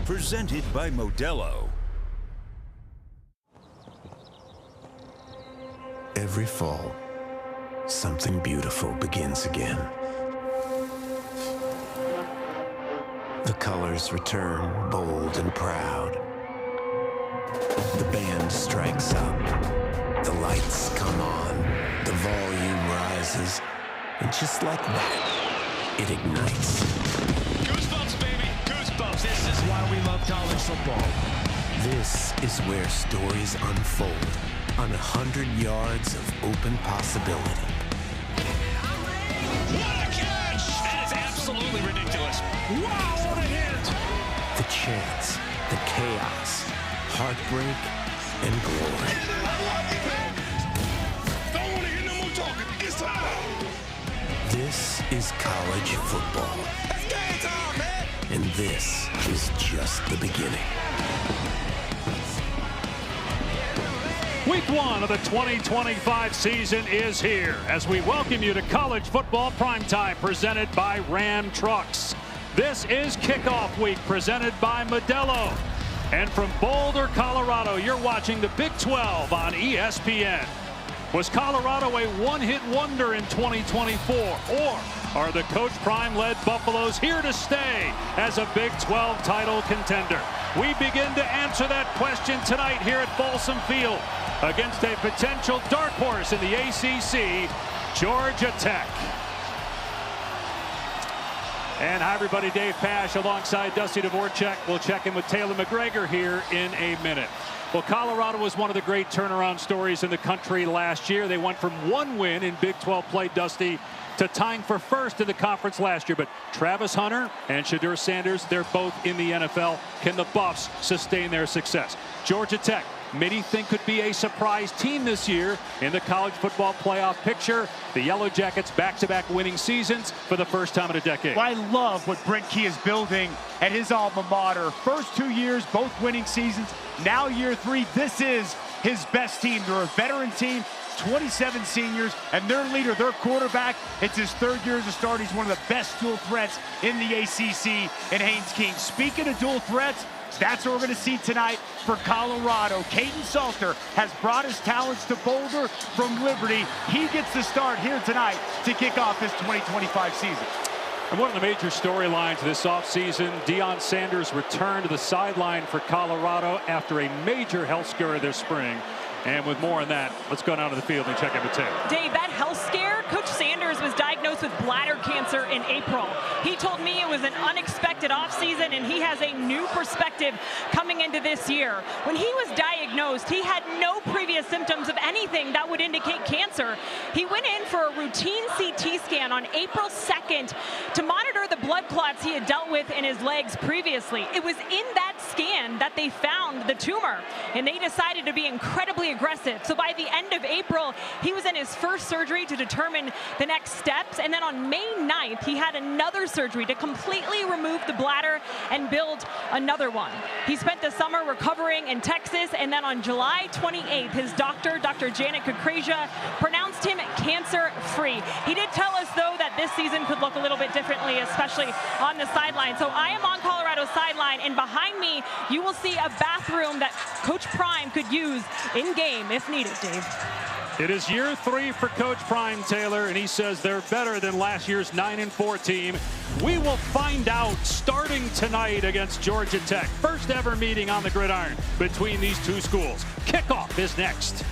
Presented by Modelo. Every fall, something beautiful begins again. The colors return bold and proud. The band strikes up. The lights come on. The volume rises. And just like that, it ignites. Goosebumps, baby. Goosebumps. This is why we love college football. This is where stories unfold on 100 yards of open possibility. What a catch! That is absolutely ridiculous. Wow, what a hit! The chance, the chaos, heartbreak, and glory. Don't want to hear no more talking. It's time. This is college football. It's game time, man! And this is just the beginning. Week 1 of the 2025 season is here as we welcome you to College Football Primetime presented by Ram Trucks. This is Kickoff Week presented by Modelo. And from Boulder, Colorado, you're watching the Big 12 on ESPN. Was Colorado a one-hit wonder in 2024? Or are the Coach Prime-led Buffaloes here to stay as a Big 12 title contender? We begin to answer that question tonight here at Folsom Field against a potential dark horse in the ACC, Georgia Tech. And hi, everybody. Dave Pasch alongside Dusty Dvorak. We'll check in with Taylor McGregor here in a minute. Well, Colorado was one of the great turnaround stories in the country last year. They went from one win in Big 12 play, Dusty, to tying for first in the conference last year. But Travis Hunter and Shedeur Sanders, they're both in the NFL. Can the Buffs sustain their success? Georgia Tech, many think could be a surprise team this year in the college football playoff picture. The Yellow Jackets back-to-back winning seasons for the first time in a decade. Well, I love what Brent Key is building at his alma mater. First 2 years, both winning seasons. Now year 3, this is his best team. They're a veteran team, 27 seniors, and their leader, their quarterback, it's his 3rd year as a starter. He's one of the best dual threats in the ACC, and Haynes King. Speaking of dual threats, that's what we're going to see tonight for Colorado. Caden Salter has brought his talents to Boulder from Liberty. He gets the start here tonight to kick off this 2025 season. And one of the major storylines this offseason, Deion Sanders returned to the sideline for Colorado after a major health scare this spring. And with more on that, let's go down to the field and check in with Taylor. Dave, that health scare, Coach Sanders was diagnosed with bladder cancer in April. He told me it was an unexpected offseason, and he has a new perspective coming into this year. When he was diagnosed, he had no previous symptoms of anything that would indicate cancer. He went in for a routine CT scan on April 2nd to monitor the blood clots he had dealt with in his legs previously. It was in that scan that they found the tumor, and they decided to be incredibly aggressive. So by the end of April, he was in his first surgery to determine the next steps. And then on May 9th, he had another surgery to completely remove the bladder and build another one. He spent the summer recovering in Texas. And then on July 28th, his doctor, Dr. Janet Kukrasia, pronounced him cancer-free. He did tell us, though, that this season could look a little bit differently, especially on the sideline. So I am on Colorado's sideline, and behind me, you will see a bathroom that Coach Prime could use in game if needed, Dave. It is year 3 for Coach Prime, Taylor, and he says they're better than last year's 9-4 team. We will find out starting tonight against Georgia Tech. First ever meeting on the gridiron between these two schools. Kickoff is next.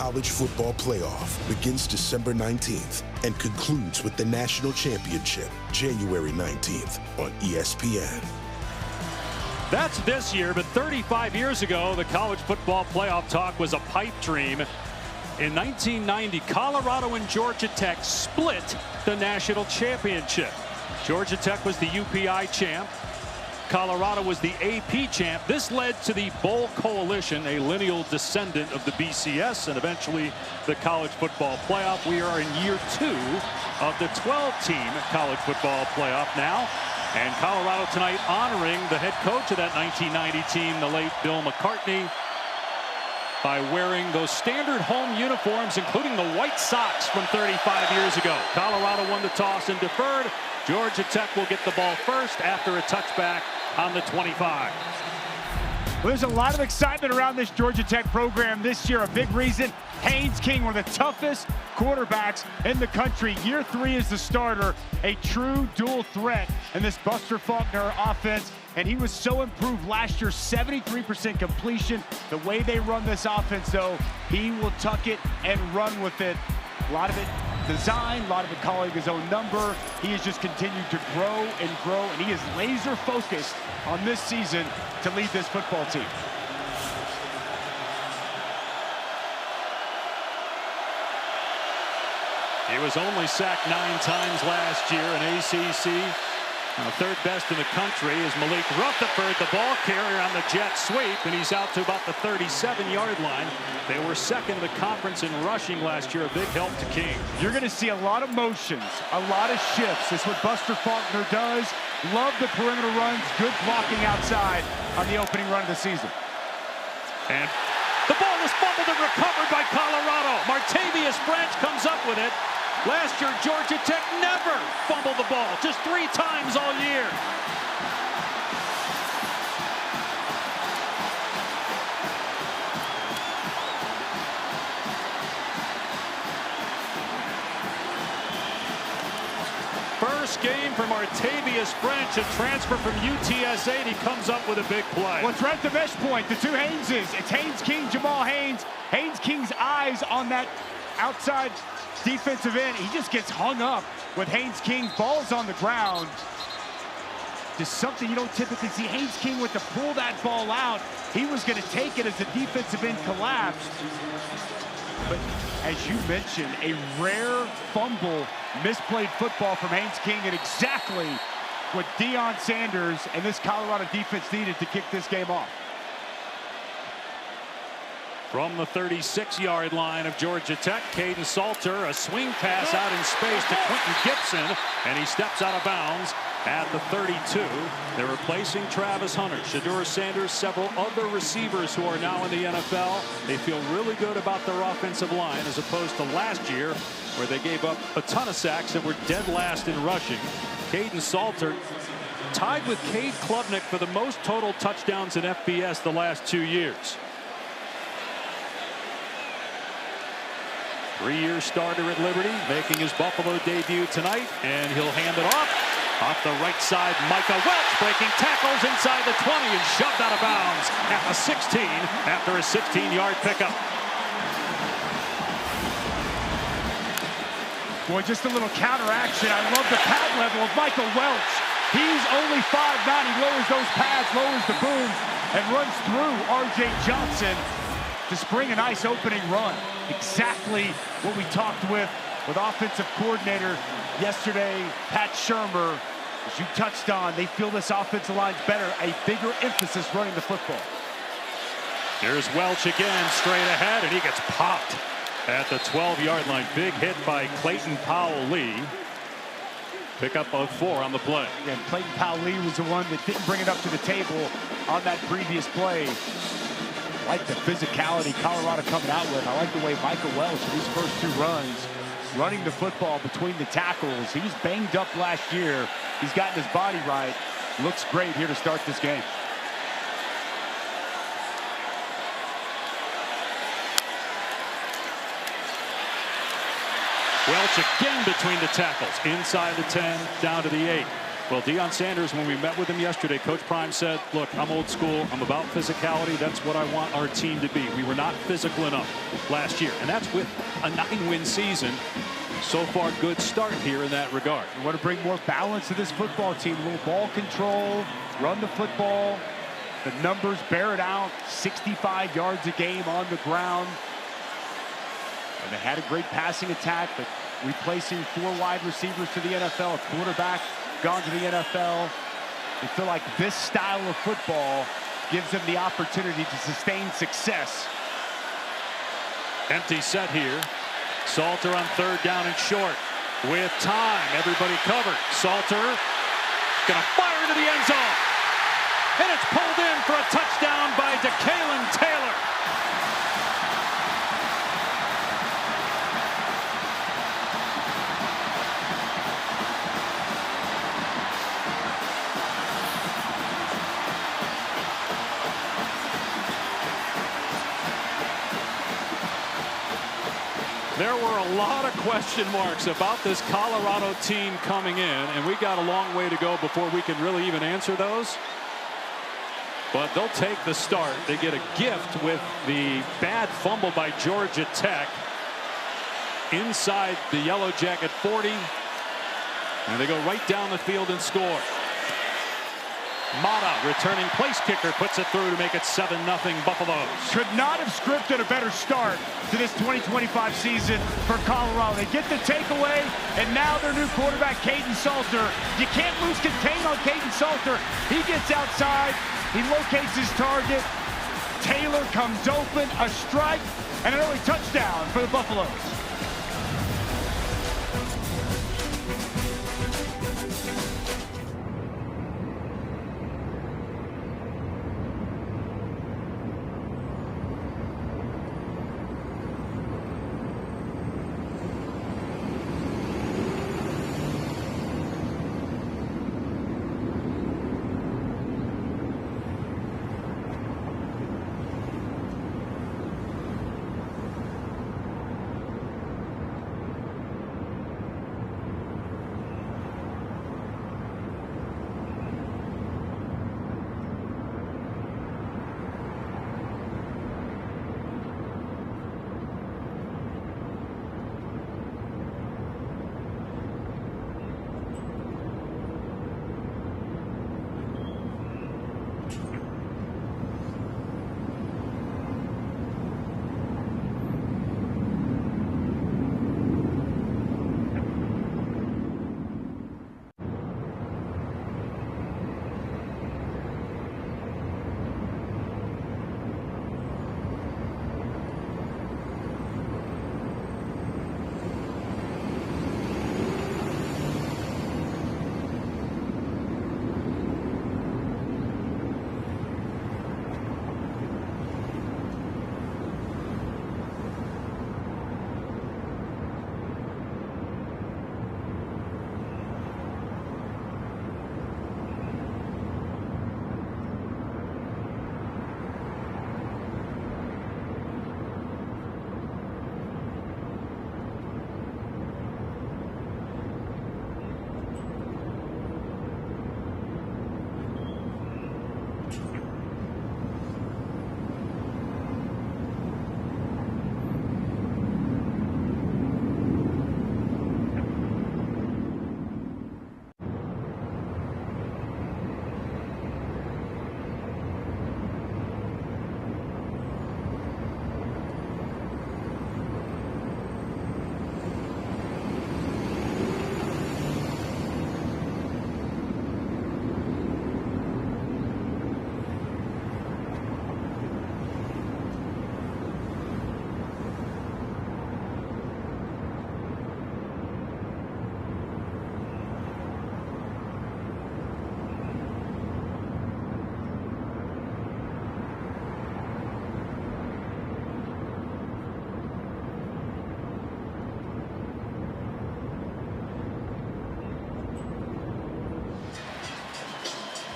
College Football Playoff begins December 19th and concludes with the National Championship January 19th on ESPN. That's this year, but 35 years ago, the College Football Playoff talk was a pipe dream. In 1990, Colorado and Georgia Tech split the national championship. Georgia Tech was the UPI champ. Colorado was the AP champ. This led to the Bowl Coalition, a lineal descendant of the BCS and eventually the College Football Playoff. We are in year 2 of the 12-team College Football Playoff now. And Colorado tonight honoring the head coach of that 1990 team, the late Bill McCartney, by wearing those standard home uniforms, including the white socks from 35 years ago. Colorado won the toss and deferred. Georgia Tech will get the ball first after a touchback on the 25. Well, there's a lot of excitement around this Georgia Tech program this year. A big reason, Haynes King, one of the toughest quarterbacks in the country. Year 3 is the starter, a true dual threat in this Buster Faulkner offense. And he was so improved last year, 73% completion. The way they run this offense, though, he will tuck it and run with it. A lot of it design, a lot of it calling his own number. He has just continued to grow, and he is laser focused on this season to lead this football team. He was only sacked 9 times last year in ACC. Third best in the country is Malik Rutherford, the ball carrier on the jet sweep, and he's out to about the 37-yard line. They were second in the conference in rushing last year, a big help to King. You're going to see a lot of motions, a lot of shifts. That's what Buster Faulkner does. Love the perimeter runs, good blocking outside on the opening run of the season. And the ball is fumbled and recovered by Colorado. Martavius Branch comes up with it. Last year, Georgia Tech never fumbled the ball, just 3 times all year. First game for Martavius Branch, a transfer from UTSA, and he comes up with a big play. Well, it's right at the mesh point, the two Hayneses. It's Haynes King, Jamal Haynes. Haynes King's eyes on that outside defensive end. He just gets hung up with Haynes King. Ball's on the ground. Just something you don't typically see. Haynes King went to pull that ball out. He was going to take it as the defensive end collapsed. But as you mentioned, a rare fumble, misplayed football from Haynes King, and exactly what Deion Sanders and this Colorado defense needed to kick this game off. From the 36-yard line of Georgia Tech, Caden Salter, a swing pass out in space to Quentin Gibson, and he steps out of bounds at the 32. They're replacing Travis Hunter, Shedeur Sanders, several other receivers who are now in the NFL. They feel really good about their offensive line as opposed to last year where they gave up a ton of sacks and were dead last in rushing. Caden Salter tied with Cade Klubnik for the most total touchdowns in FBS the last 2 years. 3-year starter at Liberty, making his Buffalo debut tonight, and he'll hand it off. Off the right side, Micah Welch breaking tackles inside the 20 and shoved out of bounds at the 16 after a 16-yard pickup. Boy, just a little counter action. I love the pad level of Michael Welch. He's only 5'9". He lowers those pads, lowers the boom, and runs through R.J. Johnson to spring a nice opening run. Exactly what we talked with offensive coordinator yesterday, Pat Shurmur. As you touched on, they feel this offensive line's better, a bigger emphasis running the football. Here's Welch again, straight ahead, and he gets popped at the 12-yard line. Big hit by Clayton Powell-Lee. Pickup of 4 on the play. Again, Clayton Powell-Lee was the one that didn't bring it up to the table on that previous play. I like the physicality Colorado coming out with. I like the way Michael Welch, in his first 2 runs, running the football between the tackles. He was banged up last year. He's gotten his body right. Looks great here to start this game. Welch again between the tackles, inside the 10, down to the 8. Well, Deion Sanders, when we met with him yesterday, Coach Prime said, look, I'm old school. I'm about physicality. That's what I want our team to be. We were not physical enough last year, and that's with a 9-win season. So far, good start here in that regard. We want to bring more balance to this football team. A little ball control, run the football. The numbers bear it out. 65 yards a game on the ground. And they had a great passing attack, but replacing 4 wide receivers to the NFL, a quarterback gone to the NFL. They feel like this style of football gives them the opportunity to sustain success. Empty set here. Salter on 3rd down and short. With time, everybody covered. Salter gonna fire into the end zone. And it's pulled in for a touchdown by DeKalen Taylor. There were a lot of question marks about this Colorado team coming in, and we got a long way to go before we can really even answer those. But they'll take the start. They get a gift with the bad fumble by Georgia Tech inside the Yellow Jacket 40, and they go right down the field and score. Mata, returning place kicker, puts it through to make it 7-0 Buffaloes. Could not have scripted a better start to this 2025 season for Colorado. They get the takeaway, and now their new quarterback, Caden Salter. You can't lose contain on Caden Salter. He gets outside, he locates his target. Taylor comes open, a strike, and an early touchdown for the Buffaloes.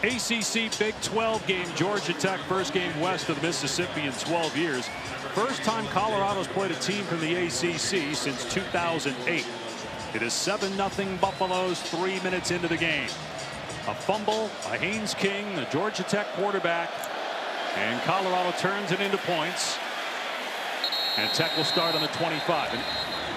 ACC Big 12 game, Georgia Tech, first game west of the Mississippi in 12 years. First time Colorado's played a team from the ACC since 2008. It is 7-0 Buffaloes 3 minutes into the game. A fumble by Haynes King, the Georgia Tech quarterback, and Colorado turns it into points. And Tech will start on the 25. An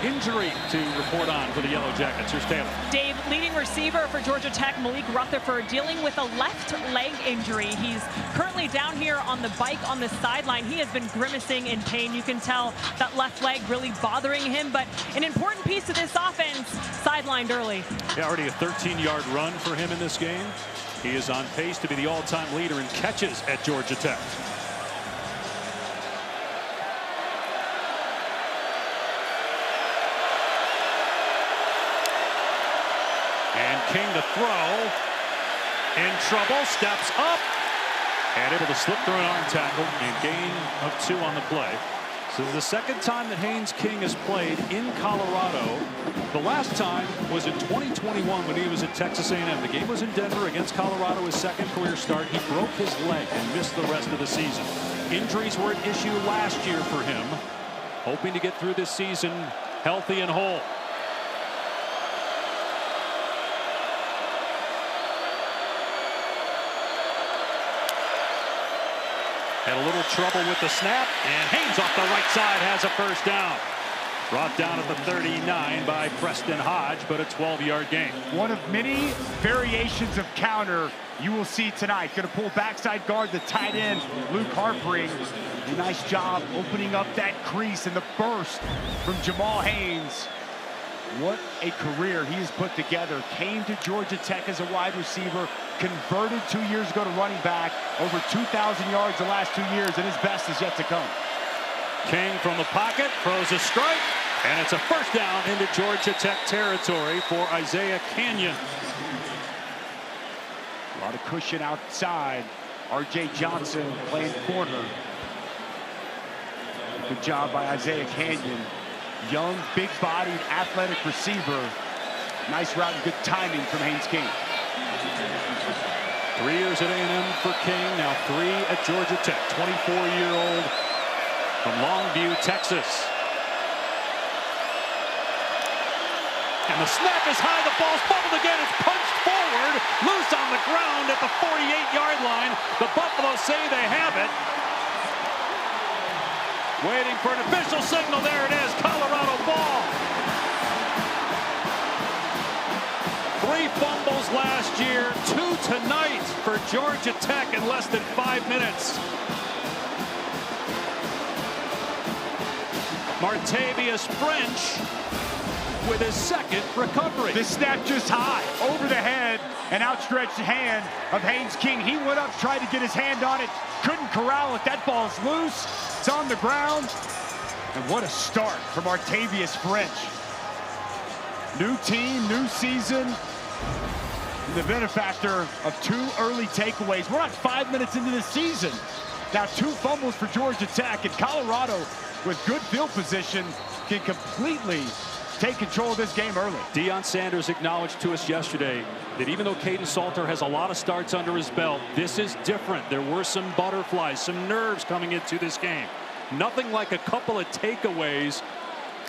injury to report on for the Yellow Jackets. Here's Taylor. Dave, leading receiver for Georgia Tech, Malik Rutherford, dealing with a left leg injury. He's currently down here on the bike on the sideline. He has been grimacing in pain. You can tell that left leg really bothering him, but an important piece of this offense, sidelined early. Yeah, already a 13-yard run for him in this game. He is on pace to be the all-time leader in catches at Georgia Tech. And King to throw. In trouble, steps up, and able to slip through an arm tackle and gain of 2 on the play. So this is the second time that Haynes King has played in Colorado. The last time was in 2021 when he was at Texas A&M. The game was in Denver against Colorado, his second career start. He broke his leg and missed the rest of the season. Injuries were an issue last year for him. Hoping to get through this season healthy and whole. Had a little trouble with the snap, and Haynes off the right side has a first down. Brought down at the 39 by Preston Hodge, but a 12-yard gain. One of many variations of counter you will see tonight. Going to pull backside guard, the tight end, Luke Harpering. A nice job opening up that crease and the burst from Jamal Haynes. What a career he has put together. Came to Georgia Tech as a wide receiver, converted 2 years ago to running back, over 2,000 yards the last 2 years, and his best is yet to come. King from the pocket, throws a strike, and it's a first down into Georgia Tech territory for Isaiah Canyon. A lot of cushion outside. R.J. Johnson playing corner. Good job by Isaiah Canyon. Young, big-bodied, athletic receiver. Nice route and good timing from Haynes King. 3 years at A&M for King, now 3 at Georgia Tech. 24-year-old from Longview, Texas. And the snap is high, the ball's bubbled again, it's punched forward, loose on the ground at the 48-yard line. The Buffaloes say they have it. Waiting for an official signal, there it is, Colorado ball. 3 fumbles last year, 2 tonight for Georgia Tech in less than 5 minutes. Martavius French with his second recovery. This snap just high, over the head, an outstretched hand of Haynes King. He went up, tried to get his hand on it, couldn't corral it. That ball's loose, it's on the ground. And what a start from Martavius French. New team, new season. The benefactor of 2 early takeaways. We're not 5 minutes into the season. Now 2 fumbles for Georgia Tech, and Colorado with good field position can completely take control of this game early. Deion Sanders acknowledged to us yesterday that even though Caden Salter has a lot of starts under his belt, this is different. There were some butterflies, some nerves coming into this game. Nothing like a couple of takeaways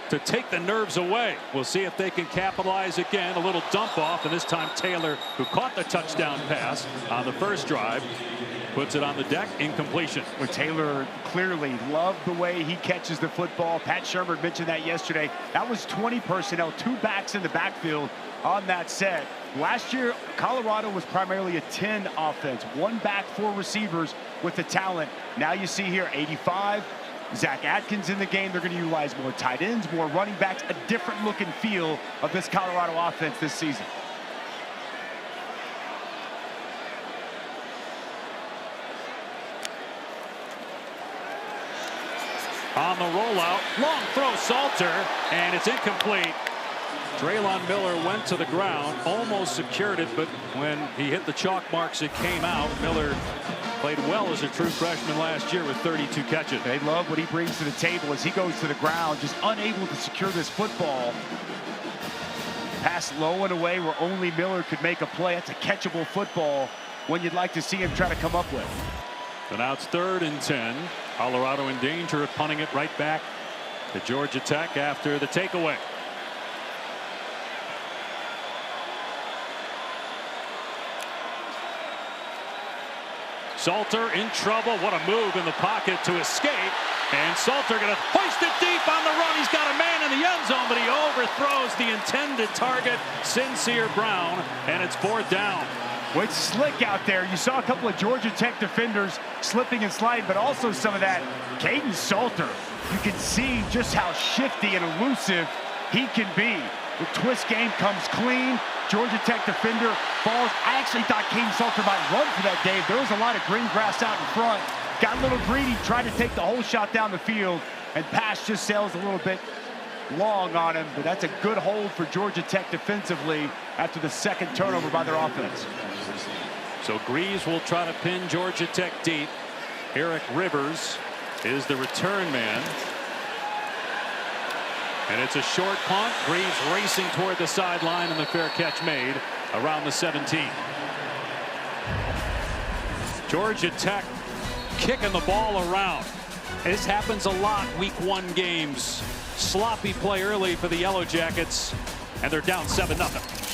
to take the nerves away. We'll see if they can capitalize again. A little dump off, and this time Taylor, who caught the touchdown pass on the first drive, puts it on the deck, incompletion. Well, Taylor clearly loved the way he catches the football. Pat Shermer mentioned that yesterday. That was 20 personnel, 2 backs in the backfield on that set. Last year, Colorado was primarily a 10 offense. 1 back, 4 receivers with the talent. Now you see here 85. Zach Atkins in the game. They're going to utilize more tight ends, more running backs, a different look and feel of this Colorado offense this season. On the rollout, long throw, Salter, and it's incomplete. Draylon Miller went to the ground, almost secured it, but when he hit the chalk marks, it came out. Miller played well as a true freshman last year with 32 catches. They love what he brings to the table as he goes to the ground, just unable to secure this football. Pass low and away where only Miller could make a play. That's a catchable football when you'd like to see him try to come up with. So now it's 3rd and 10. Colorado in danger of punting it right back to Georgia Tech after the takeaway. Salter in trouble. What a move in the pocket to escape. And Salter going to hoist it deep on the run. He's got a man in the end zone, but he overthrows the intended target, Sincere Brown, and it's 4th down. Well, it's slick out there. You saw a couple of Georgia Tech defenders slipping and sliding, but also some of that Caden Salter. You can see just how shifty and elusive he can be. The twist game comes clean. Georgia Tech defender falls. I actually thought Caden Salter might run for that, Dave. There was a lot of green grass out in front. Got a little greedy, tried to take the whole shot down the field, and pass just sails a little bit long on him. But that's a good hold for Georgia Tech defensively after the second turnover by their offense. So Greaves will try to pin Georgia Tech deep. Eric Rivers is the return man. And it's a short punt. Greaves racing toward the sideline, and the fair catch made around the 17. Georgia Tech kicking the ball around. This happens a lot week 1 games. Sloppy play early for the Yellow Jackets, and they're down 7-0.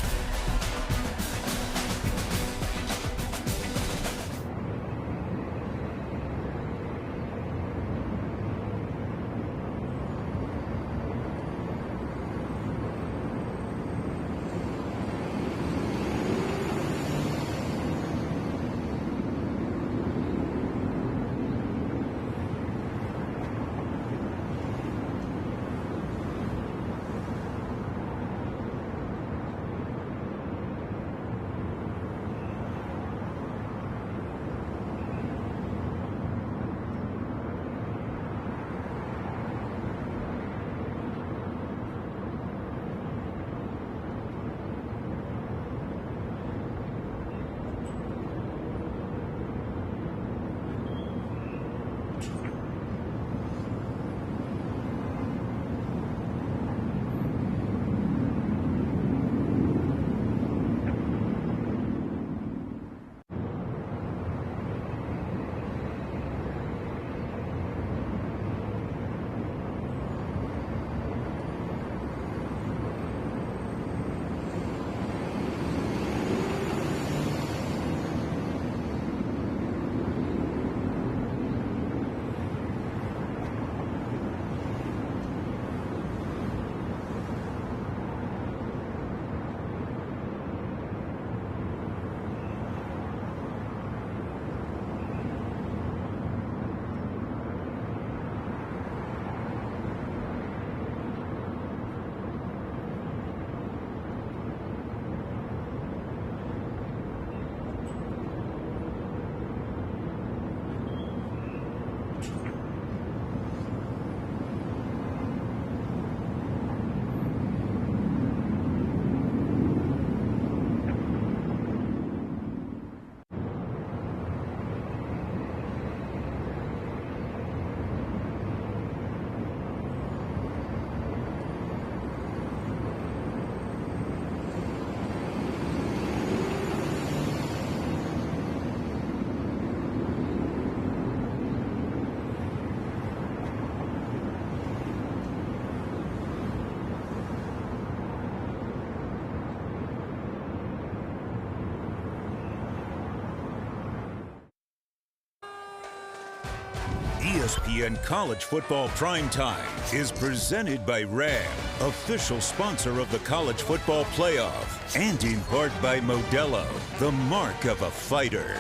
ESPN College Football Primetime is presented by Ram, official sponsor of the College Football Playoff, and in part by Modelo, the mark of a fighter.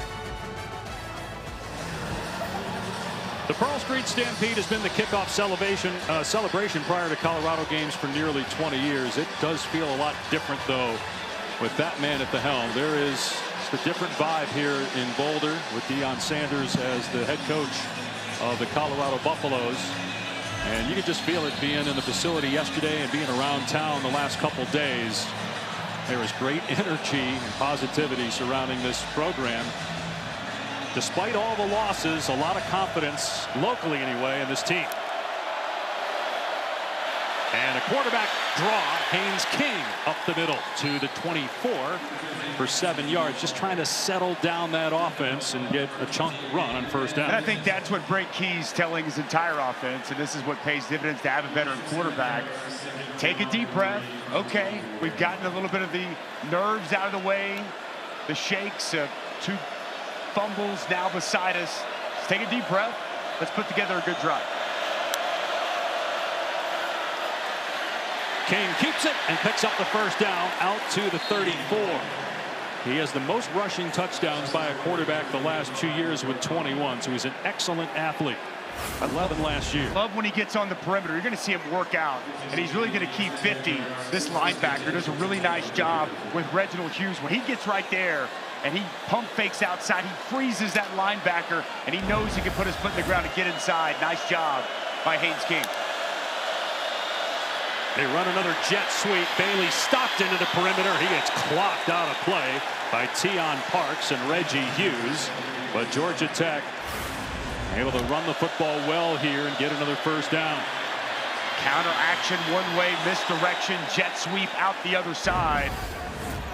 The Pearl Street Stampede has been the kickoff celebration prior to Colorado games for nearly 20 years. It does feel a lot different, though, with that man at the helm. There is just a different vibe here in Boulder with Deion Sanders as the head coach of the Colorado Buffaloes. And you could just feel it being in the facility yesterday and being around town the last couple days. There is great energy and positivity surrounding this program. Despite all the losses, a lot of confidence, locally anyway, in this team. And a quarterback draw. Haynes King up the middle to the 24 for 7 yards. Just trying to settle down that offense and get a chunk run on first down. And I think that's what Brent Key's telling his entire offense, and this is what pays dividends to have a veteran quarterback. Take a deep breath. Okay, we've gotten a little bit of the nerves out of the way, the shakes, 2 fumbles now beside us. Let's take a deep breath. Let's put together a good drive. King keeps it and picks up the first down out to the 34. He has the most rushing touchdowns by a quarterback the last 2 years with 21, so he's an excellent athlete. 11 last year. Love when he gets on the perimeter. You're going to see him work out, and he's really going to keep 50. This linebacker does a really nice job with Reginald Hughes. When he gets right there and he pump fakes outside, he freezes that linebacker, and he knows he can put his foot in the ground and get inside. Nice job by Haynes King. They run another jet sweep. Bailey stopped into the perimeter. He gets clocked out of play by Tion Parks and Reggie Hughes. But Georgia Tech able to run the football well here and get another first down. Counter action one way, misdirection, jet sweep out the other side.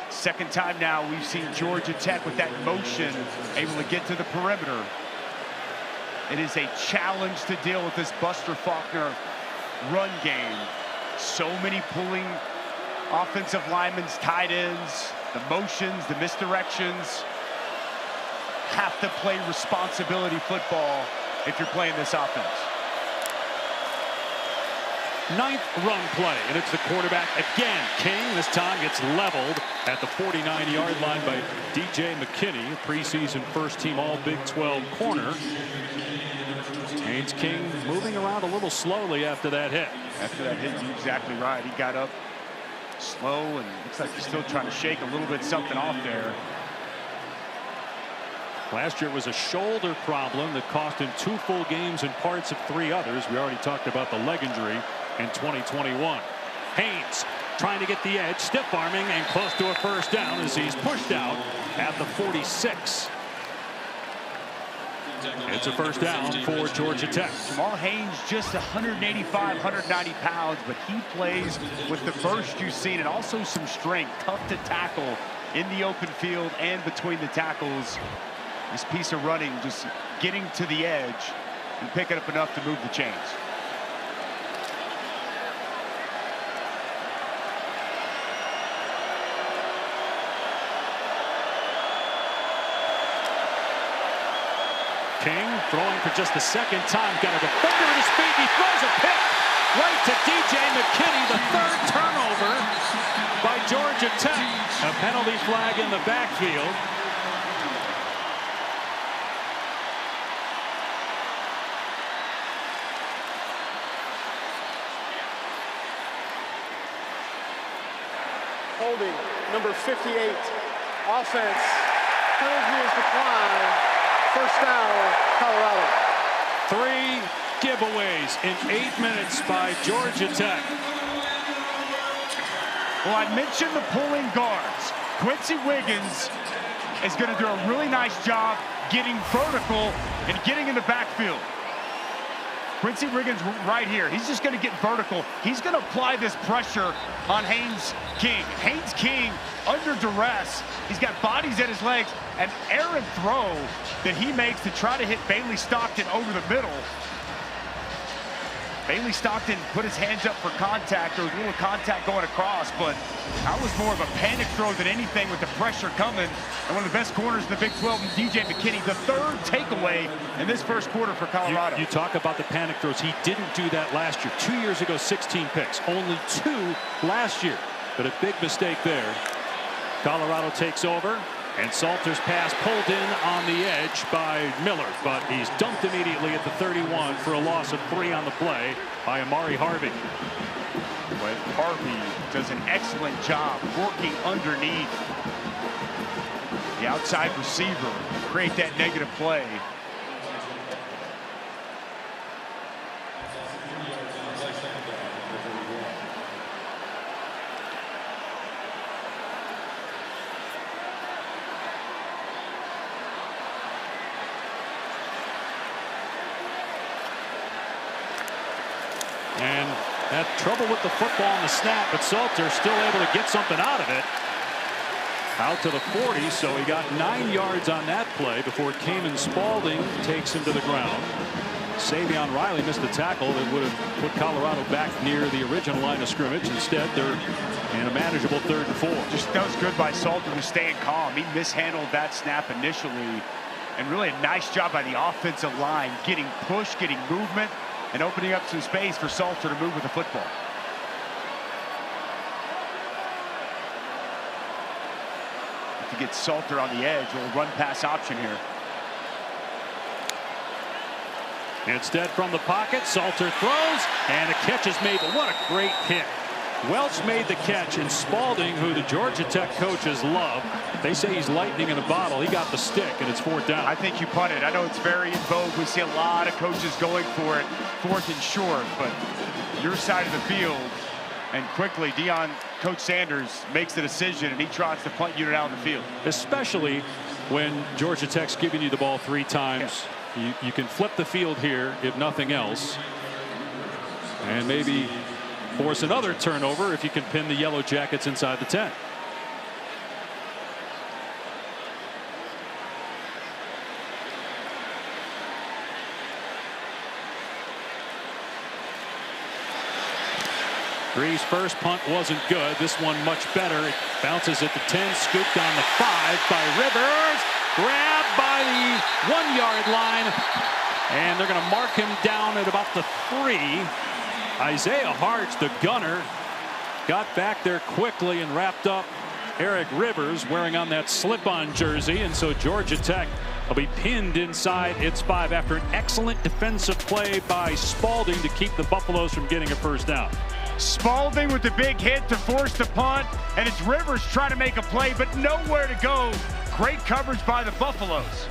Second time now we've seen Georgia Tech with that motion able to get to the perimeter. It is a challenge to deal with this Buster Faulkner run game. So many pulling offensive linemen, tight ends, the motions, the misdirections. Have to play responsibility football if you're playing this offense. Ninth run play, and it's the quarterback again. King this time gets leveled at the 49-yard line by DJ McKinney, preseason first-team All-Big 12 corner. Haynes King moving around a little slowly after that hit. After that hit, you're exactly right. He got up slow, and looks like he's still trying to shake a little bit something off there. Last year it was a shoulder problem that cost him 2 full games and parts of 3 others. We already talked about the leg injury in 2021. Haynes trying to get the edge, stiff arming, and close to a first down as he's pushed out at the 46. It's a first down for Georgia Tech. Jamal Haynes just 185, 190 pounds, but he plays with the burst you've seen and also some strength. Tough to tackle in the open field and between the tackles. This piece of running, just getting to the edge and picking up enough to move the chains. King throwing for just the second time. Got a defender at his feet. He throws a pick right to DJ McKinney. The 3rd turnover by Georgia Tech. A penalty flag in the backfield. Holding number 58. Offense. Penalty is declined. First down, Colorado. 3 giveaways in 8 minutes by Georgia Tech. Well, I mentioned the pulling guards. Quincy Wiggins is going to do a really nice job getting vertical and getting in the backfield. Quincy Wiggins right here. He's just going to get vertical. He's going to apply this pressure on Haynes King. Haynes King under duress. He's got bodies at his legs. An errant throw that he makes to try to hit Bailey Stockton over the middle. Bailey Stockton put his hands up for contact. There was a little contact going across, but that was more of a panic throw than anything with the pressure coming. And one of the best corners in the Big 12, DJ McKinney, the 3rd takeaway in this first quarter for Colorado. You talk about the panic throws. He didn't do that last year. 2 years ago, 16 picks. Only 2 last year. But a big mistake there. Colorado takes over. And Salter's pass pulled in on the edge by Miller, but he's dumped immediately at the 31 for a loss of 3 on the play by Amari Harvey. But Harvey does an excellent job working underneath the outside receiver, create that negative play. And had trouble with the football on the snap, but Salter still able to get something out of it. Out to the 40, so he got 9 yards on that play before Kamen Spalding takes him to the ground. Savion Riley missed the tackle that would have put Colorado back near the original line of scrimmage. Instead, they're in a manageable 3rd and 4. Just that was good by Salter to staying calm. He mishandled that snap initially And really a nice job by the offensive line, getting push, getting movement, and opening up some space for Salter to move with the football. To get Salter on the edge, a little run-pass option here. Instead, from the pocket, Salter throws, and a catch is made. But what a great kick. Welch made the catch, and Spalding, who the Georgia Tech coaches love, they say he's lightning in a bottle. He got the stick, and it's 4th down. I think you punt it. I know it's very in vogue. We see a lot of coaches going for it, 4th and short, but your side of the field, and quickly, Coach Sanders makes the decision, and he tries to punt unit out in the field. Especially when Georgia Tech's giving you the ball 3 times. Yeah. You can flip the field here, if nothing else, and maybe force another turnover if you can pin the Yellow Jackets inside the 10. Greaves' first punt wasn't good. This one much better. It bounces at the 10, scooped on the 5 by Rivers. Grabbed by the 1-yard line. And they're going to mark him down at about the 3. Isaiah Hartz, the gunner, got back there quickly and wrapped up Eric Rivers wearing on that slip-on jersey. And so Georgia Tech will be pinned inside its 5 after an excellent defensive play by Spalding to keep the Buffaloes from getting a first down. Spalding with the big hit to force the punt, and it's Rivers trying to make a play, but nowhere to go. Great coverage by the Buffaloes.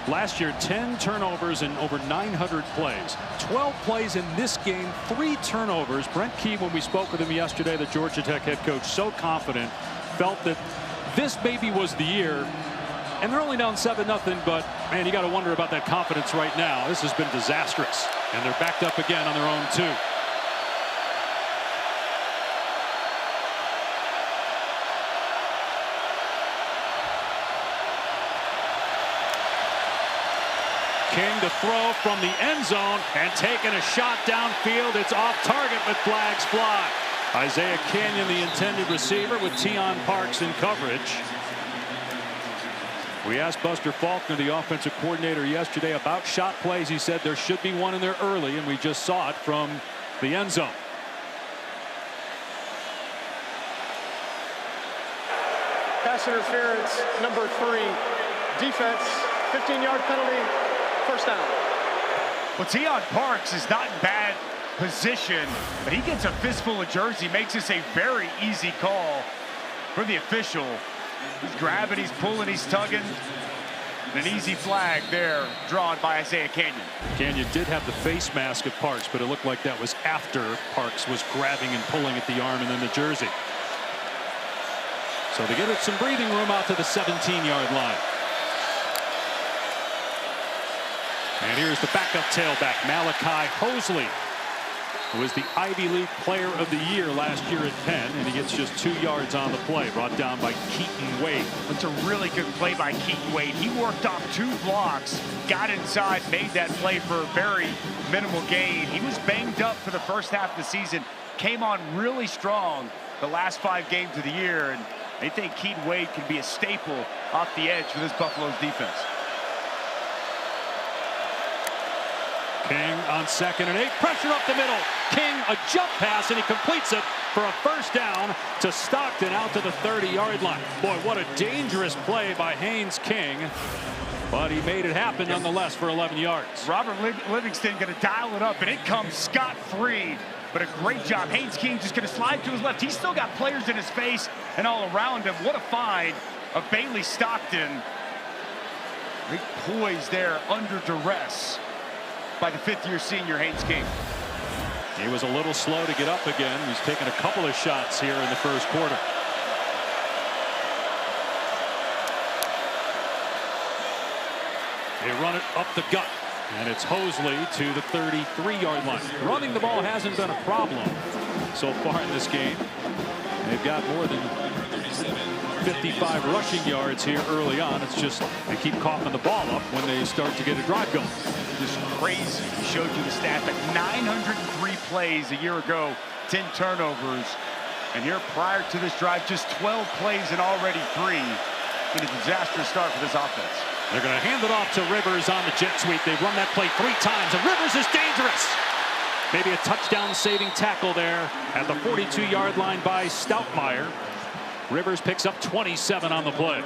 Last year, 10 turnovers in over 900 plays. 12 plays in this game, 3 turnovers. Brent Key, when we spoke with him yesterday, the Georgia Tech head coach, so confident, felt that this maybe was the year. And they're only down 7-0, but man, you got to wonder about that confidence right now. This has been disastrous, and they're backed up again on their own 2. King to throw from the end zone and taking a shot downfield. It's off target, but flags fly. Isaiah Canyon, the intended receiver, with Tion Parks in coverage. We asked Buster Faulkner, the offensive coordinator, yesterday about shot plays. He said there should be one in there early, and we just saw it from the end zone. Pass interference, number 3. Defense, 15-yard penalty, first down. Well, Tion Parks is not in bad position, but he gets a fistful of jersey, makes this a very easy call for the official. He's grabbing, he's pulling, he's tugging. An easy flag there drawn by Isaiah Canyon. Canyon did have the face mask of Parks, but it looked like that was after Parks was grabbing and pulling at the arm and then the jersey. So they give it some breathing room out to the 17-yard line. And here's the backup tailback, Malachi Hosley, who was the Ivy League Player of the Year last year at Penn, and he gets just 2 yards on the play, brought down by Keaton Wade. It's a really good play by Keaton Wade. He worked off 2 blocks, got inside, made that play for a very minimal gain. He was banged up for the first half of the season, came on really strong the last 5 games of the year, and they think Keaton Wade can be a staple off the edge for this Buffalo's defense. King on 2nd and 8, pressure up the middle. King, a jump pass, and he completes it for a first down to Stockton out to the 30-yard line. Boy, what a dangerous play by Haynes King, but he made it happen nonetheless for 11 yards. Robert Livingston going to dial it up, and it comes scot-free, but a great job. Haynes King just going to slide to his left. He's still got players in his face and all around him. What a find of Bailey Stockton. Big poise there under duress by the 5th-year senior Haynes King. He was a little slow to get up again. He's taken a couple of shots here in the first quarter. They run it up the gut, and it's Hosley to the 33-yard line. Running the ball hasn't been a problem so far in this game. They've got more than 55 rushing yards here early on. It's just they keep coughing the ball up when they start to get a drive going. Just crazy. He showed you the stat that 903 plays a year ago, 10 turnovers. And here prior to this drive, just 12 plays and already 3. In a disastrous start for this offense. They're going to hand it off to Rivers on the jet sweep. They've run that play 3 times, and Rivers is dangerous. Maybe a touchdown-saving tackle there at the 42-yard line by Stoutmeyer. Rivers picks up 27 on the play.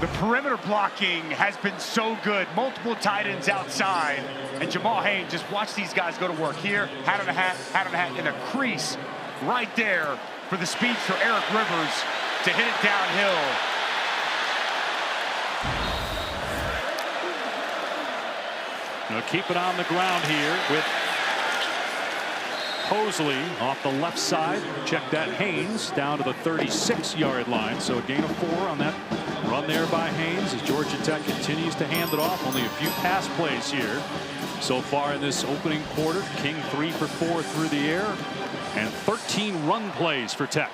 The perimeter blocking has been so good. Multiple tight ends outside. And Jamal Haynes, just watch these guys go to work here. Hat on a hat, in a crease right there for the speed for Eric Rivers to hit it downhill. They'll keep it on the ground here with Hosley off the left side. Check that. Haynes down to the 36-yard line. So a gain of 4 on that run there by Haynes as Georgia Tech continues to hand it off. Only a few pass plays here so far in this opening quarter. King 3 for 4 through the air and 13 run plays for Tech.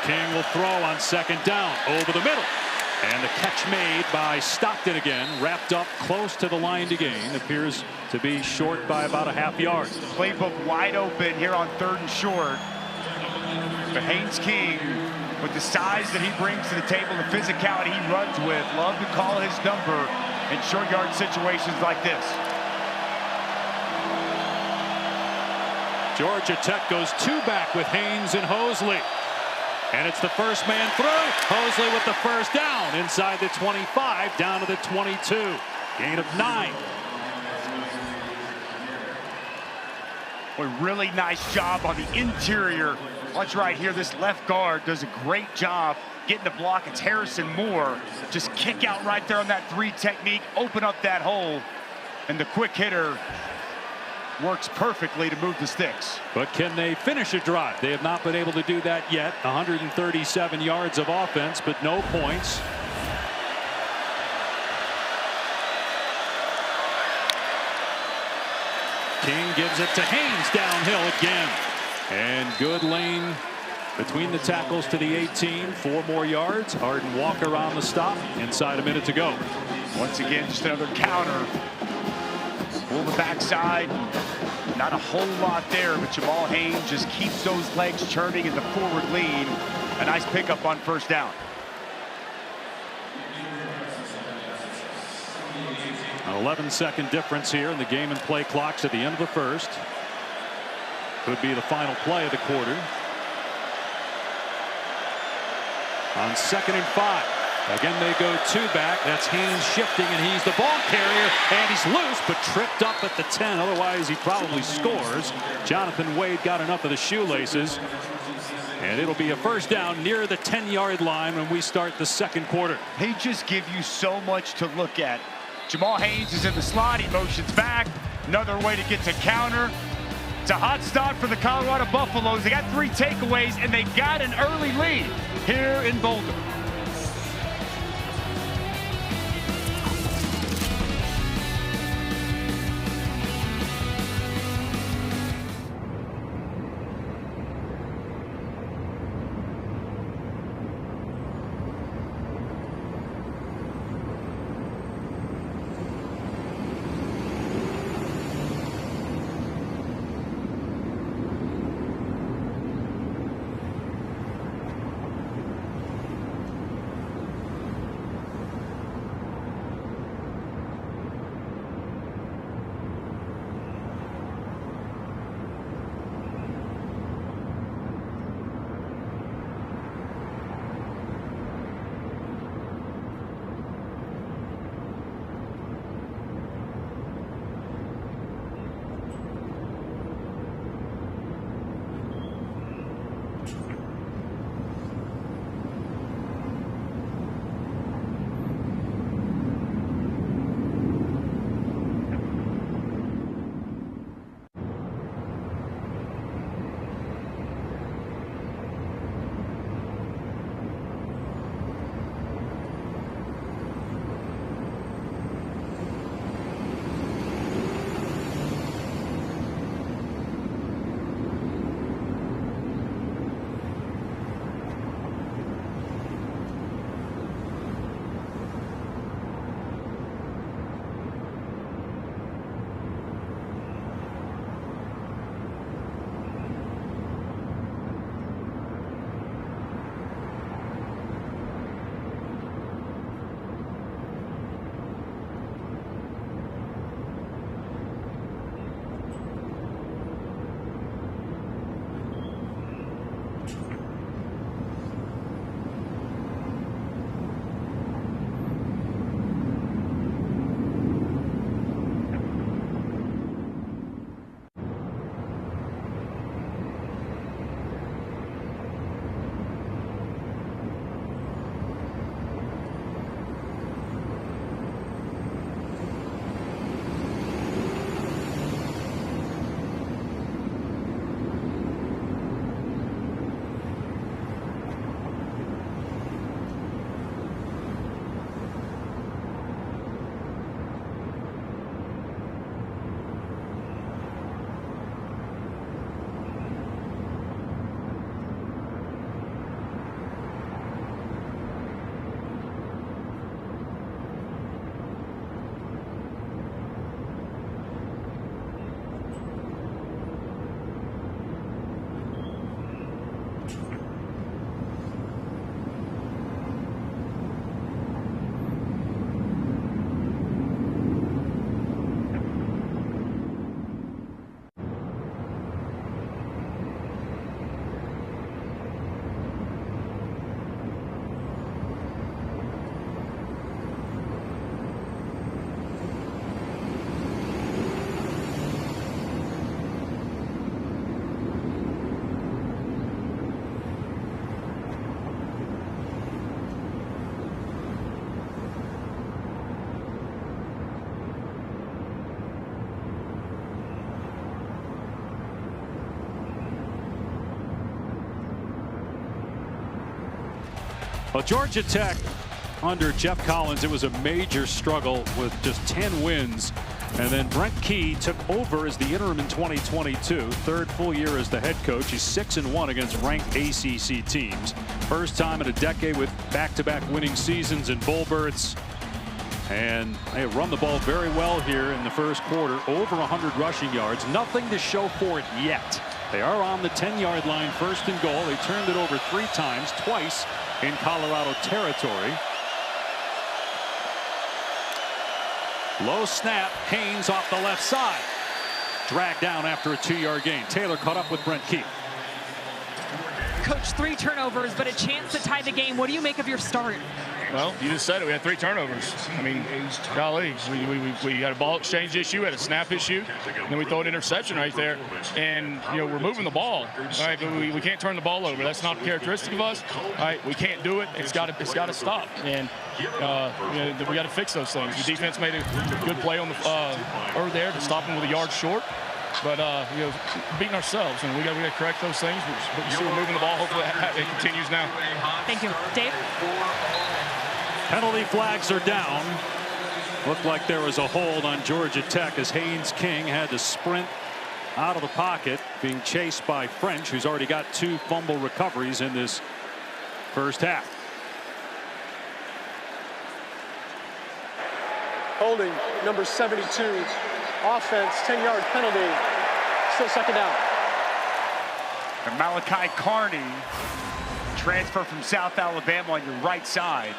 King will throw on 2nd down over the middle. And the catch made by Stockton again, wrapped up close to the line to gain. Appears to be short by about a half yard. Playbook wide open here on 3rd and short. But Haynes King, with the size that he brings to the table, the physicality he runs with, love to call his number in short yard situations like this. Georgia Tech goes 2 back with Haynes and Hosley. And it's the first man through. Hosley with the first down inside the 25, down to the 22. Gain of 9. A really nice job on the interior. Watch right here. This left guard does a great job getting the block. It's Harrison Moore. Just kick out right there on that 3 technique. Open up that hole. And the quick hitter works perfectly to move the sticks. But can they finish a drive? They have not been able to do that yet. 137 yards of offense, but no points. King gives it to Haynes downhill again. And good lane between the tackles to the 18. 4 more yards. Arden Walker on the stop. Inside a minute to go. Once again, just another counter. Pull the backside. Not a whole lot there, but Jamal Haynes just keeps those legs churning in the forward lean. A nice pickup on first down. An 11-second difference here in the game and play clocks at the end of the first. Could be the final play of the quarter. On 2nd and 5. Again, they go 2 back. That's Haynes shifting, and he's the ball carrier, and he's loose, but tripped up at the 10. Otherwise, he probably scores. Jonathan Wade got enough of the shoelaces, and it'll be a first down near the 10-yard line when we start the second quarter. They just give you so much to look at. Jamal Haynes is in the slot. He motions back. Another way to get to counter. It's a hot start for the Colorado Buffaloes. They got 3 takeaways, and they got an early lead here in Boulder. Well, Georgia Tech under Jeff Collins, it was a major struggle with just 10 wins. And then Brent Key took over as the interim in 2022. Third full year as the head coach. He's 6-1 against ranked ACC teams. First time in a decade with back-to-back winning seasons in Bullberts. And they run the ball very well here in the first quarter. Over 100 rushing yards. Nothing to show for it yet. They are on the 10-yard line, first and goal. They turned it over 3 times, twice in Colorado territory. Low snap, Haynes off the left side. Dragged down after a 2-yard gain. Taylor caught up with Brent Key. Coach, 3 turnovers, but a chance to tie the game. What do you make of your start? Well, you just said it. We had 3 turnovers. I mean, golly, we had a ball exchange issue, had a snap issue, and then we throw an interception right there. And, you know, we're moving the ball. All right, but we can't turn the ball over. That's not characteristic of us. All right, we can't do it. It's got to stop. And you know, we got to fix those things. The defense made a good play on the there to stop him with a yard short. But you know, beating ourselves, and we got to correct those things. But you see, we're moving the ball. Hopefully, it continues now. Thank you, Dave. Penalty flags are down. Looked like there was a hold on Georgia Tech as Haynes King had to sprint out of the pocket, being chased by French, who's already got 2 fumble recoveries in this first half. Holding number 72. Offense, 10-yard penalty. Still second down. And Malachi Carney, transfer from South Alabama on your right side.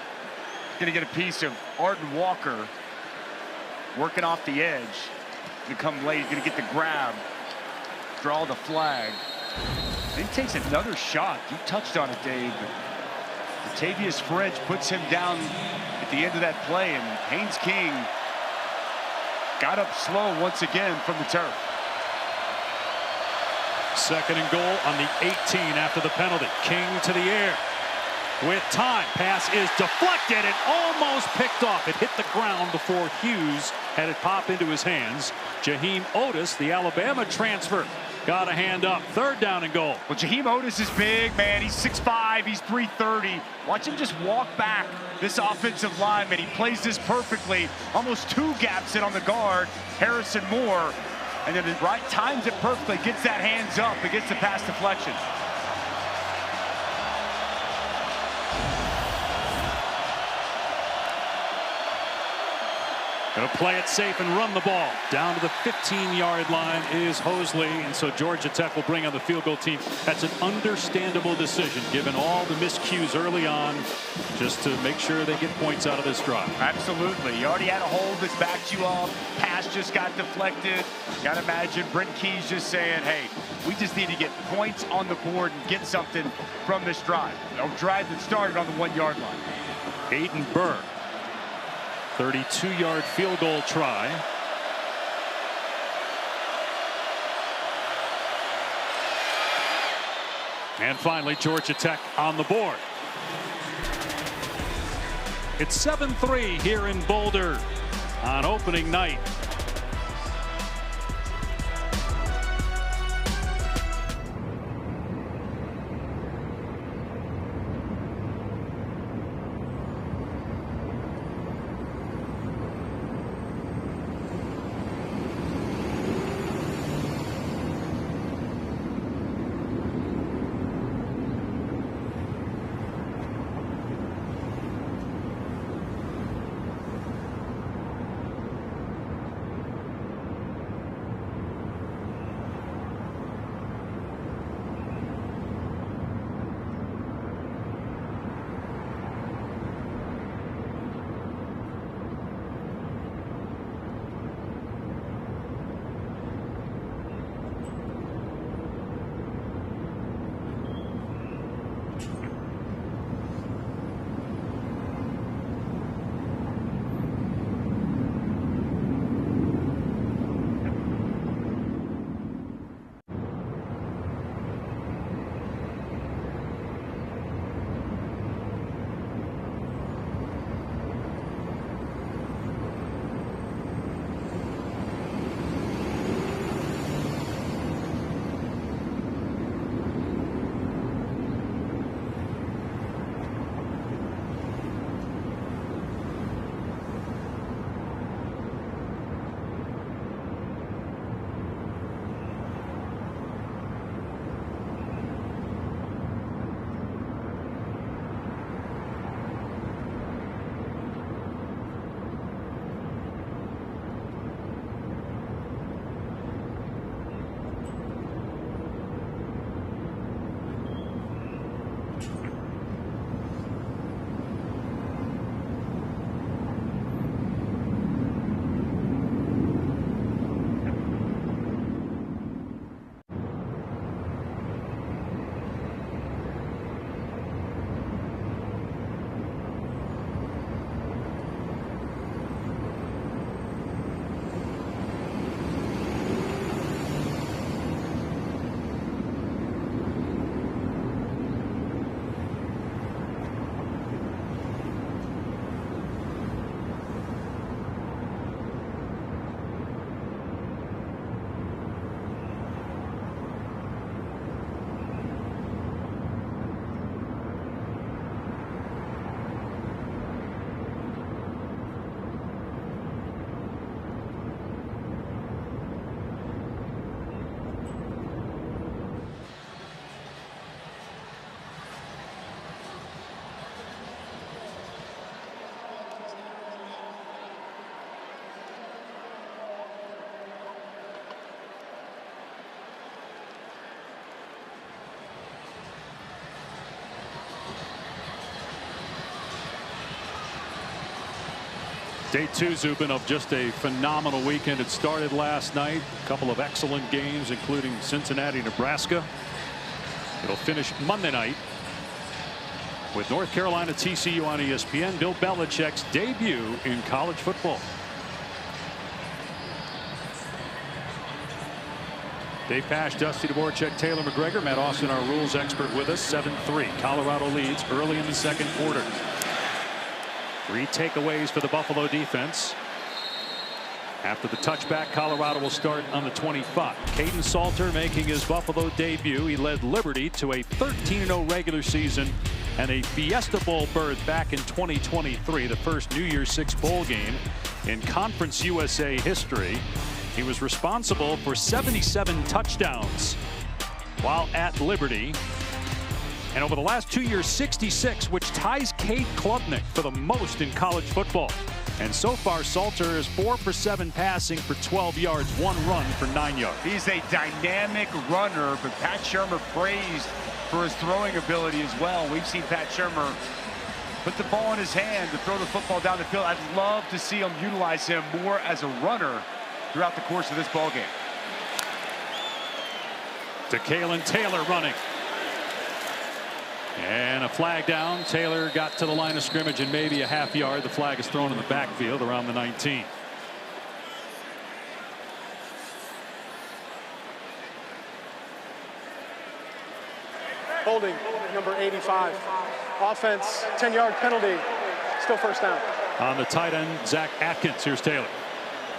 Going to get a piece of Arden Walker working off the edge. Going to come late. He's going to get the grab. Draw the flag. Then he takes another shot. You touched on it, Dave. Latavius French puts him down at the end of that play, and Haynes King got up slow once again from the turf. Second and goal on the 18 after the penalty. King to the air. With time, pass is deflected and almost picked off. It hit the ground before Hughes had it pop into his hands. Jaheim Otis, the Alabama transfer, got a hand up. Third down and goal. Well, Jaheim Otis is big, man. He's 6'5", he's 330. Watch him just walk back this offensive lineman. He plays this perfectly. Almost 2 gaps in on the guard, Harrison Moore. And then right times it perfectly, gets that hands up, and gets the pass deflection. Going to play it safe and run the ball. Down to the 15-yard line is Hosley, and so Georgia Tech will bring on the field goal team. That's an understandable decision, given all the miscues early on, just to make sure they get points out of this drive. Absolutely. You already had a hold that's backed you up. Pass just got deflected. Got to imagine Brent Key's just saying, hey, we just need to get points on the board and get something from this drive. A drive that started on the 1-yard line. Aiden Burr. 32-yard field goal try. And finally, Georgia Tech on the board. It's 7-3 here in Boulder on opening night. Day 2, Zubin, of just a phenomenal weekend. It started last night. A couple of excellent games, including Cincinnati, Nebraska. It'll finish Monday night with North Carolina TCU on ESPN. Bill Belichick's debut in college football. Dave Pasch, Dusty Dvorak, Taylor McGregor, Matt Austin, our rules expert, with us. 7-3. Colorado leads early in the second quarter. 3 takeaways for the Buffalo defense. After the touchback, Colorado will start on the 25. Caden Salter making his Buffalo debut. He led Liberty to a 13-0 regular season and a Fiesta Bowl berth back in 2023, the first New Year's Six bowl game in Conference USA history. He was responsible for 77 touchdowns while at Liberty. And over the last 2 years, 66, which ties Cade Klubnik for the most in college football. And so far, Salter is 4 for 7 passing for 12 yards, 1 run for 9 yards. He's a dynamic runner, but Pat Shurmur praised for his throwing ability as well. We've seen Pat Shurmur put the ball in his hand to throw the football down the field. I'd love to see him utilize him more as a runner throughout the course of this ball game. To Kalen Taylor running. And a flag down. Taylor got to the line of scrimmage and maybe a half yard. The flag is thrown in the backfield around the 19. Holding, number 85. Offense, 10-yard penalty. Still first down. On the tight end, Zach Atkins. Here's Taylor.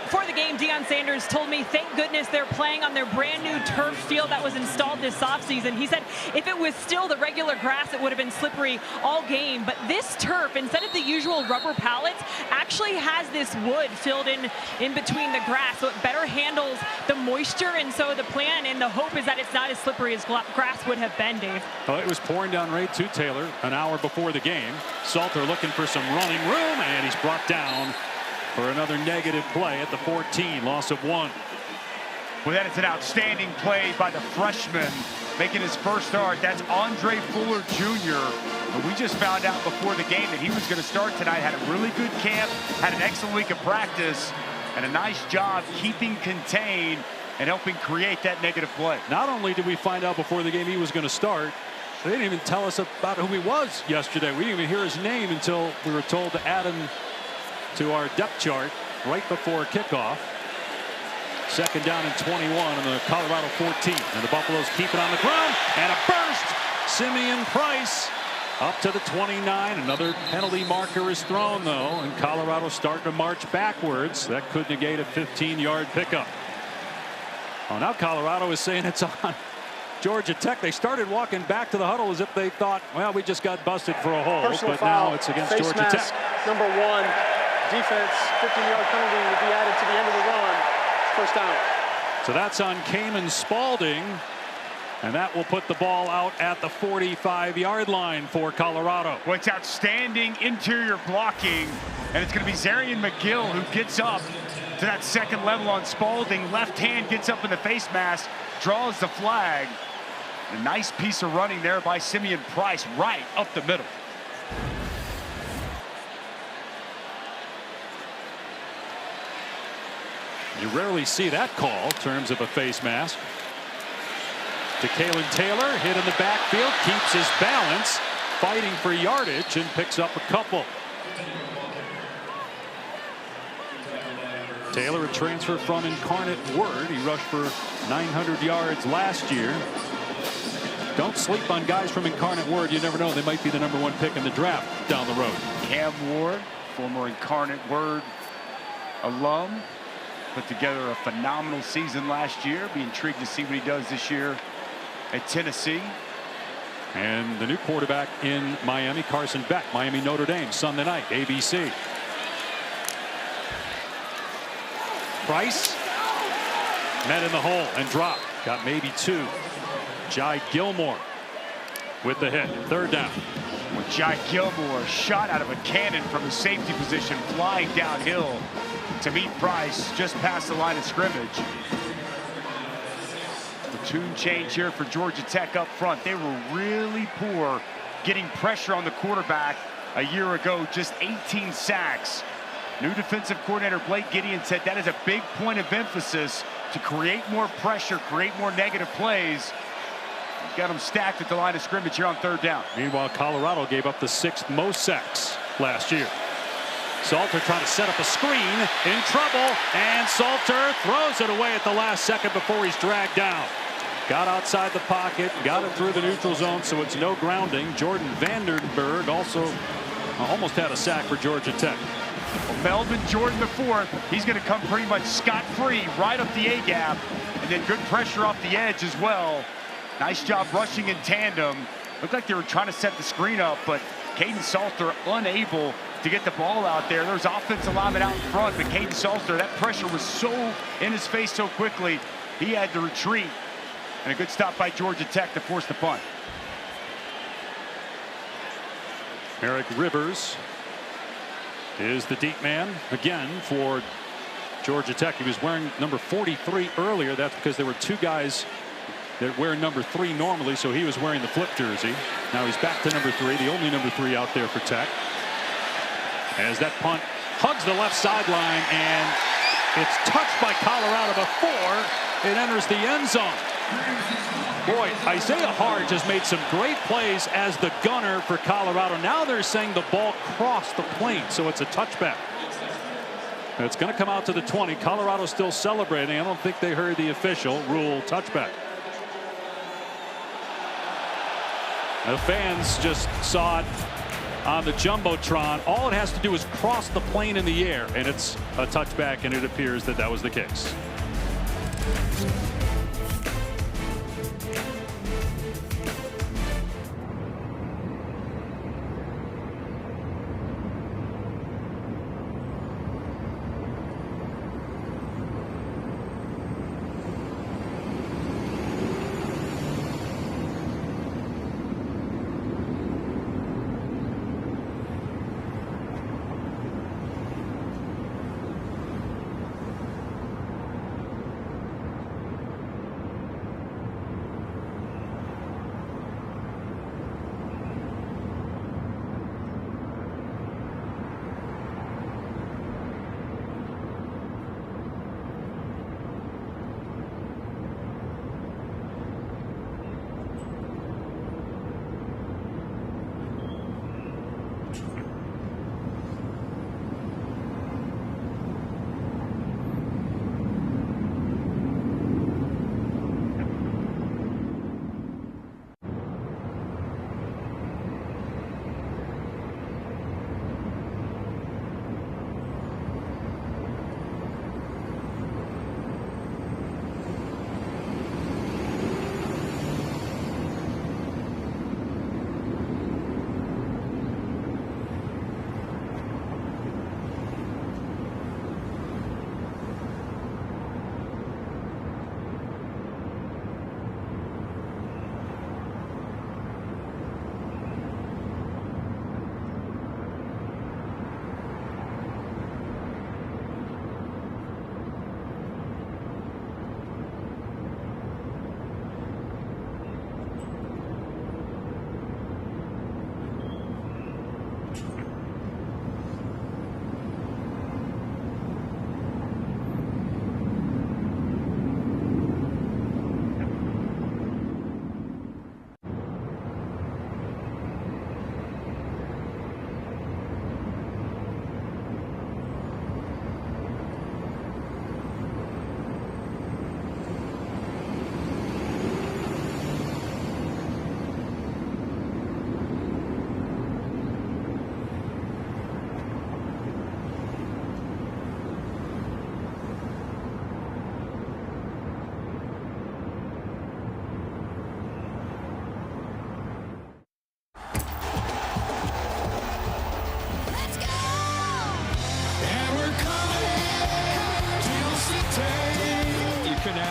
Before the game, Deion Sanders told me, thank goodness they're playing on their brand new turf field that was installed this offseason. He said if it was still the regular grass, it would have been slippery all game. But this turf, instead of the usual rubber pallets, actually has this wood filled in between the grass, so it better handles the moisture. And so the plan and the hope is that it's not as slippery as grass would have been, Dave. Well, it was pouring down right to Taylor an hour before the game. Salter looking for some running room, and he's brought down for another negative play at the 14, loss of 1. Well, that is an outstanding play by the freshman making his first start. That's Andre Fuller Jr. And we just found out before the game that he was going to start tonight. Had a really good camp, had an excellent week of practice, and a nice job keeping contained and helping create that negative play. Not only did we find out before the game he was going to start, they didn't even tell us about who he was yesterday. We didn't even hear his name until we were told to add him to our depth chart right before kickoff. Second down and 21 on the Colorado 14. And the Buffaloes keep it on the ground. And a burst. Simeon Price up to the 29. Another penalty marker is thrown, though. And Colorado starting to march backwards. That could negate a 15-yard pickup. Oh, now Colorado is saying it's on Georgia Tech. They started walking back to the huddle as if they thought, well, we just got busted for a hold. Personal but foul, now it's against face Georgia mask, Tech. number 1. Defense, 15-yard penalty to be added to the end of the run. First down. So that's on Kamen Spalding. And that will put the ball out at the 45-yard line for Colorado. Well, it's outstanding interior blocking. And it's going to be Zarian McGill who gets up to that second level on Spalding. Left hand gets up in the face mask, draws the flag. A nice piece of running there by Simeon Price right up the middle. You rarely see that call in terms of a face mask. To Kalen Taylor, hit in the backfield, keeps his balance, fighting for yardage, and picks up a couple. Taylor, a transfer from Incarnate Word. He rushed for 900 yards last year. Don't sleep on guys from Incarnate Word. You never know, they might be the #1 pick in the draft down the road. Cam Ward, former Incarnate Word alum, put together a phenomenal season last year. Be intrigued to see what he does this year at Tennessee. And the new quarterback in Miami, Carson Beck, Miami Notre Dame, Sunday night, ABC. Price met in the hole and dropped. Got maybe 2. Jai Gilmore with the hit. Third down. Well, Jai Gilmore shot out of a cannon from the safety position, flying downhill to meet Price just past the line of scrimmage. Platoon change here for Georgia Tech up front. They were really poor getting pressure on the quarterback a year ago. Just 18 sacks New defensive coordinator Blake Gideon said that is a big point of emphasis to create more pressure, create more negative plays. He's got them stacked at the line of scrimmage here on 3rd down. Meanwhile, Colorado gave up the 6th most sacks last year. Salter trying to set up a screen, in trouble, and Salter throws it away at the last second before he's dragged down. Got outside the pocket, got it through the neutral zone, so it's no grounding. Jordan Vandenberg also almost had a sack for Georgia Tech. Well, Melvin Jordan IV, he's going to come pretty much scot-free right up the A-gap, and then good pressure off the edge as well. Nice job rushing in tandem. Looked like they were trying to set the screen up, but Caden Salter unable to get the ball out there. There's offensive lineman out in front, but Caden Salter, that pressure was so in his face so quickly, he had to retreat. And a good stop by Georgia Tech to force the punt. Eric Rivers is the deep man again for Georgia Tech. He was wearing number 43 earlier. That's because there were 2 guys that wear number 3 normally, so he was wearing the flip jersey. Now he's back to number 3, the only number 3 out there for Tech. As that punt hugs the left sideline, and it's touched by Colorado before it enters the end zone. Boy, Isaiah Harge has made some great plays as the gunner for Colorado. Now they're saying the ball crossed the plane, so it's a touchback. It's going to come out to the 20. Colorado still celebrating. I don't think they heard the official rule touchback. The fans just saw it on the Jumbotron. All it has to do is cross the plane in the air, and it's a touchback, and it appears that that was the case.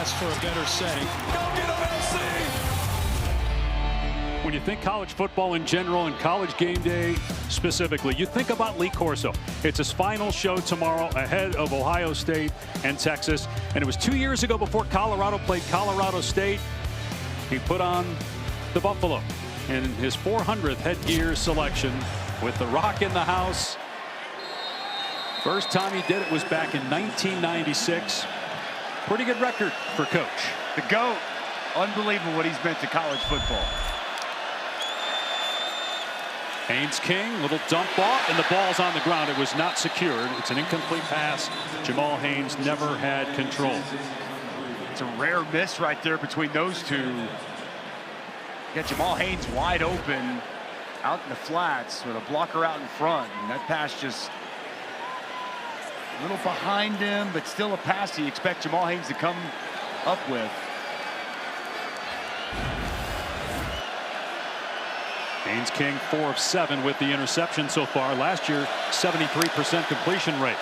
ask for a better setting. Go get him, LC! When you think college football in general and college game day specifically, you think about Lee Corso. It's his final show tomorrow ahead of Ohio State and Texas. And it was 2 years ago before Colorado played Colorado State. He put on the Buffalo in his 400th headgear selection with the Rock in the house. First time he did it was back in 1996. Pretty good record for Coach. The GOAT. Unbelievable what he's meant to college football. Haynes King, little dump off, and the ball's on the ground. It was not secured. It's an incomplete pass. Jamal Haynes never had control. It's a rare miss right there between those two. You got Jamal Haynes wide open out in the flats with a blocker out in front, and that pass just a little behind him, but still a pass you expect Jamal Haynes to come up with. Haynes King 4 of 7 with the interception so far. Last year 73% completion rate.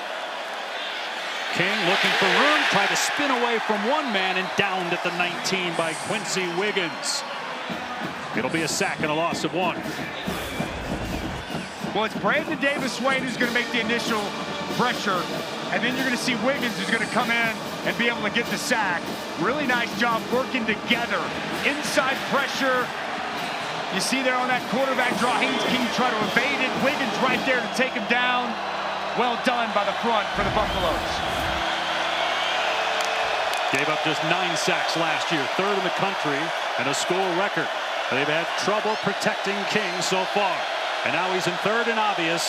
King looking for room, tried to spin away from one man and downed at the 19 by Quincy Wiggins. It'll be a sack and a loss of 1. Well, it's Brandon Davis-Wade who's going to make the initial pressure, and then you're going to see Wiggins who's going to come in and be able to get the sack. Really nice job working together. Inside pressure. You see there on that quarterback draw, Haynes King try to evade it. Wiggins right there to take him down. Well done by the front for the Buffaloes. Gave up just 9 sacks last year, 3rd in the country, and a school record. They've had trouble protecting King so far. And now he's in 3rd and obvious.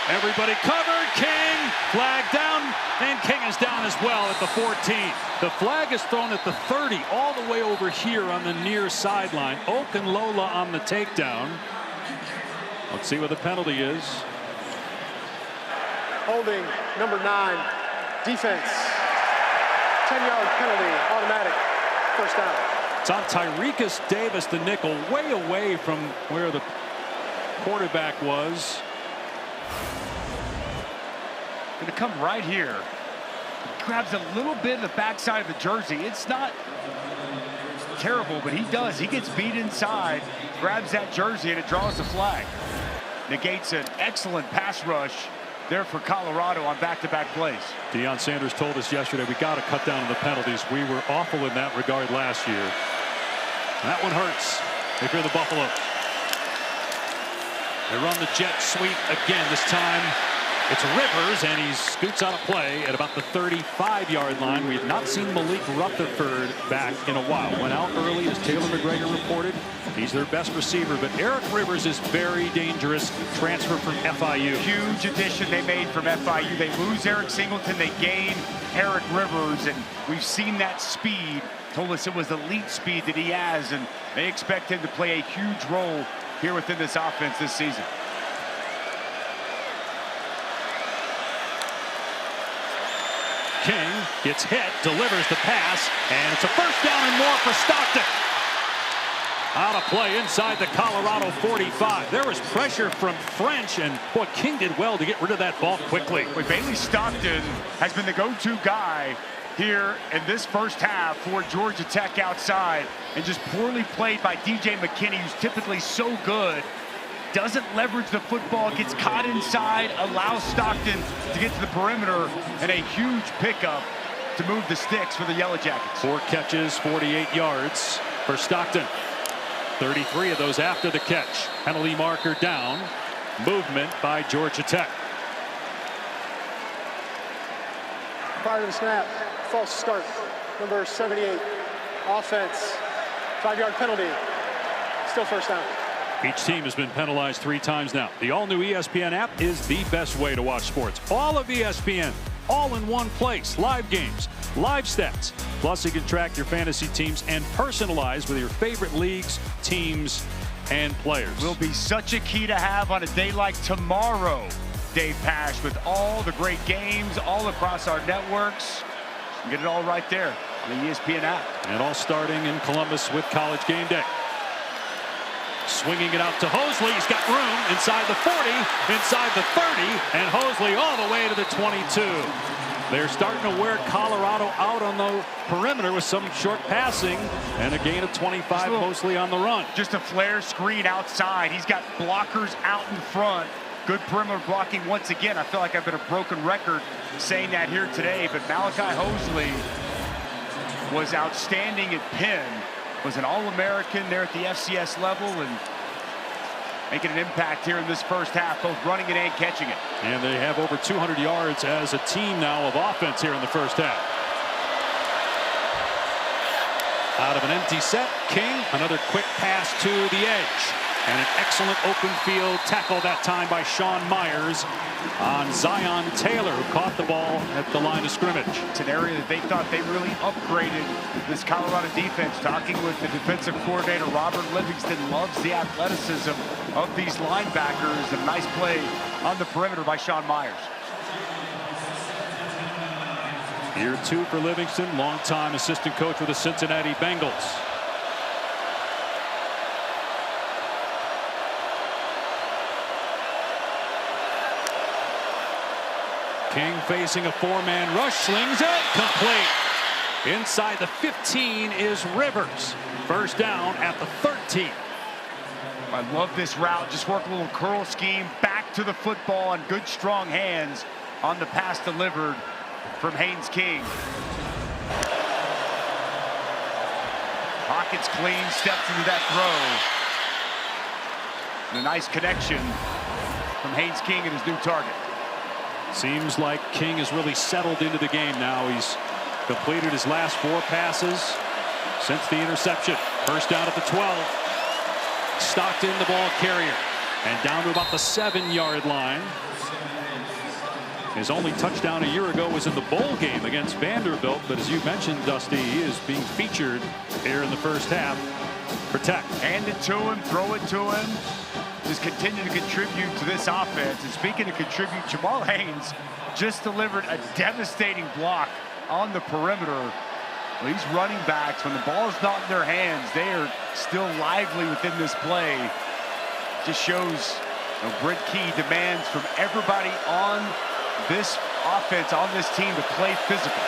Everybody covered. King flag down, and King is down as well at the 14. The flag is thrown at the 30, all the way over here on the near sideline. Okunlola on the takedown. Let's see what the penalty is. Holding number 9, defense. 10-yard penalty, automatic, first down. It's on Tyrekus Davis, the nickel, way away from where the quarterback was. Going to come right here. He grabs a little bit of the backside of the jersey. It's not terrible, but he does. He gets beat inside, grabs that jersey, and it draws the flag. Negates an excellent pass rush there for Colorado on back-to-back plays. Deion Sanders told us yesterday we got to cut down on the penalties. We were awful in that regard last year. That one hurts if you're the Buffaloes. They run the jet sweep again. This time it's Rivers, and he scoots out of play at about the 35-yard line. We have not seen Malik Rutherford back in a while. Went out early, as Taylor McGregor reported. He's their best receiver, but Eric Rivers is very dangerous. Transfer from FIU. Huge addition they made from FIU. They lose Eric Singleton, they gain Eric Rivers, and we've seen that speed. Told us it was elite speed that he has, and they expect him to play a huge role here within this offense this season. King gets hit, delivers the pass, and it's a first down and more for Stockton. Out of play inside the Colorado 45. There was pressure from French, and boy, King did well to get rid of that ball quickly. But Bailey Stockton has been the go-to guy here in this first half for Georgia Tech outside, and just poorly played by DJ McKinney, who's typically so good. Doesn't leverage the football, gets caught inside, allows Stockton to get to the perimeter, and a huge pickup to move the sticks for the Yellow Jackets. 4 catches, 48 yards for Stockton. 33 of those after the catch. Penalty marker down. Movement by Georgia Tech. Prior to the snap, false start, number 78, offense, 5-yard penalty, still first down. Each team has been penalized 3 times now. The all-new ESPN app is the best way to watch sports. All of ESPN, all in one place. Live games, live stats. Plus, you can track your fantasy teams and personalize with your favorite leagues, teams, and players. Will be such a key to have on a day like tomorrow, Dave Pasch, with all the great games all across our networks. You get it all right there on the ESPN app. And all starting in Columbus with College Game Day. Swinging it out to Hosley. He's got room inside the 40, inside the 30, and Hosley all the way to the 22. They're starting to wear Colorado out on the perimeter with some short passing and a gain of 25 mostly on the run. Just a flare screen outside. He's got blockers out in front. Good perimeter blocking once again. I feel like I've been a broken record saying that here today, but Malachi Hosley was outstanding at Penn. Was an All-American there at the FCS level, and making an impact here in this first half, both running it and catching it. And they have over 200 yards as a team now of offense here in the first half. Out of an empty set, King, another quick pass to the edge. And an excellent open field tackle that time by Sean Myers on Zion Taylor, who caught the ball at the line of scrimmage. It's an area that they thought they really upgraded this Colorado defense. Talking with the defensive coordinator, Robert Livingston loves the athleticism of these linebackers. A nice play on the perimeter by Sean Myers. Year 2 for Livingston, longtime assistant coach with the Cincinnati Bengals. King facing a 4-man rush, slings it, complete. Inside the 15 is Rivers. First down at the 13. I love this route. Just work a little curl scheme, back to the football, and good strong hands on the pass delivered from Haynes King. Pocket's clean, steps into that throw. And a nice connection from Haynes King and his new target. Seems like King has really settled into the game now. He's completed his last 4 passes since the interception. First down at the 12. Stockton, the ball carrier. And down to about the 7-yard line. His only touchdown a year ago was in the bowl game against Vanderbilt. But as you mentioned, Dusty, he is being featured here in the first half for Tech. Hand it to him, throw it to him. Just continue to contribute to this offense. And speaking of contribute, Jamal Haynes just delivered a devastating block on the perimeter. Well, these running backs, when the ball is not in their hands, they are still lively within this play. Just shows Brent Key demands from everybody on this offense, on this team, to play physical.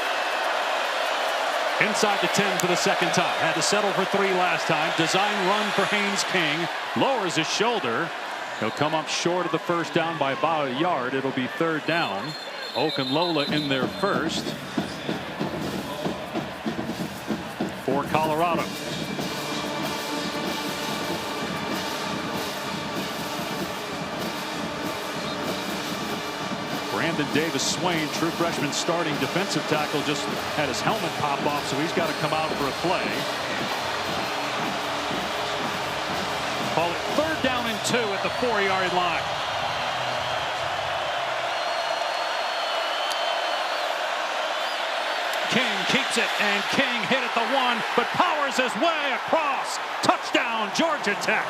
Inside the 10 for the second time. Had to settle for 3 last time. Design run for Haynes King. Lowers his shoulder. He'll come up short of the first down by about a yard. It'll be third down. Okunlola in there first for Colorado. Brandon Davis-Swain, true freshman starting defensive tackle, just had his helmet pop off, so he's got to come out for a play. Call it third down and 2 at the 4-yard line. King keeps it, and King hit at the 1, but powers his way across. Touchdown, Georgia Tech.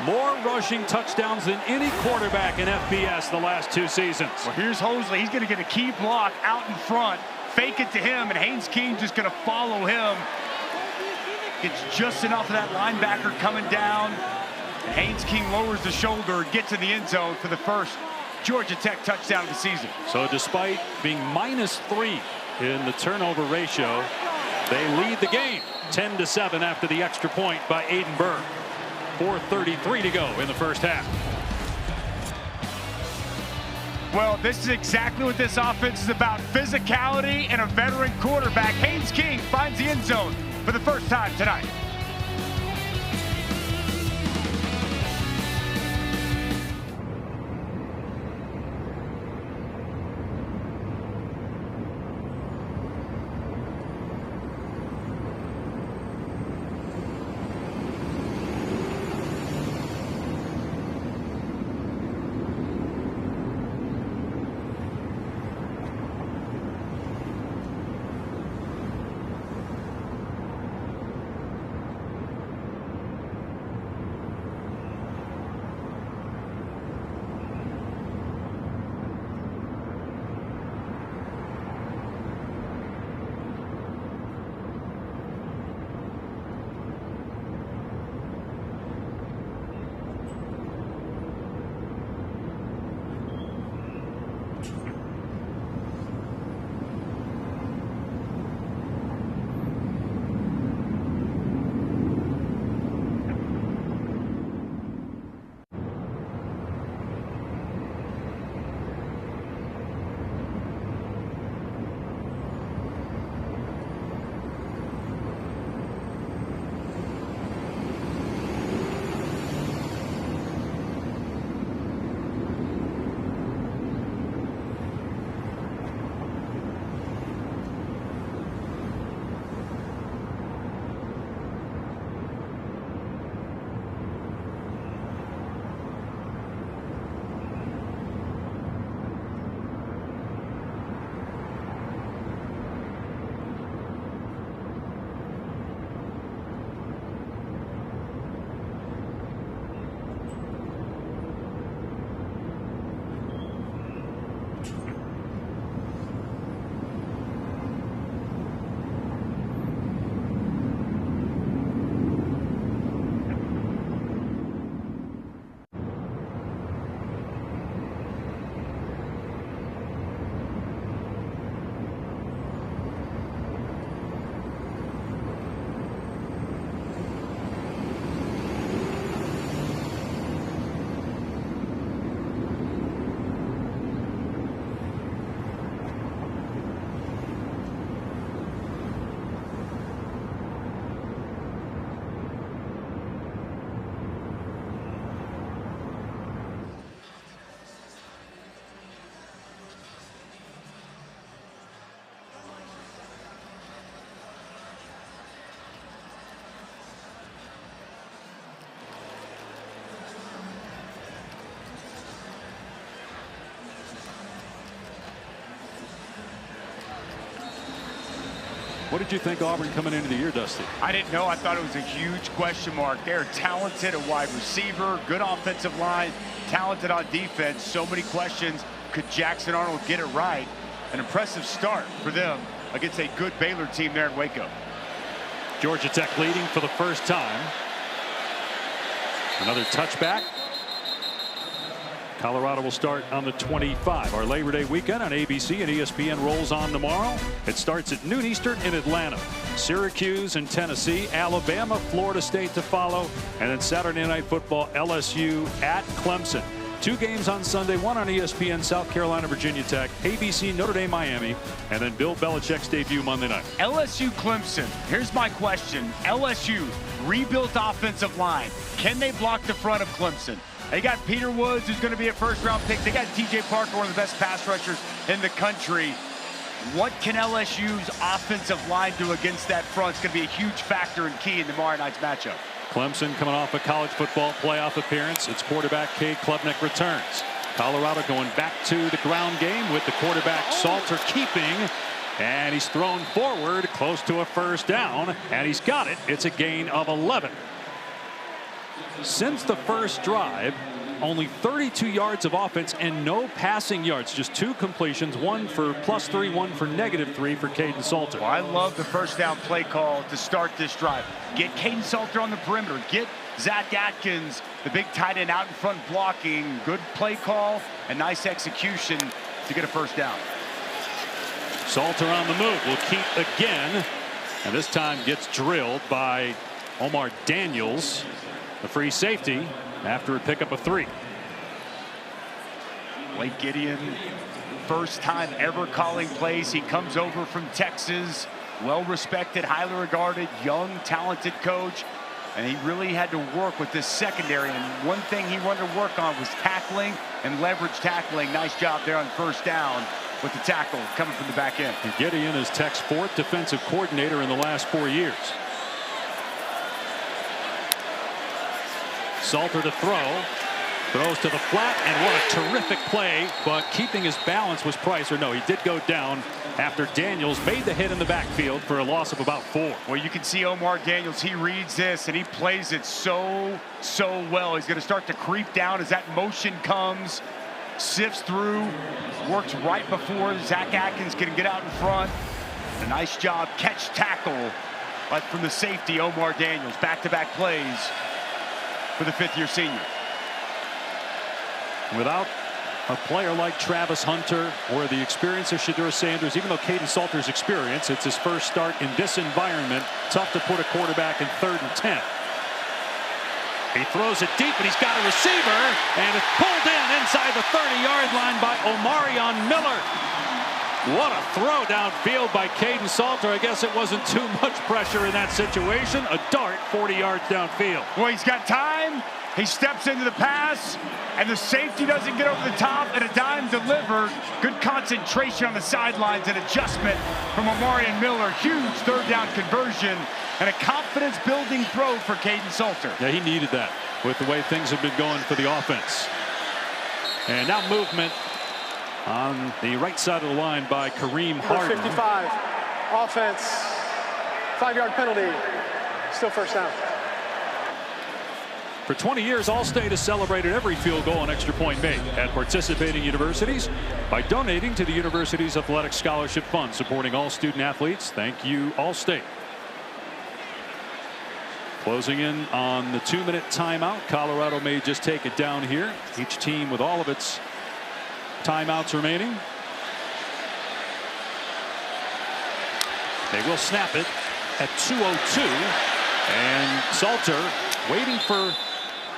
More rushing touchdowns than any quarterback in FBS the last 2 seasons. Well, here's Hosley. He's going to get a key block out in front. Fake it to him, and Haynes King just going to follow him. Gets just enough of that linebacker coming down. And Haynes King lowers the shoulder and gets in the end zone for the first Georgia Tech touchdown of the season. So despite being -3 in the turnover ratio, they lead the game 10-7 after the extra point by Aiden Berg. 4:33 to go in the first half. Well, this is exactly what this offense is about. Physicality and a veteran quarterback. Haynes King finds the end zone for the first time tonight. What did you think Auburn coming into the year, Dusty? I didn't know. I thought it was a huge question mark. They're talented at wide receiver, good offensive line, talented on defense. So many questions. Could Jackson Arnold get it right? An impressive start for them against a good Baylor team there in Waco. Georgia Tech leading for the first time. Another touchback. Colorado will start on the 25. Our Labor Day weekend on ABC and ESPN rolls on tomorrow. It starts at noon Eastern in Atlanta. Syracuse and Tennessee, Alabama, Florida State to follow, and then Saturday Night Football, LSU at Clemson. 2 games on Sunday, 1 on ESPN, South Carolina, Virginia Tech, ABC, Notre Dame, Miami, and then Bill Belichick's debut Monday night. LSU Clemson. Here's my question. LSU, rebuilt offensive line. Can they block the front of Clemson? They got Peter Woods, who's going to be a first-round pick. They got TJ Parker, one of the best pass rushers in the country. What can LSU's offensive line do against that front? It's going to be a huge factor and key in tomorrow night's matchup. Clemson coming off a college football playoff appearance. Its quarterback, Cade Klubnik, returns. Colorado going back to the ground game with the quarterback Salter keeping. And he's thrown forward close to a first down. And he's got it. It's a gain of 11. Since the first drive, only 32 yards of offense and no passing yards. Just 2 completions, 1 for +3, 1 for -3 for Caden Salter. Well, I love the first down play call to start this drive. Get Caden Salter on the perimeter. Get Zach Atkins, the big tight end, out in front blocking. Good play call and nice execution to get a first down. Salter on the move. Will keep again. And this time gets drilled by Omar Daniels, the free safety, after a pickup of 3. Blake Gideon, first time ever calling plays. He comes over from Texas. Well-respected, highly regarded, young, talented coach. And he really had to work with this secondary. And one thing he wanted to work on was tackling and leverage tackling. Nice job there on first down with the tackle coming from the back end. And Gideon is Tech's 4th defensive coordinator in the last 4 years. Salter to throw. Throws to the flat, and what a terrific play, but keeping his balance was Price. Or no, he did go down after Daniels made the hit in the backfield for a loss of about 4. Well, you can see Omar Daniels. He reads this, and he plays it so well. He's going to start to creep down as that motion comes, sifts through, works right before Zach Atkins can get out in front. A nice job, catch tackle, like from the safety, Omar Daniels. Back-to-back plays for the 5th-year senior. Without a player like Travis Hunter or the experience of Shedeur Sanders, even though Caden Salter's experience, it's his first start in this environment. Tough to put a quarterback in 3rd and 10. He throws it deep, and he's got a receiver, and it's pulled in inside the 30-yard line by Omarion Miller. What a throw downfield by Caden Salter. I guess it wasn't too much pressure in that situation. A dart 40 yards downfield. Well, he's got time. He steps into the pass, and the safety doesn't get over the top, and a dime delivered. Good concentration on the sidelines and adjustment from Omarion Miller. Huge 3rd down conversion and a confidence-building throw for Caden Salter. Yeah, he needed that with the way things have been going for the offense. And now movement on the right side of the line by Kareem Harden. 55, offense, 5-yard penalty, still first down. For 20 years, Allstate has celebrated every field goal and extra point made at participating universities by donating to the university's athletic scholarship fund, supporting all student athletes. Thank you, Allstate. Closing in on the 2-minute timeout. Colorado may just take it down here. Each team with all of its timeouts remaining. They will snap it at 2:02. And Salter waiting for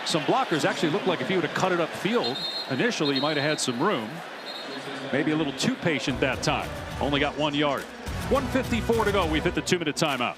some blockers. Actually looked like if he would have cut it upfield initially, he might have had some room. Maybe a little too patient that time. Only got 1 yard. 1:54 to go. We've hit the 2-minute timeout.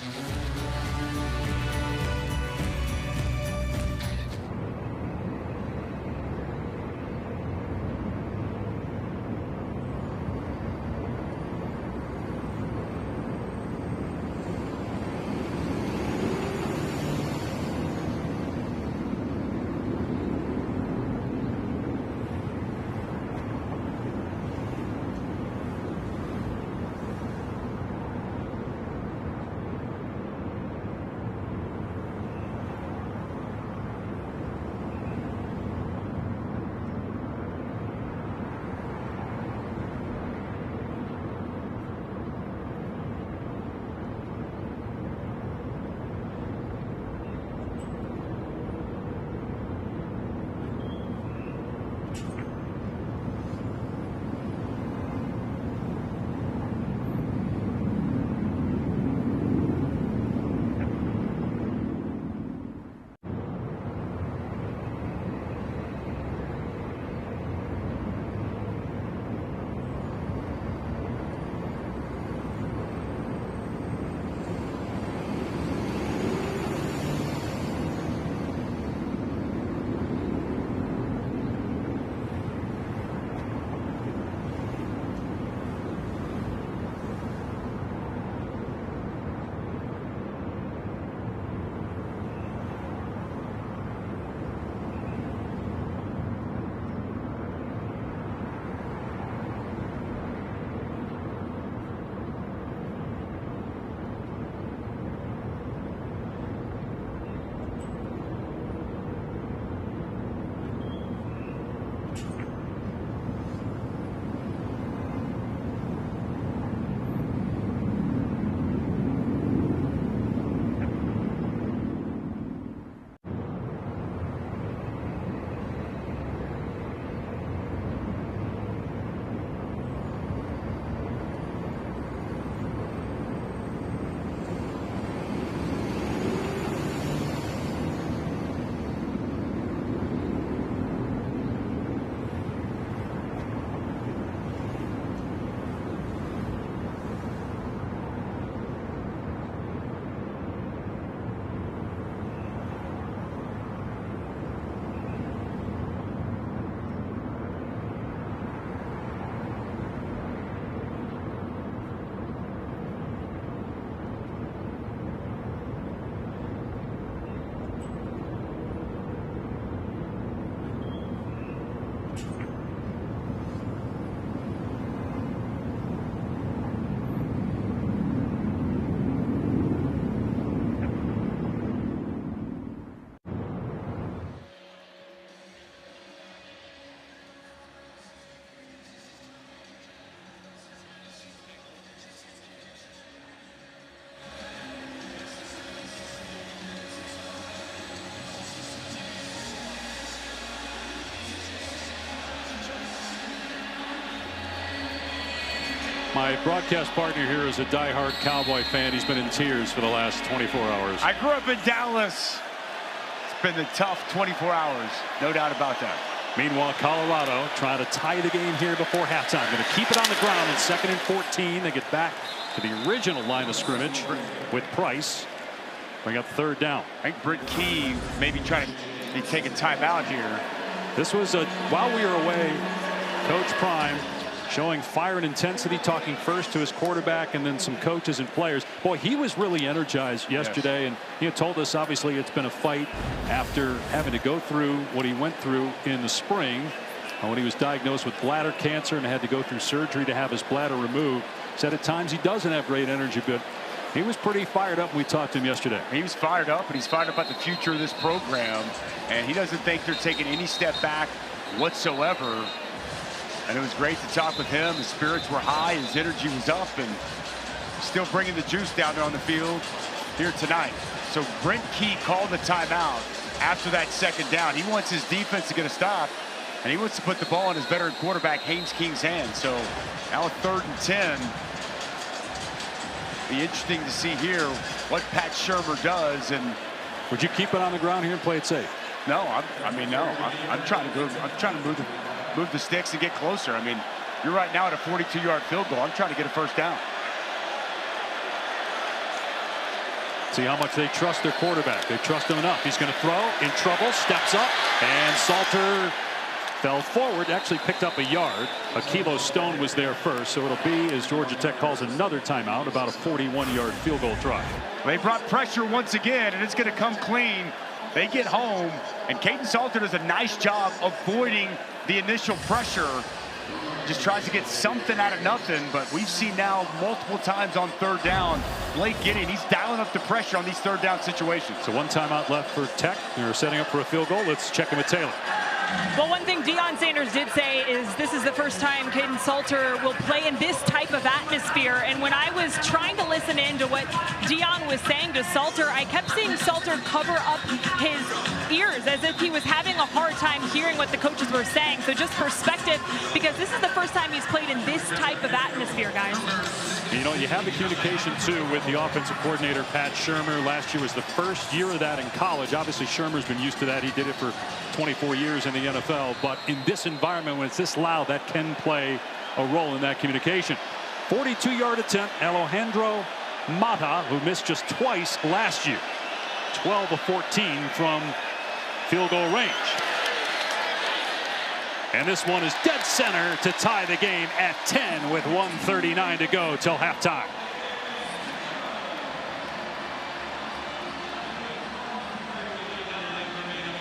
My broadcast partner here is a diehard Cowboy fan. He's been in tears for the last 24 hours. I grew up in Dallas. It's been a tough 24 hours, no doubt about that. Meanwhile, Colorado trying to tie the game here before halftime. Going to keep it on the ground in 2nd and 14. They get back to the original line of scrimmage with Price. Bring up 3rd down. I think Brent Key maybe trying to take a timeout here. This was while we were away, Coach Prime showing fire and intensity, talking first to his quarterback and then some coaches and players. Boy, he was really energized yesterday, and he told us obviously it's been a fight after having to go through what he went through in the spring when he was diagnosed with bladder cancer and had to go through surgery to have his bladder removed. Said at times he doesn't have great energy, but he was pretty fired up when we talked to him yesterday. He was fired up, and he's fired up about the future of this program, and he doesn't think they're taking any step back whatsoever. And it was great to talk with him. His spirits were high, his energy was up, and still bringing the juice down there on the field here tonight. So Brent Key called the timeout after that 2nd down. He wants his defense to get a stop, and he wants to put the ball in his veteran quarterback Haynes King's hands. So now 3rd and 10. Be interesting to see here what Pat Shurmur does. And would you keep it on the ground here and play it safe? No, I'm trying to move the sticks and get closer. I mean, you're right now at a 42-yard field goal. I'm trying to get a 1st down. See how much they trust their quarterback. They trust him enough. He's going to throw, in trouble, steps up, and Salter fell forward, actually picked up a yard. Akilo Stone was there first, so it'll be, as Georgia Tech calls another timeout, about a 41-yard field goal try. They brought pressure once again, and it's going to come clean. They get home, and Caden Salter does a nice job avoiding the initial pressure. Just tries to get something out of nothing, but we've seen now multiple times on 3rd down, Blake Gideon, he's dialing up the pressure on these 3rd down situations. So 1 timeout left for Tech. They're setting up for a field goal. Let's check in with Taylor. Well, one thing Deion Sanders did say is this is the first time Caden Salter will play in this type of atmosphere. And when I was trying to listen in to what Deion was saying to Salter, I kept seeing Salter cover up his ears as if he was having a hard time hearing what the coaches were saying. So just perspective, because this is the first time he's played in this type of atmosphere, guys. You know, you have the communication, too, with the offensive coordinator, Pat Shurmur. Last year was the first year of that in college. Obviously, Shurmur's been used to that. He did it for 24 years in the NFL. But in this environment, when it's this loud, that can play a role in that communication. 42-yard attempt, Alejandro Mata, who missed just twice last year. 12 of 14 from field goal range. And this one is dead center to tie the game at 10 with 1:39 to go till halftime.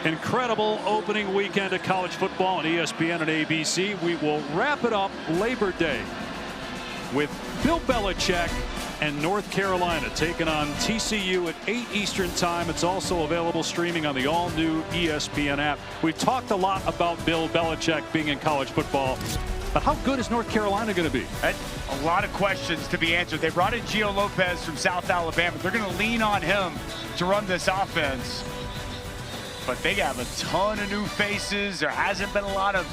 Incredible opening weekend of college football on ESPN and ABC. We will wrap it up Labor Day with Bill Belichick and North Carolina taking on TCU at 8 Eastern time. It's also available streaming on the all-new ESPN app. We've talked a lot about Bill Belichick being in college football, but how good is North Carolina going to be? A lot of questions to be answered. They brought in Gio Lopez from South Alabama. They're going to lean on him to run this offense. But they have a ton of new faces. There hasn't been a lot of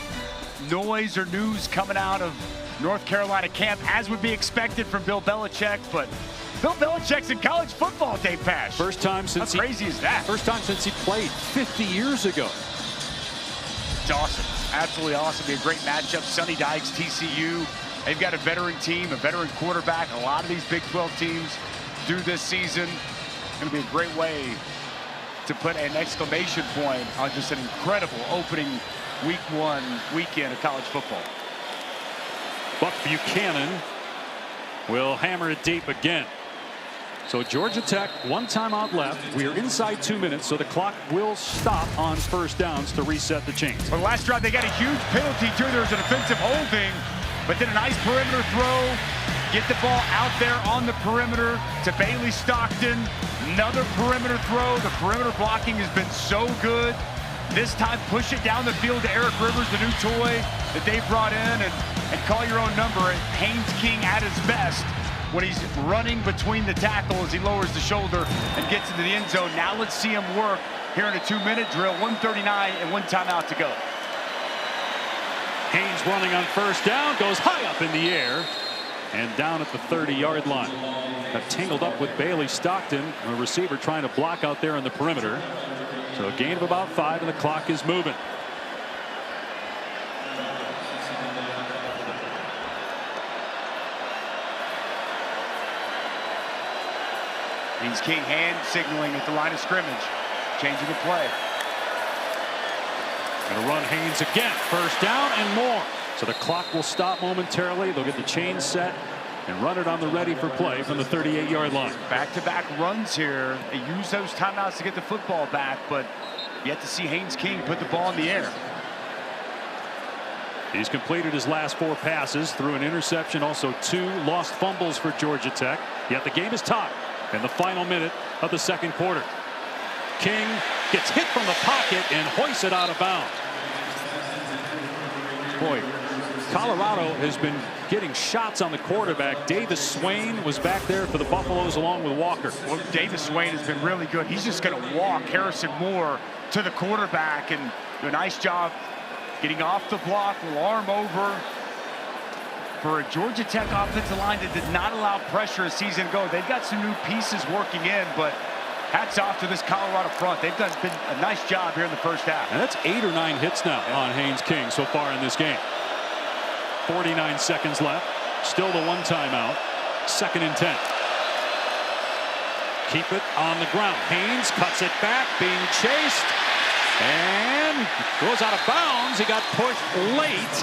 noise or news coming out of North Carolina camp, as would be expected from Bill Belichick. But Bill Belichick's in college football, Dave Pash. First time since How crazy is that? First time since he played 50 years ago. It's awesome. Absolutely awesome. Be a great matchup. Sonny Dykes, TCU. They've got a veteran team, a veteran quarterback. A lot of these Big 12 teams do this season. It's going to be a great way to put an exclamation point on just an incredible opening week 1 weekend of college football. Buck Buchanan will hammer it deep again. So Georgia Tech, 1 timeout left. We are inside 2 minutes, so the clock will stop on first downs to reset the chains. Well, last drive they got a huge penalty too. There was an offensive holding, but then a nice perimeter throw. Get the ball out there on the perimeter to Bailey Stockton. Another perimeter throw. The perimeter blocking has been so good. This time, push it down the field to Eric Rivers, the new toy that they brought in, and call your own number. And Haynes King at his best when he's running between the tackles. He lowers the shoulder and gets into the end zone. Now let's see him work here in a 2-minute drill. 1:39 and 1 timeout to go. Haynes running on first down, goes high up in the air and down at the 30-yard line. Got tangled up with Bailey Stockton, a receiver trying to block out there on the perimeter. So a gain of about 5, and the clock is moving. Haynes King hand signaling at the line of scrimmage. Changing the play. Gonna run Haynes again. First down and more. So the clock will stop momentarily. They'll get the chain set and run it on the ready for play from the 38-yard line. Back-to-back runs here. They use those timeouts to get the football back, but yet to see Haynes King put the ball in the air. He's completed his last 4 passes, threw an interception, also 2 lost fumbles for Georgia Tech. Yet the game is tied in the final minute of the second quarter. King gets hit from the pocket and hoists it out of bounds. Boy, Colorado has been getting shots on the quarterback. Davis Swain was back there for the Buffaloes along with Walker. Well, Davis Swain has been really good. He's just going to walk Harrison Moore to the quarterback and do a nice job getting off the block, will arm over. For a Georgia Tech offensive line that did not allow pressure a season ago, they've got some new pieces working in, but hats off to this Colorado front. They've done a nice job here in the first half. And that's 8 or 9 hits now on Haynes King so far in this game. 49 seconds left. Still the 1 timeout. 2nd and 10. Keep it on the ground. Haynes cuts it back, being chased, and goes out of bounds. He got pushed late.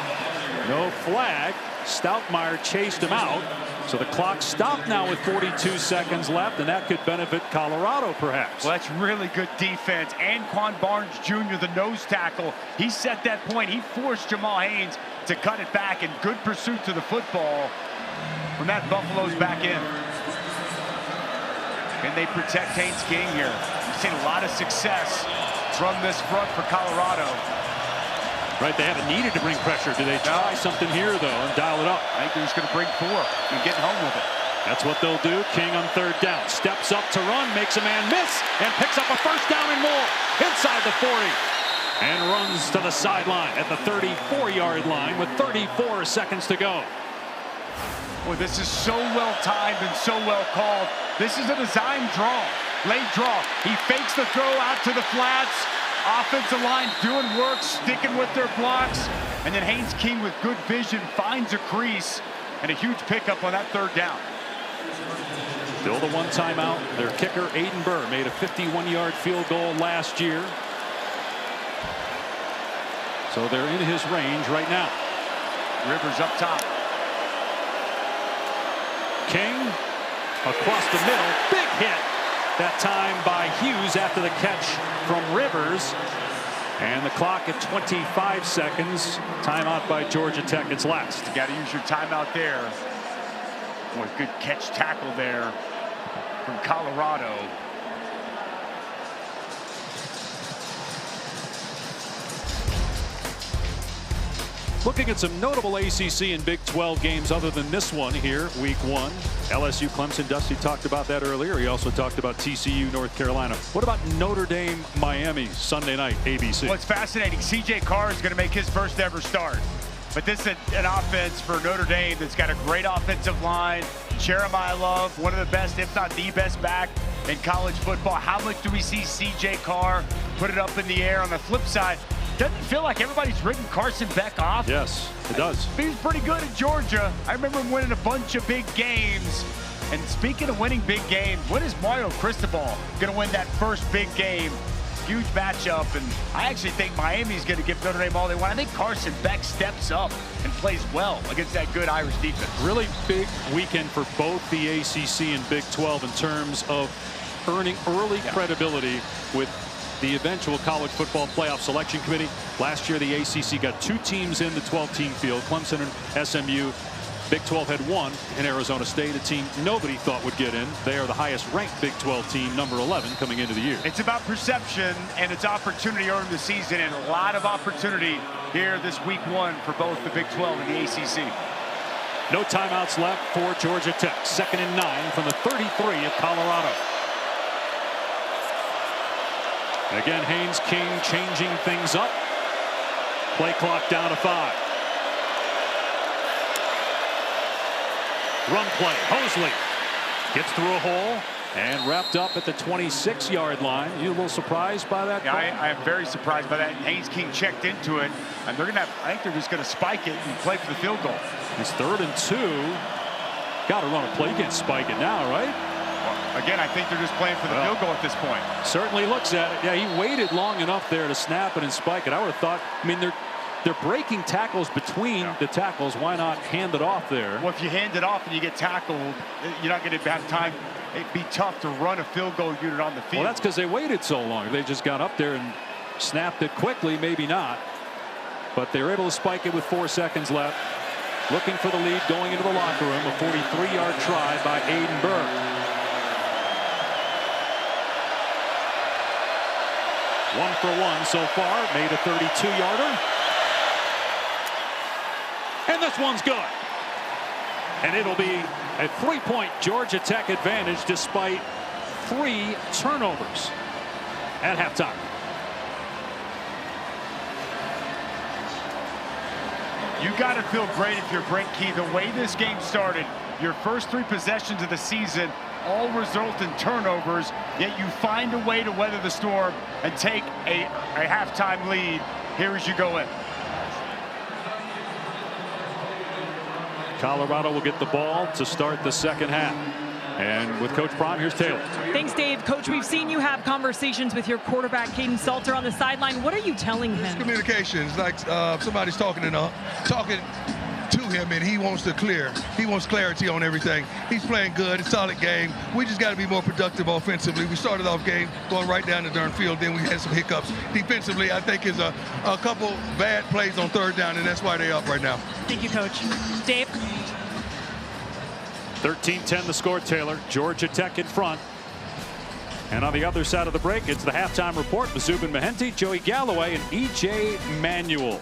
No flag. Stoutmeyer chased him out. So the clock stopped now with 42 seconds left, and that could benefit Colorado perhaps. Well, that's really good defense. Anquan Barnes Jr., the nose tackle, he set that point. He forced Jamal Haynes to cut it back, and good pursuit to the football from that Buffalo's back in. And they protect Haynes King here. We've seen a lot of success from this front for Colorado. Right, they haven't needed to bring pressure. Do they try something here, though, and dial it up? I think they're just going to bring 4 and get home with it. That's what they'll do. King on 3rd down. Steps up to run, makes a man miss, and picks up a first down and more inside the 40. And runs to the sideline at the 34-yard line with 34 seconds to go. Boy, this is so well timed and so well called. This is a design draw, late draw. He fakes the throw out to the flats. Offensive line doing work, sticking with their blocks. And then Haynes King with good vision finds a crease and a huge pickup on that 3rd down. Still the 1 timeout. Their kicker, Aiden Burr, made a 51-yard field goal last year. So they're in his range right now. Rivers up top. King across the middle. Big hit. That time by Hughes after the catch from Rivers. And the clock at 25 seconds. Timeout by Georgia Tech. It's last. You got to use your timeout there. Boy, good catch tackle there from Colorado. Looking at some notable ACC and Big 12 games other than this one here, week 1. LSU Clemson. Dusty talked about that earlier. He also talked about TCU North Carolina. What about Notre Dame Miami Sunday night, ABC? Well, it's fascinating. CJ Carr is going to make his first ever start. But this is an offense for Notre Dame that's got a great offensive line. Jeremiah Love, one of the best, if not the best back in college football. How much do we see CJ Carr put it up in the air? On the flip side, doesn't it feel like everybody's written Carson Beck off? Yes, it does. He's pretty good at Georgia. I remember him winning a bunch of big games. And speaking of winning big games, when is Mario Cristobal going to win that first big game? Huge matchup, and I actually think Miami's going to give Notre Dame all they want. I think Carson Beck steps up and plays well against that good Irish defense. Really big weekend for both the ACC and Big 12 in terms of earning early credibility with the eventual college football playoff selection committee. Last year, the ACC got 2 teams in the 12-team field, Clemson and SMU. Big 12 had 1 in Arizona State, a team nobody thought would get in. They are the highest ranked Big 12 team, number 11, coming into the year. It's about perception and it's opportunity early in the season, and a lot of opportunity here this week 1 for both the Big 12 and the ACC. No timeouts left for Georgia Tech. 2nd and 9 from the 33 of Colorado. Again, Haynes King changing things up. Play clock down to 5. Run play. Hosley gets through a hole and wrapped up at the 26-yard line. You a little surprised by that? Yeah, I am very surprised by that. Haynes King checked into it, and they're going to have, I think they're just going to spike it and play for the field goal. It's 3rd and 2. Got to run a play. You can't spike it now, right? Well, again, I think they're just playing for the field goal at this point. Certainly looks at it. Yeah, he waited long enough there to snap it and spike it. I would have thought, I mean, they're breaking tackles between the tackles. Why not hand it off there? Well, if you hand it off and you get tackled, you're not going to have time. It'd be tough to run a field goal unit on the field. Well, that's because they waited so long. If they just got up there and snapped it quickly, maybe not. But they were able to spike it with 4 seconds left. Looking for the lead going into the locker room. A 43-yard try by Aiden Burke. 1 for 1 so far. Made a 32-yarder. And this one's good. And it'll be a 3-point Georgia Tech advantage despite 3 turnovers at halftime. You got to feel great if you're Brent Key. The way this game started, your first 3 possessions of the season all result in turnovers, yet you find a way to weather the storm and take a halftime lead here as you go in. Colorado will get the ball to start the second half. And with Coach Prime, here's Taylor. Thanks, Dave. Coach, we've seen you have conversations with your quarterback, Caden Salter, on the sideline. What are you telling him? It's communication. It's like somebody's talking to him, and he wants to clear. He wants clarity on everything. He's playing good, a solid game. We just got to be more productive offensively. We started off game going right down the darn field. Then we had some hiccups. Defensively, I think is a couple bad plays on 3rd down, and that's why they're up right now. Thank you, Coach. Dave? 13-10 the score, Taylor. Georgia Tech in front. And on the other side of the break, it's the halftime report with Zubin Mehenti, Joey Galloway, and E.J. Manuel.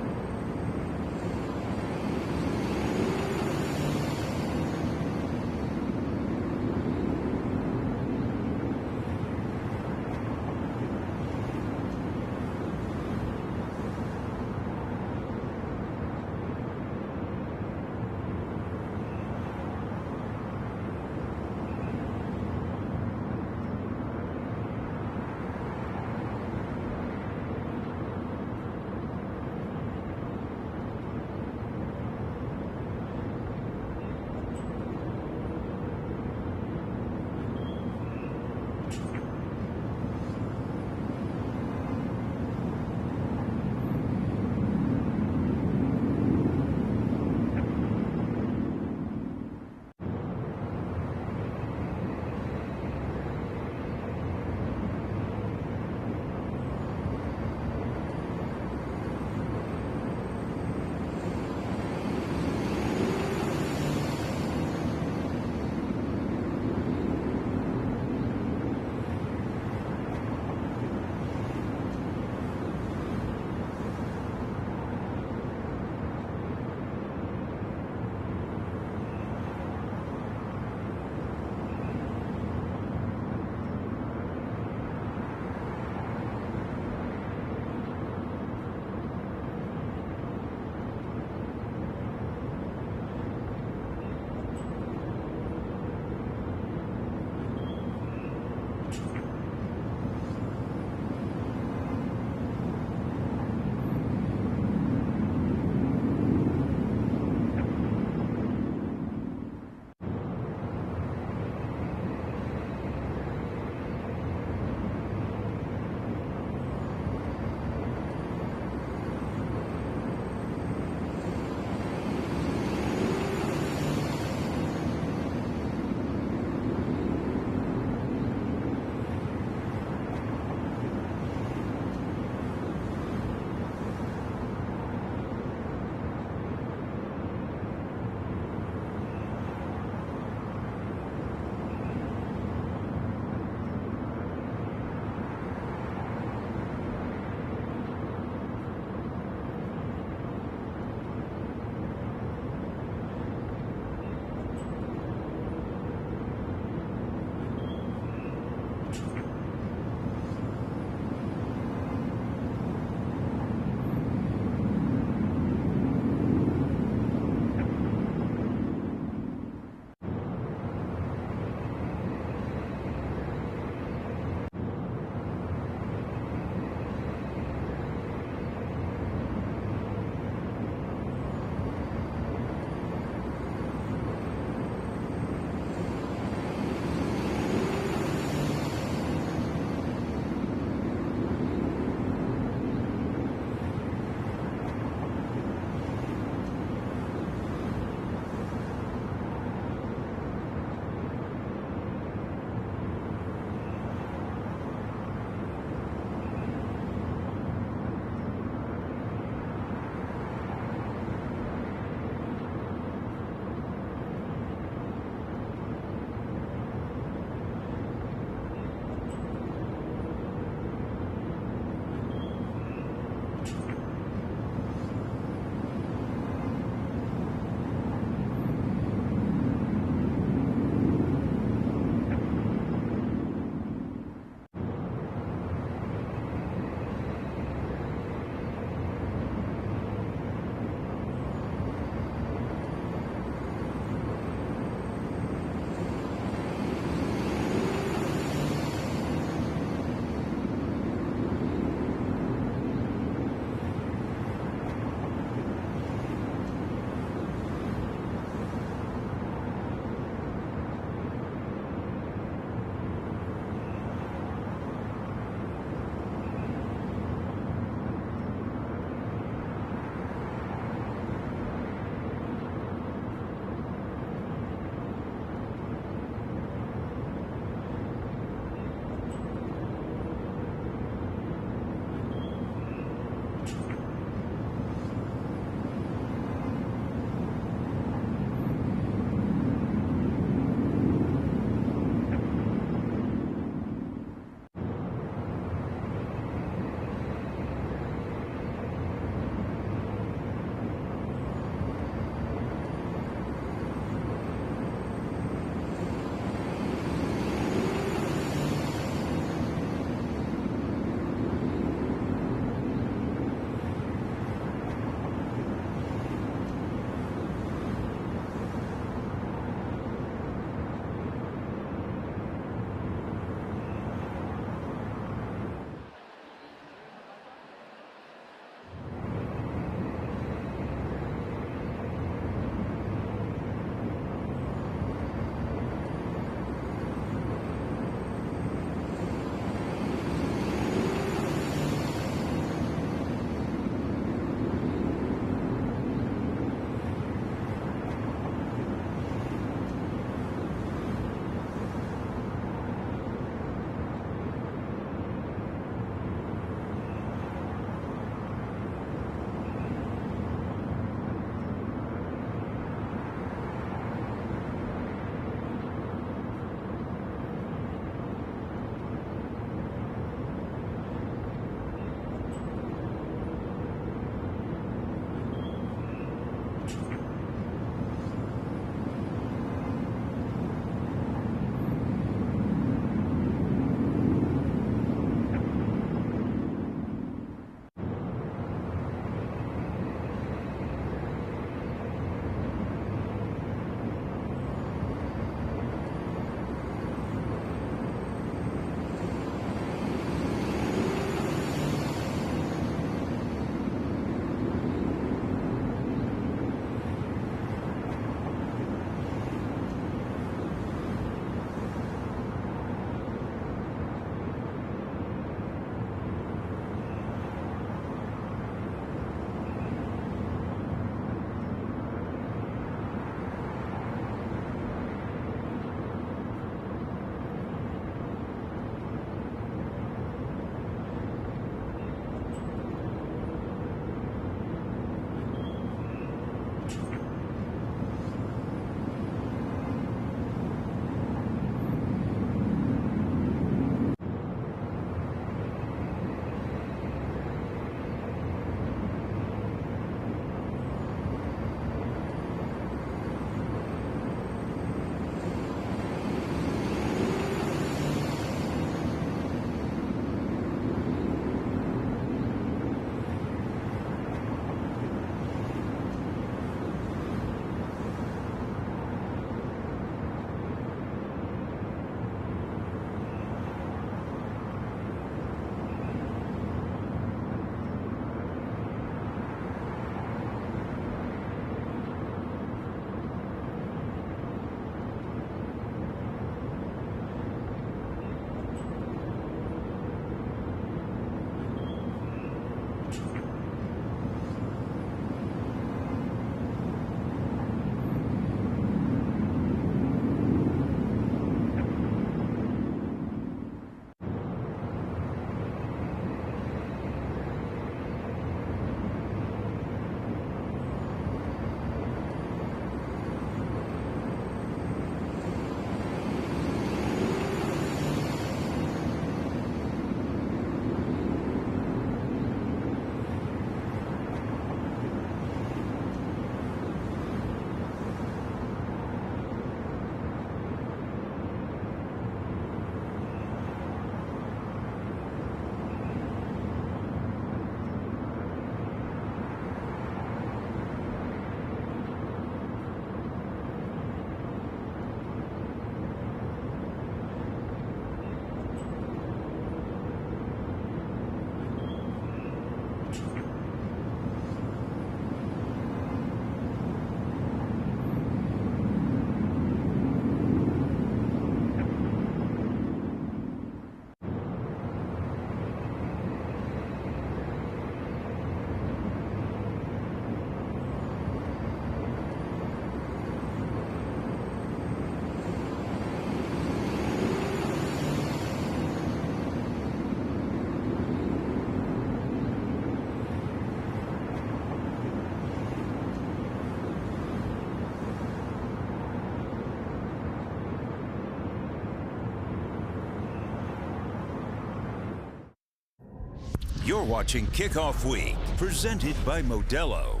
You're watching Kickoff Week, presented by Modelo.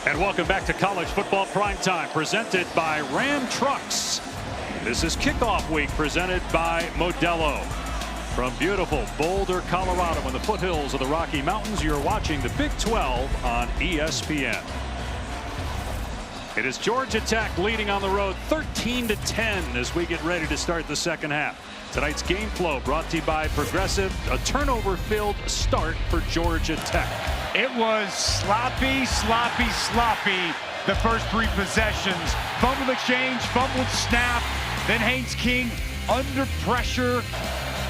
And welcome back to College Football Primetime, presented by Ram Trucks. This is Kickoff Week, presented by Modelo. From beautiful Boulder, Colorado, in the foothills of the Rocky Mountains, you're watching the Big 12 on ESPN. It is Georgia Tech leading on the road 13-10 as we get ready to start the second half. Tonight's game flow brought to you by Progressive, a turnover-filled start for Georgia Tech. It was sloppy the first 3 possessions. Fumbled exchange, fumbled snap, then Haynes King under pressure,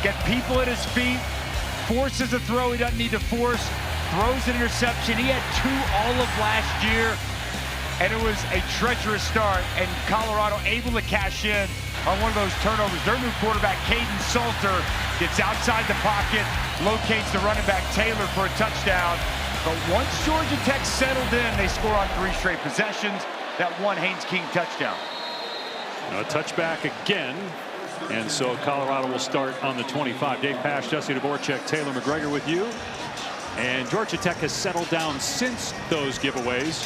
get people at his feet, forces a throw he doesn't need to force, throws an interception. He had 2 all of last year, and it was a treacherous start, and Colorado able to cash in on one of those turnovers. Their new quarterback, Caden Salter, gets outside the pocket, locates the running back Taylor for a touchdown. But once Georgia Tech settled in, they score on 3 straight possessions. That one Haynes King touchdown. A touchback again. And so Colorado will start on the 25. Dave Pasch, Jesse Dvorak, Taylor McGregor with you. And Georgia Tech has settled down since those giveaways.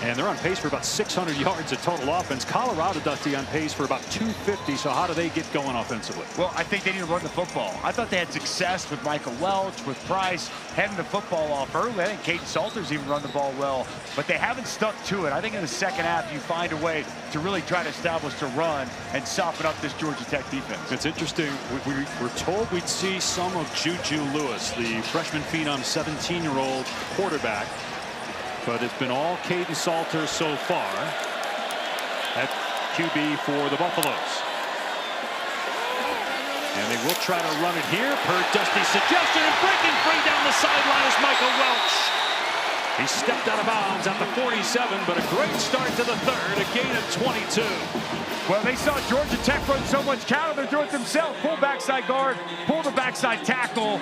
And they're on pace for about 600 yards of total offense. Colorado, Dusty, on pace for about 250. So how do they get going offensively? Well, I think they need to run the football. I thought they had success with Michael Welch, with Price, handing the football off early. I think Caden Salter's even run the ball well, but they haven't stuck to it. I think in the second half, you find a way to really try to establish the run and soften up this Georgia Tech defense. It's interesting. We're told we'd see some of Juju Lewis, the freshman phenom 17-year-old quarterback. But it's been all Caden Salter so far at QB for the Buffaloes. And they will try to run it here per Dusty's suggestion, and breaking free down the sideline is Michael Welch. He stepped out of bounds at the 47, but a great start to the third, a gain of 22. Well, they saw Georgia Tech run so much counter, they're doing it themselves. Pull backside guard, pull the backside tackle,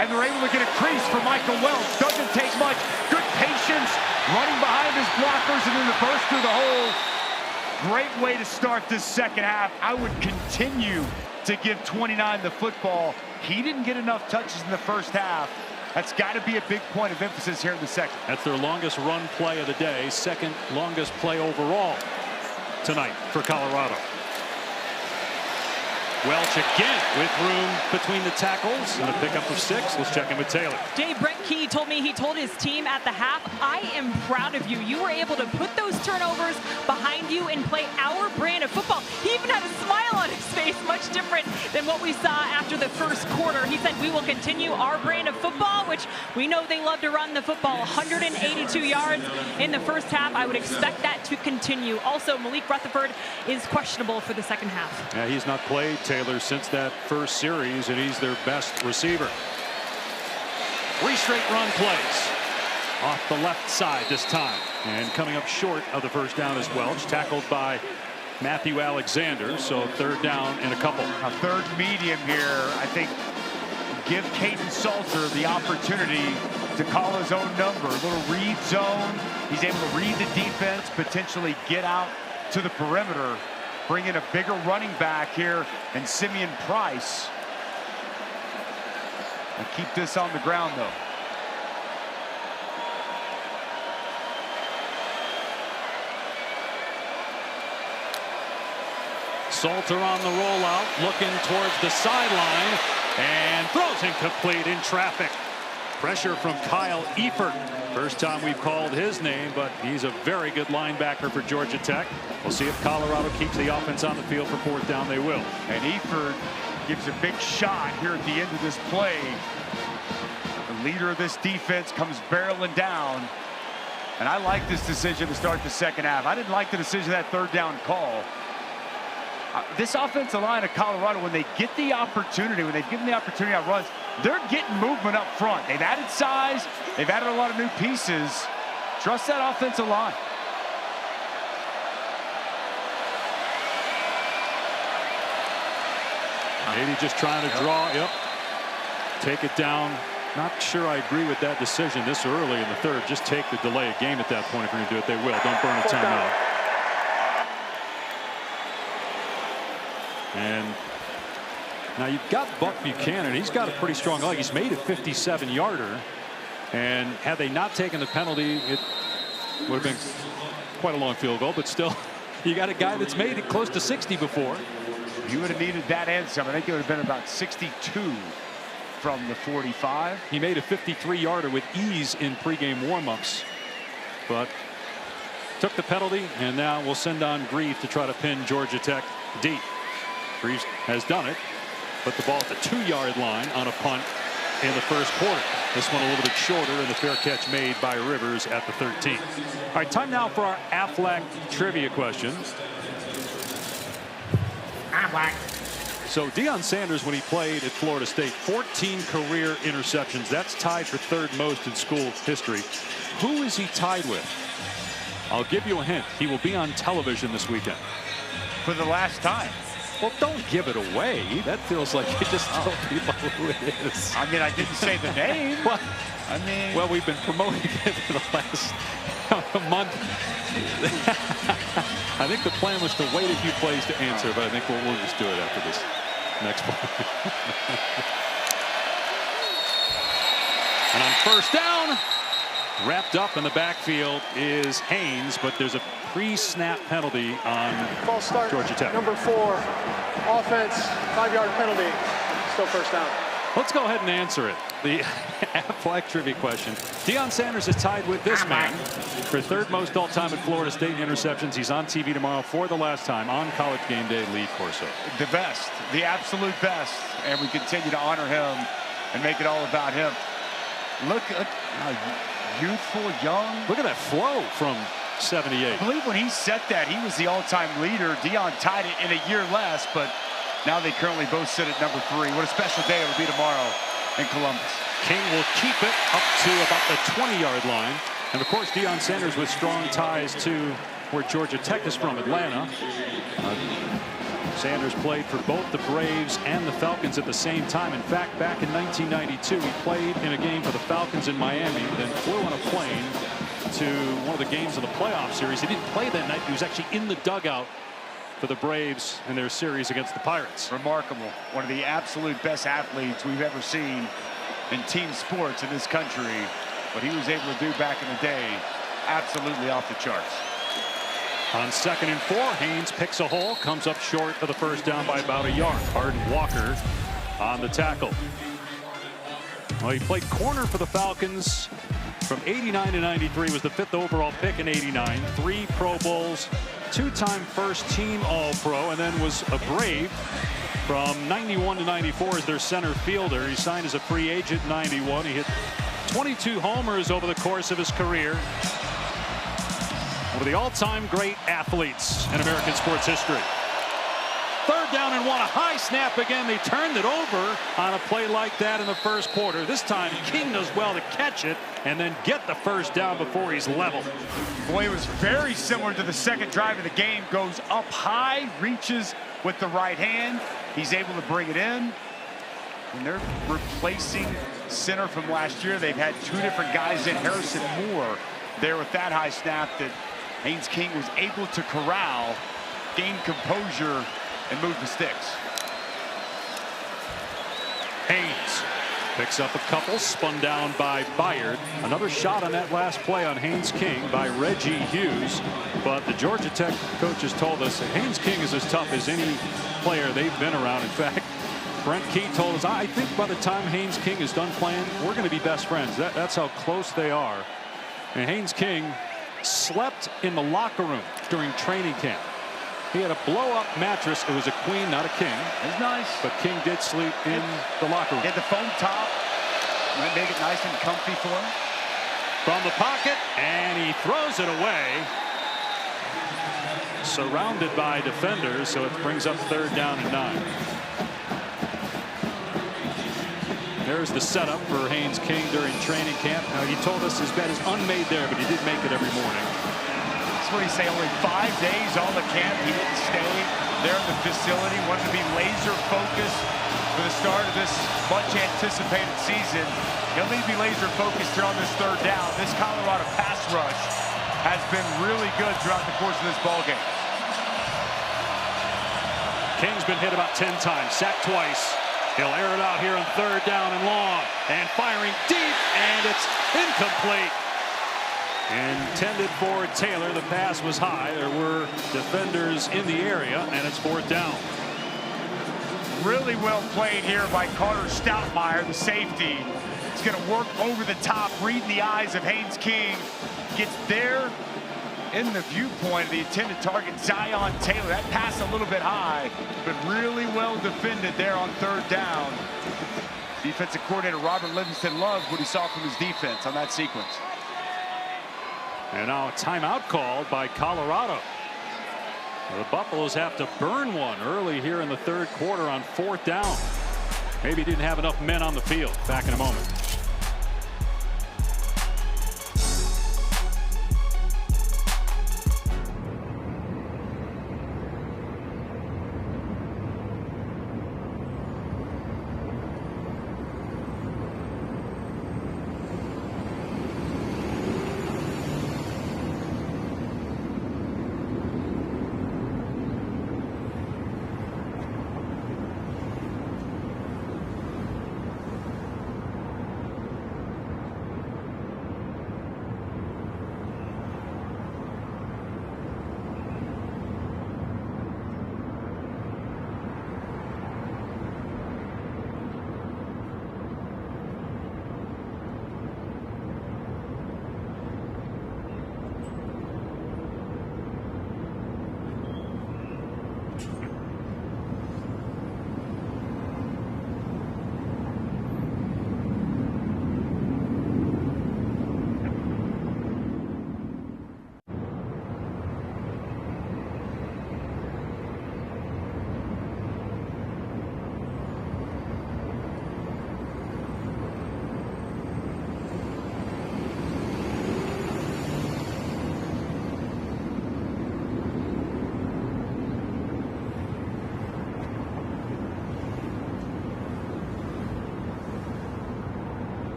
and they're able to get a crease for Michael Welch. Doesn't take much. Good patience, running behind his blockers, and then the burst through the hole. Great way to start this second half. I would continue to give 29 the football. He didn't get enough touches in the first half. That's got to be a big point of emphasis here in the second. That's their longest run play of the day, second longest play overall tonight for Colorado. Welch again with room between the tackles and a pickup of 6. Let's check in with Taylor. Dave, Brent Key told me, he told his team at the half, I am proud of you. You were able to put those turnovers behind you and play our brand of football. He even had a smile on his face, much different than what we saw after the first quarter. He said, we will continue our brand of football, which we know they love to run the football. 182 yards in the first half. I would expect that to continue. Also, Malik Rutherford is questionable for the second half. Yeah, he's not played, Taylor, since that first series, and he's their best receiver. 3 straight run plays off the left side this time, and coming up short of the first down is Welch, tackled by Matthew Alexander. So third down in a couple. A third medium here. I think give Caden Salter the opportunity to call his own number. A little read zone. He's able to read the defense, potentially get out to the perimeter. Bring in a bigger running back here, and Simeon Price. And keep this on the ground, though. Salter on the rollout, looking towards the sideline, and throws incomplete in traffic. Pressure from Kyle Eifert. First time we've called his name, but he's a very good linebacker for Georgia Tech. We'll see if Colorado keeps the offense on the field for fourth down. They will. And Eifert gives a big shot here at the end of this play. The leader of this defense comes barreling down. And I like this decision to start the second half. I didn't like the decision of that third down call. This offensive line of Colorado, when they get the opportunity, when they've given the opportunity on runs, they're getting movement up front. They've added size. They've added a lot of new pieces. Trust that offensive line. Maybe just trying to draw. Yep. Take it down. Not sure I agree with that decision this early in the third. Just take the delay of game at that point. If you're going to do it, they will. Don't burn a timeout. And Now you've got Buck Buchanan. He's got a pretty strong leg. He's made a 57-yarder. And had they not taken the penalty, it would have been quite a long field goal. But still, you got a guy that's made it close to 60 before. You would have needed that and some. I think it would have been about 62 from the 45. He made a 53-yarder with ease in pregame warmups, but took the penalty, and now we'll send on Grieve to try to pin Georgia Tech deep. Grieve has done it. Put the ball at the 2-yard line on a punt in the first quarter. This one a little bit shorter, and the fair catch made by Rivers at the 13. All right, time now for our Aflac trivia question. So Deion Sanders, when he played at Florida State, 14 career interceptions. That's tied for third most in school history. Who is he tied with? I'll give you a hint. He will be on television this weekend. For the last time. Well, don't give it away. That feels like you just tell people who it is. I mean, I didn't say the name. Well, I mean, well, we've been promoting it for the last month. I think the plan was to wait a few plays to answer, but I think we'll just do it after this next play. And on first down, wrapped up in the backfield is Haynes, but there's a pre-snap penalty on False start, Georgia Tech. Number 4, offense, 5-yard penalty. Still first down. Let's go ahead and answer it. The Aflac trivia question. Deion Sanders is tied with this man for third most all-time at Florida State in interceptions. He's on TV tomorrow for the last time on College Game Day. Lee Corso. The best, the absolute best, and we continue to honor him and make it all about him. Look at how youthful, young. Look at that flow from 78. I believe when he set that, he was the all-time leader. Deion tied it in a year less, but now they currently both sit at number 3. What a special day it'll be tomorrow in Columbus. King will keep it up to about the 20-yard line. And of course, Deion Sanders with strong ties to where Georgia Tech is from, Atlanta. Sanders played for both the Braves and the Falcons at the same time. In fact, back in 1992, he played in a game for the Falcons in Miami, then flew on a plane to one of the games of the playoff series. He didn't play that night. He was actually in the dugout for the Braves in their series against the Pirates. Remarkable. One of the absolute best athletes we've ever seen in team sports in this country. What he was able to do back in the day, absolutely off the charts. On 2nd and 4, Haynes picks a hole, comes up short of the first down by about a yard. Harden Walker on the tackle. Well, he played corner for the Falcons from 89 to 93, was the 5th overall pick in 89, 3 Pro Bowls, 2-time first team All-Pro, and then was a Brave from 91 to 94 as their center fielder. He signed as a free agent in 91. He hit 22 homers over the course of his career. One of the all-time great athletes in American sports history. 3rd down and 1, a high snap again. They turned it over on a play like that in the first quarter. This time King does well to catch it and then get the first down before he's level. Boy, it was very similar to the second drive of the game. Goes up high, reaches with the right hand. He's able to bring it in. And they're replacing center from last year. They've had 2 different guys in. Harrison Moore there with that high snap that Haynes King was able to corral, gain composure, and move the sticks. Haynes picks up a couple, spun down by Byard. Another shot on that last play on Haynes King by Reggie Hughes. But the Georgia Tech coaches told us that Haynes King is as tough as any player they've been around. In fact, Brent Key told us, I think by the time Haynes King is done playing, we're going to be best friends. That's how close they are. And Haynes King slept in the locker room during training camp. He had a blow-up mattress. It was a queen, not a king. It's nice. But King did sleep in the locker room. He had the foam top. Might make it nice and comfy for him. From the pocket, and he throws it away. Surrounded by defenders, so it brings up 3rd down and 9. There's the setup for Haynes King during training camp. Now, he told us his bed is unmade there, but he did make it every morning. That's what he say. Only 5 days all the camp. He didn't stay there in the facility. Wanted to be laser focused for the start of this much anticipated season. He'll need to be laser focused here on this 3rd down. This Colorado pass rush has been really good throughout the course of this ball game. King's been hit about 10 times, sacked twice. He'll air it out here on 3rd down and long. And firing deep, and it's incomplete. Intended for Taylor. The pass was high. There were defenders in the area, and it's 4th down. Really well played here by Carter Stoutmeyer, the safety. He's going to work over the top, reading the eyes of Haynes King. Gets there in the viewpoint of the intended target, Zion Taylor. That pass a little bit high, but really well defended there on 3rd down. Defensive coordinator Robert Livingston loves what he saw from his defense on that sequence. And now a timeout called by Colorado. The Buffaloes have to burn one early here in the 3rd quarter on 4th down. Maybe didn't have enough men on the field. Back in a moment.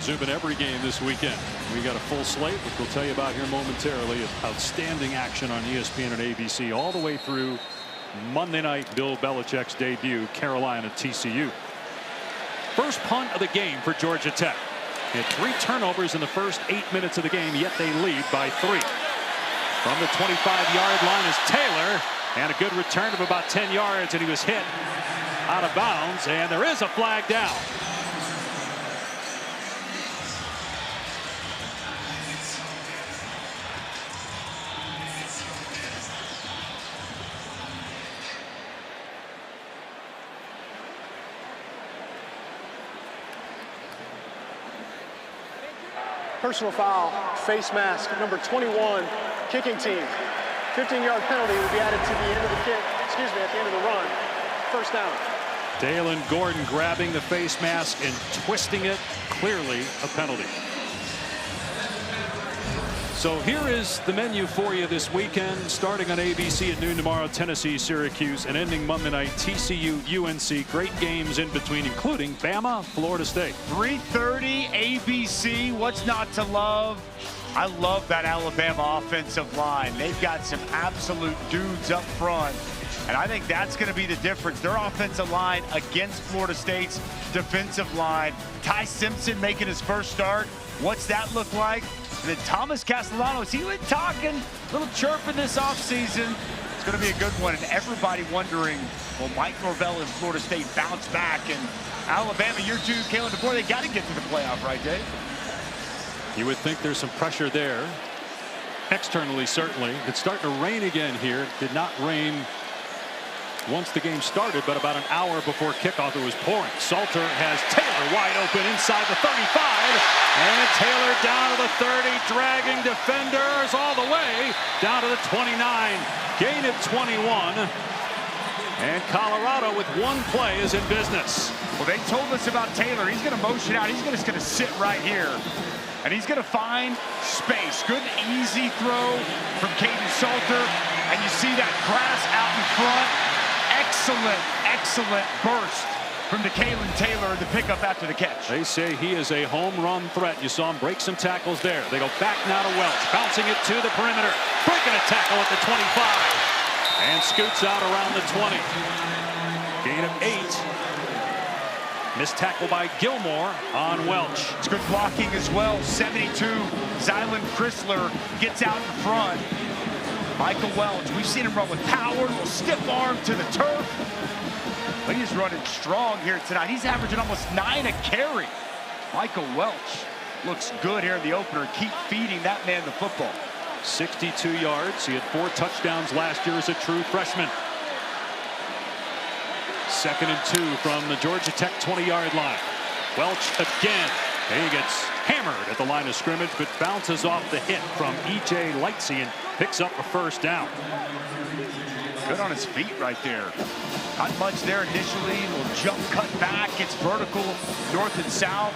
Zooming every game this weekend. We got a full slate, which we'll tell you about here momentarily. Outstanding action on ESPN and ABC all the way through Monday night. Bill Belichick's debut, Carolina TCU. First punt of the game for Georgia Tech. Had 3 turnovers in the first 8 minutes of the game, yet they lead by 3. From the 25-yard line is Taylor, and a good return of about 10 yards, and he was hit out of bounds, and there is a flag down. Personal foul, face mask, number 21, kicking team. 15-yard penalty will be added to the end of the kick, at the end of the run. First down. Dalen Gordon grabbing the face mask and twisting it, clearly a penalty. So here is the menu for you this weekend. Starting on ABC at noon tomorrow, Tennessee, Syracuse, and ending Monday night, TCU, UNC. Great games in between, including Bama, Florida State. 3:30 ABC. What's not to love? I love that Alabama offensive line. They've got some absolute dudes up front. And I think that's going to be the difference. Their offensive line against Florida State's defensive line. Ty Simpson making his first start. What's that look like? And then Thomas Castellanos, he was talking, a little chirping this offseason. It's going to be a good one. And everybody wondering, will Mike Norvell and Florida State bounce back? And Alabama, year 2, Kalen DeBoer, they got to get to the playoff, right, Dave? You would think there's some pressure there. Externally, certainly. It's starting to rain again here. It did not rain once the game started, but about an hour before kickoff it was pouring. Salter has Taylor wide open inside the 35, and Taylor down to the 30, dragging defenders all the way down to the 29. Gain of 21, and Colorado with one play is in business. Well, they told us about Taylor. He's going to motion out. He's just going to sit right here, and he's going to find space. Good easy throw from Caden Salter, and you see that grass out in front. Excellent burst from Kalen Taylor, the pickup after the catch. They say he is a home run threat. You saw him break some tackles there. They go back now to Welch, bouncing it to the perimeter, breaking a tackle at the 25, and scoots out around the 20. Gain of 8. Missed tackle by Gilmore on Welch. It's good blocking as well. 72. Zylan Chrysler gets out in front. Michael Welch, we've seen him run with power, a little stiff arm to the turf. But he's running strong here tonight. He's averaging almost 9 a carry. Michael Welch looks good here in the opener. Keep feeding that man the football. 62 yards. He had 4 touchdowns last year as a true freshman. 2nd and 2 from the Georgia Tech 20-yard line. Welch again. He gets hammered at the line of scrimmage, but bounces off the hit from E.J. Lightsey and picks up a first down. Good on his feet right there. Not much there initially. A little jump cut back. It's vertical north and south.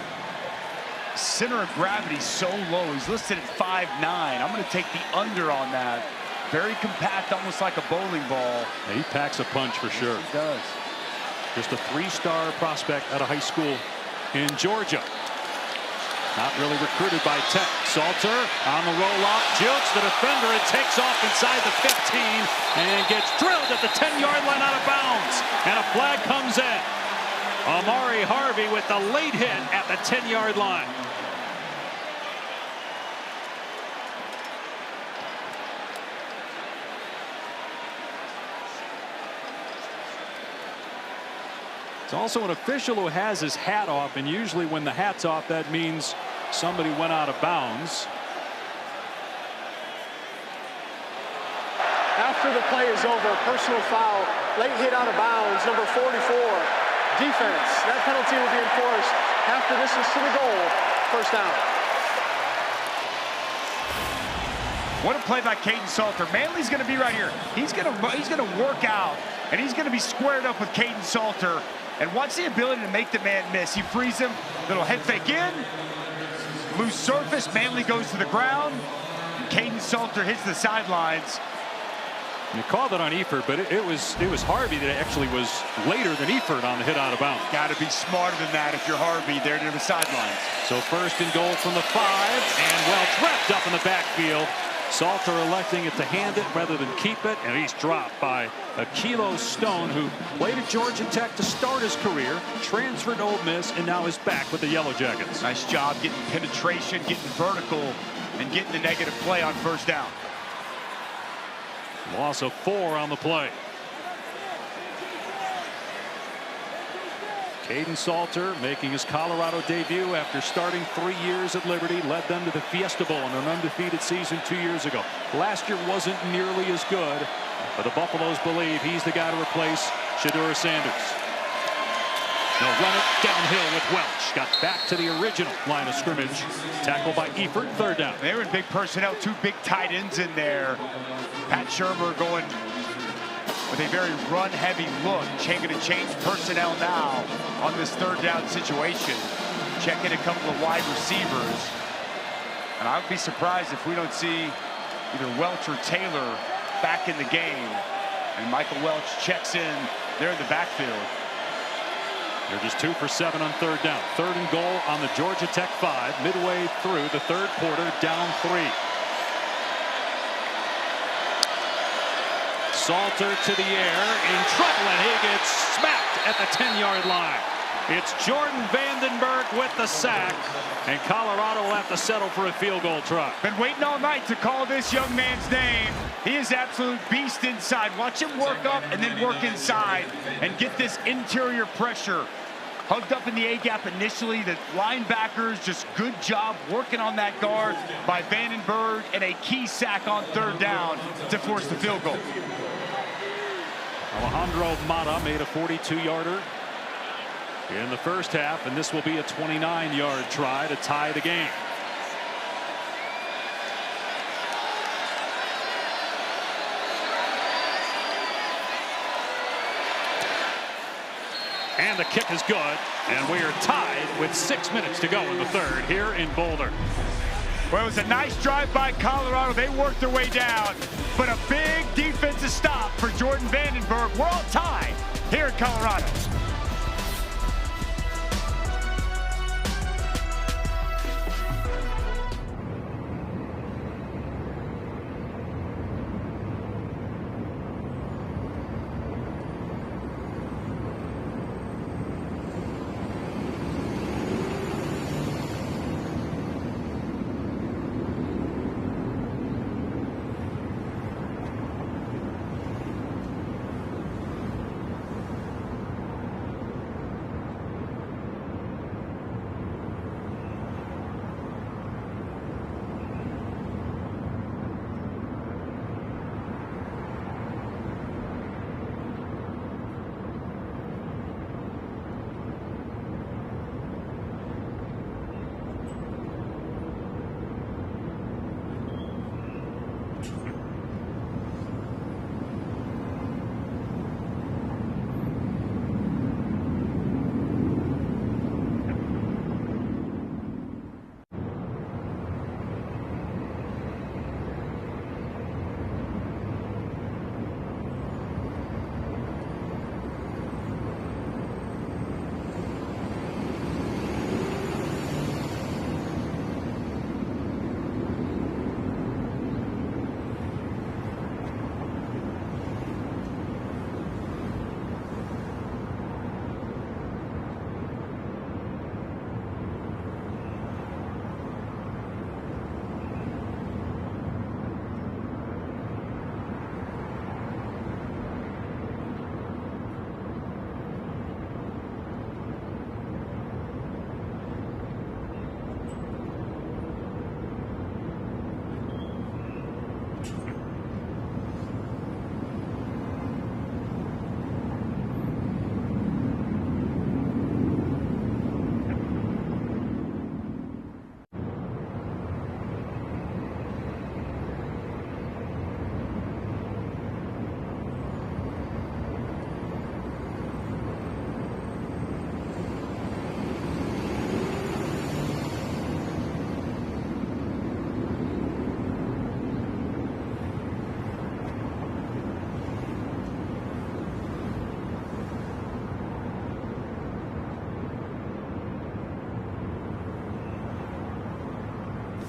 Center of gravity so low. He's listed at 5'9". I'm going to take the under on that. Very compact, almost like a bowling ball. Yeah, he packs a punch for sure. He does. Just a 3-star prospect out of high school in Georgia. Not really recruited by Tech. Salter on the roll-off, jukes the defender and takes off inside the 15 and gets drilled at the 10-yard line out of bounds. And a flag comes in. Amari Harvey with the late hit at the 10-yard line. It's also an official who has his hat off, and usually when the hat's off, that means somebody went out of bounds. After the play is over, personal foul, late hit out of bounds, number 44. Defense, that penalty will be enforced. Half the distance to the goal, first down. What a play by Caden Salter. Manley's going to be right here. He's going to work out, and he's going to be squared up with Caden Salter. And watch the ability to make the man miss. He frees him, little head fake in, loose surface, Manley goes to the ground, and Caden Salter hits the sidelines. You called it on Eifert, but it was Harvey that actually was later than Eifert on the hit out of bounds. Got to be smarter than that if you're Harvey there to the sidelines. So 1st and goal from the 5, and Welch wrapped up in the backfield. Salter electing it to hand it rather than keep it, and he's dropped by Akilo Stone, who played at Georgia Tech to start his career, transferred to Ole Miss, and now is back with the Yellow Jackets. Nice job getting penetration, getting vertical, and getting the negative play on first down. Loss of 4 on the play. Caden Salter making his Colorado debut after starting 3 years at Liberty, led them to the Fiesta Bowl in an undefeated season 2 years ago. Last year wasn't nearly as good, but the Buffaloes believe he's the guy to replace Shedeur Sanders. They'll run it downhill with Welch. Got back to the original line of scrimmage. Tackled by Eifert, 3rd down. They were in big personnel, 2 big tight ends in there. Pat Shurmur going with a very run-heavy look. Going to change personnel now on this 3rd down situation. Checking a couple of wide receivers. And I would be surprised if we don't see either Welch or Taylor back in the game. And Michael Welch checks in there in the backfield. They're just 2 for 7 on third down. 3rd and goal on the Georgia Tech 5. Midway through the 3rd quarter, down 3. Salter to the air, in trouble, and he gets smacked at the 10-yard line. It's Jordan Vandenberg with the sack, and Colorado will have to settle for a field goal try. Been waiting all night to call this young man's name. He is absolute beast inside. Watch him work up and then work inside and get this interior pressure. Hugged up in the A-gap initially. The linebackers, just good job working on that guard by Vandenberg, and a key sack on 3rd down to force the field goal. Alejandro Mata made a 42-yarder in the first half, and this will be a 29-yard try to tie the game. And the kick is good, and we are tied with 6 minutes to go in the 3rd here in Boulder. Well, it was a nice drive by Colorado. They worked their way down, but a big defensive stop for Jordan Vandenberg. We're all tied here in Colorado.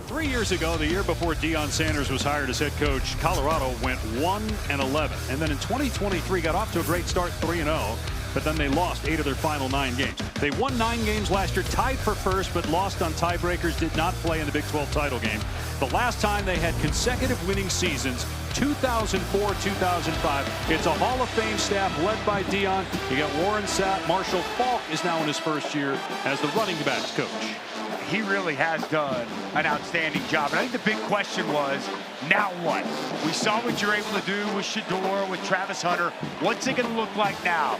Three years ago, the year before Deion Sanders was hired as head coach, Colorado went 1-11. And then in 2023 got off to a great start, 3-0. But then they lost 8 of their final 9 games. They won 9 games last year, tied for first, but lost on tiebreakers, did not play in the Big 12 title game. The last time they had consecutive winning seasons, 2004-2005. It's a Hall of Fame staff led by Deion. You got Warren Sapp. Marshall Faulk is now in his first year as the running backs coach. He really has done an outstanding job. And I think the big question was, now what? We saw what you're able to do with Shedeur, with Travis Hunter. What's it going to look like now?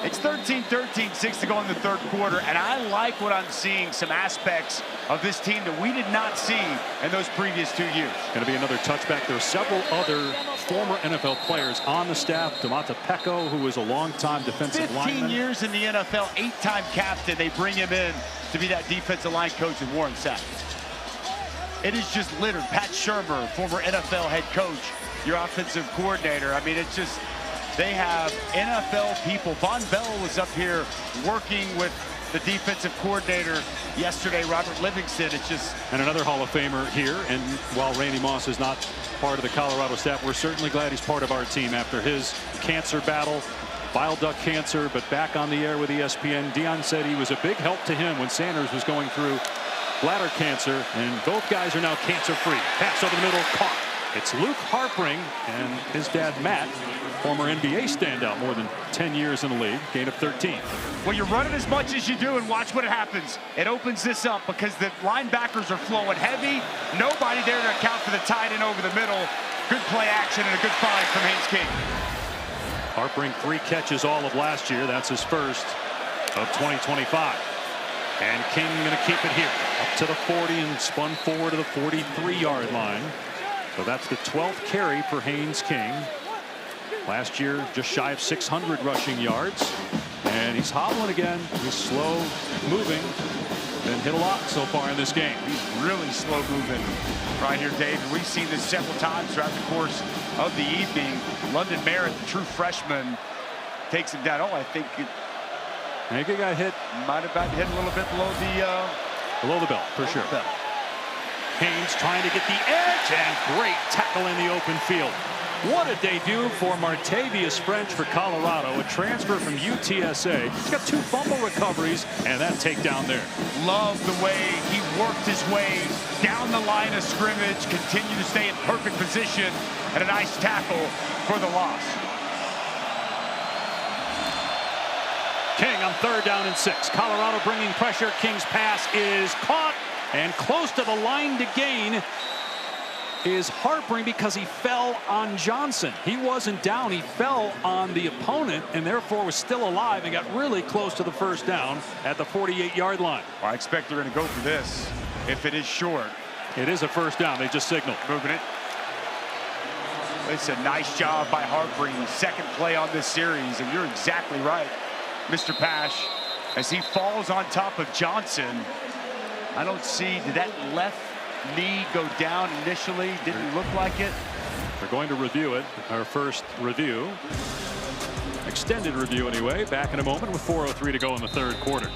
It's 13-13, 6 to go in the 3rd quarter, and I like what I'm seeing, some aspects of this team that we did not see in those previous 2 years. Going to be another touchback. There are several other former NFL players on the staff. Domata Pecco, who was a long-time defensive lineman. 15 years in the NFL, 8-time captain. They bring him in to be that defensive line coach with Warren Sapp. it is just littered. Pat Shermer, former NFL head coach, your offensive coordinator. I mean, it's just, they have NFL people. Von Bell was up here working with the defensive coordinator yesterday, Robert Livingston. It's just... And another Hall of Famer here. And while Randy Moss is not part of the Colorado staff, we're certainly glad he's part of our team after his cancer battle, bile duct cancer, but back on the air with ESPN. Dion said he was a big help to him when Sanders was going through bladder cancer, and both guys are now cancer-free. Pass over the middle, caught. It's Luke Harpring and his dad, Matt, former NBA standout, more than 10 years in the league, gain of 13. Well, you're running as much as you do, and watch what happens. It opens this up because the linebackers are flowing heavy. Nobody there to account for the tight end over the middle. Good play action and a good find from Haynes King. Harpring 3 catches all of last year. That's his first of 2025. And King going to keep it here. Up to the 40 and spun forward to the 43-yard line. So that's the 12th carry for Haynes King. Last year, just shy of 600 rushing yards. And he's hobbling again. He's slow moving. Been hit a lot so far in this game. He's really slow moving right here, Dave. And we've seen this several times throughout the course of the evening. London Merritt, the true freshman, takes him down. Oh, I think he got hit. Might have gotten hit a little bit below the belt, for sure. Haynes trying to get the edge, and great tackle in the open field. What a debut for Martavius French for Colorado, a transfer from UTSA. He's got 2 fumble recoveries and that takedown there. Love the way he worked his way down the line of scrimmage, continued to stay in perfect position, and a nice tackle for the loss. King on 3rd down and 6. Colorado bringing pressure. King's pass is caught, and close to the line to gain is Harpring because he fell on Johnson. He wasn't down. He fell on the opponent and therefore was still alive and got really close to the first down at the 48-yard line. Well, I expect they're going to go for this if it is short. It is a first down. They just signaled. Moving it. It's a nice job by Harpring. Second play on this series, and you're exactly right, Mr. Pash, as he falls on top of Johnson. I don't see, did that left knee go down initially? Didn't look like it. They're going to review it. Our first review. Extended review anyway. Back in a moment with 4:03 to go in the 3rd quarter.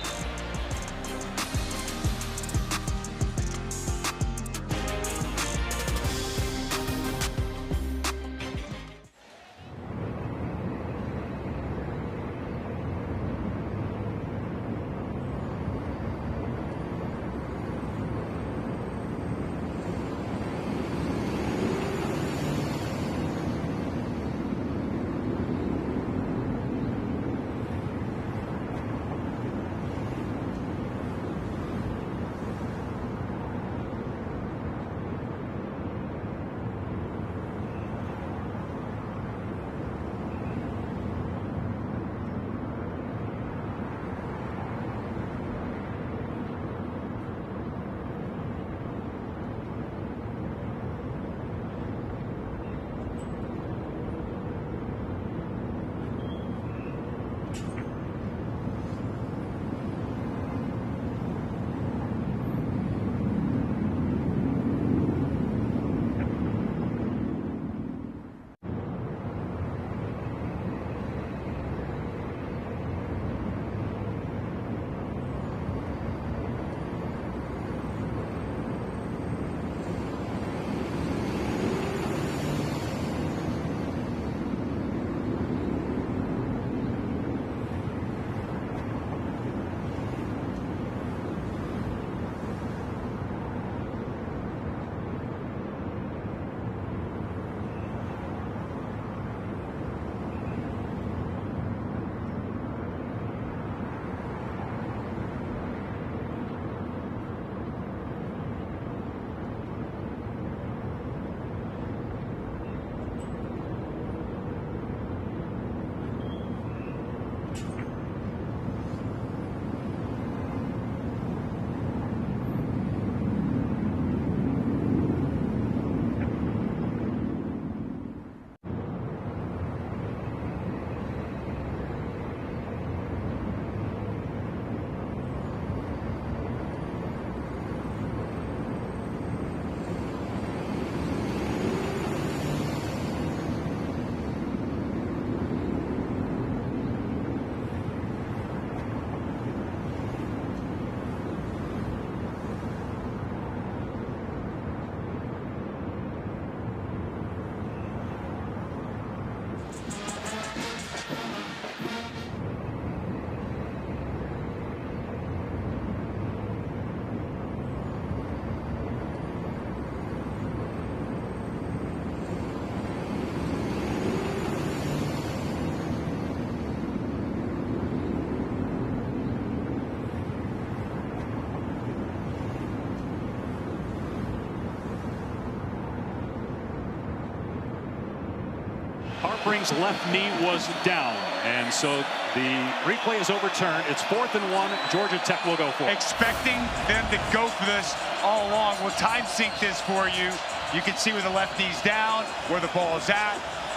Harpering's left knee was down, and so the replay is overturned. It's 4th and 1. Georgia Tech will go for it. Expecting them to go for this all along. We'll time sync this for you. You can see where the left knee's down, where the ball is at.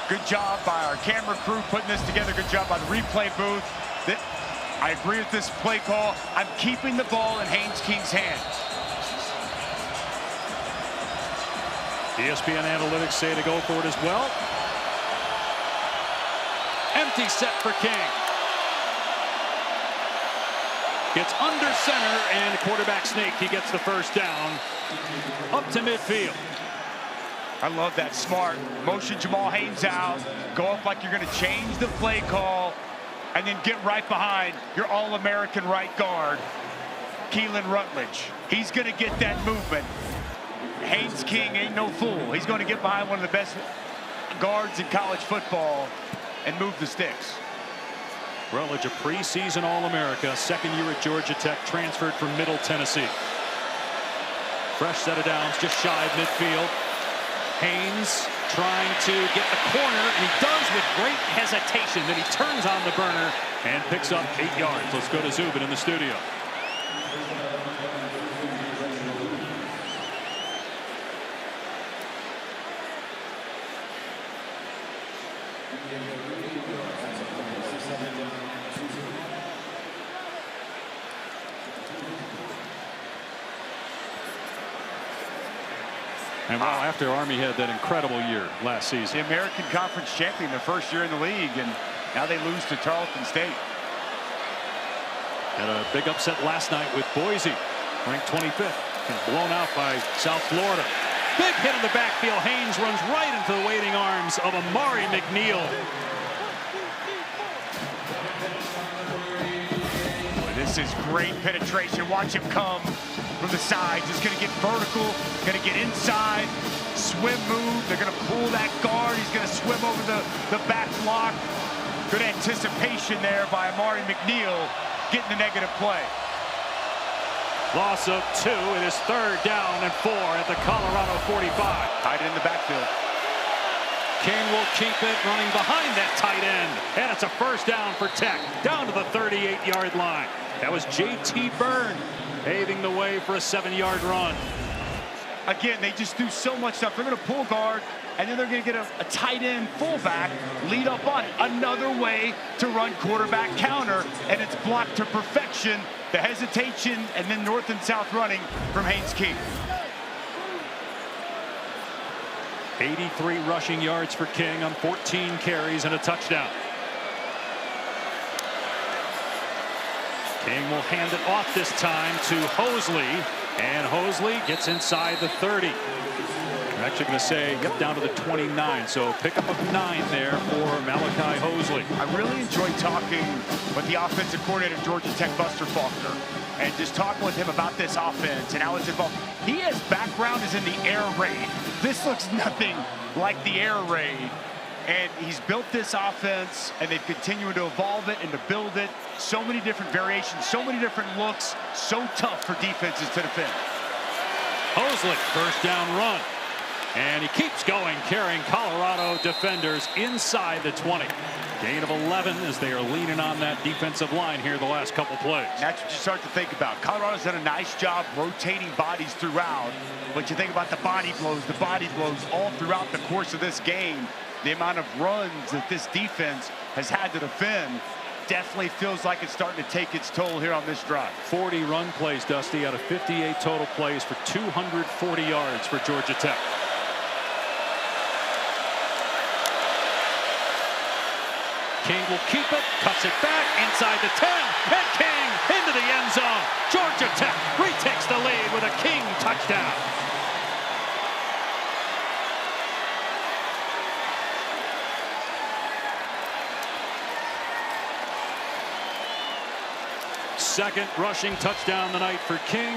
Good job by our camera crew putting this together. Good job by the replay booth. I agree with this play call. I'm keeping the ball in Haynes King's hands. ESPN analytics say to go for it as well. Empty set for King. Gets under center, and quarterback sneak. He gets the first down up to midfield. I love that smart motion. Jamal Haynes out. Go up like you're going to change the play call, and then get right behind your All-American right guard, Keelan Rutledge. He's going to get that movement. Haynes King ain't no fool. He's going to get behind one of the best guards in college football and move the sticks. Rutledge, a preseason All-America, second year at Georgia Tech, transferred from Middle Tennessee. Fresh set of downs, just shy of midfield. Haynes trying to get the corner, and he does with great hesitation. Then he turns on the burner and picks up 8 yards. Let's go to Zubin in the studio. And well, after Army had that incredible year last season. The American Conference champion, their first year in the league, and now they lose to Tarleton State. Had a big upset last night with Boise, ranked 25th, and blown out by South Florida. Big hit in the backfield. Haynes runs right into the waiting arms of Amari McNeil. This is great penetration. Watch him come from the sides. He's going to get vertical, going to get inside, swim move. They're going to pull that guard. He's going to swim over the back block. Good anticipation there by Amari McNeil, getting the negative play. Loss of 2. It is 3rd down and 4 at the Colorado 45. Tight end in the backfield. King will keep it running behind that tight end. And it's a first down for Tech, down to the 38-yard line. That was J.T. Byrne paving the way for a 7-yard run. Again, they just do so much stuff. They're going to pull guard, and then they're going to get a tight end fullback lead up on it. Another way to run quarterback counter, and it's blocked to perfection. The hesitation and then north and south running from Haynes King. 83 rushing yards for King on 14 carries and a touchdown. King will hand it off this time to Hosley, and Hosley gets inside the 30. I'm actually going to say, yep, down to the 29. So pickup of 9 there for Malachi Hosley. I really enjoyed talking with the offensive coordinator of Georgia Tech, Buster Faulkner, and just talking with him about this offense and how it's involved. His background is in the air raid. This looks nothing like the air raid. And he's built this offense, and they've continued to evolve it and to build it. So many different variations, so many different looks, so tough for defenses to defend. Hosley, first down run. And he keeps going, carrying Colorado defenders inside the 20. Gain of 11 as they are leaning on that defensive line here the last couple plays. That's what you start to think about. Colorado's done a nice job rotating bodies throughout, but you think about the body blows all throughout the course of this game. The amount of runs that this defense has had to defend definitely feels like it's starting to take its toll here on this drive. 40 run plays, Dusty, out of 58 total plays for 240 yards for Georgia Tech. King will keep it, cuts it back inside the 10, and King into the end zone. Georgia Tech retakes the lead with a King touchdown. Second rushing touchdown tonight for King.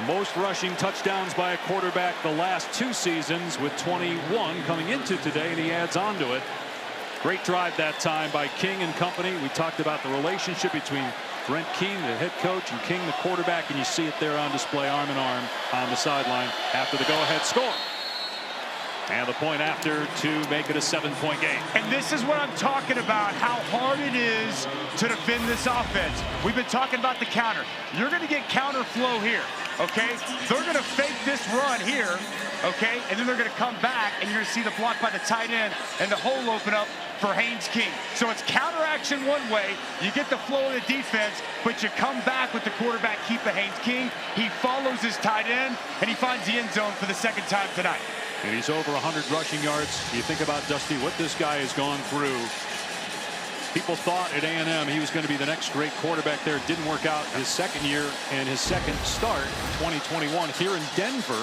Most rushing touchdowns by a quarterback the last 2 seasons, with 21 coming into today, and he adds on to it. Great drive that time by King and company. We talked about the relationship between Brent King, the head coach, and King, the quarterback, and you see it there on display, arm in arm on the sideline after the go-ahead score. And the point after to make it a 7-point game. And this is what I'm talking about, how hard it is to defend this offense. We've been talking about the counter. You're going to get counter flow here, okay? They're going to fake this run here, okay? And then they're going to come back, and you're going to see the block by the tight end and the hole open up for Haynes King. So it's counter action one way. You get the flow of the defense, but you come back with the quarterback keep of Haynes King. He follows his tight end, and he finds the end zone for the second time tonight. And he's over 100 rushing yards. You think about, Dusty, what this guy has gone through. People thought at A&M he was going to be the next great quarterback there. It didn't work out his second year and his second start, 2021. Here in Denver,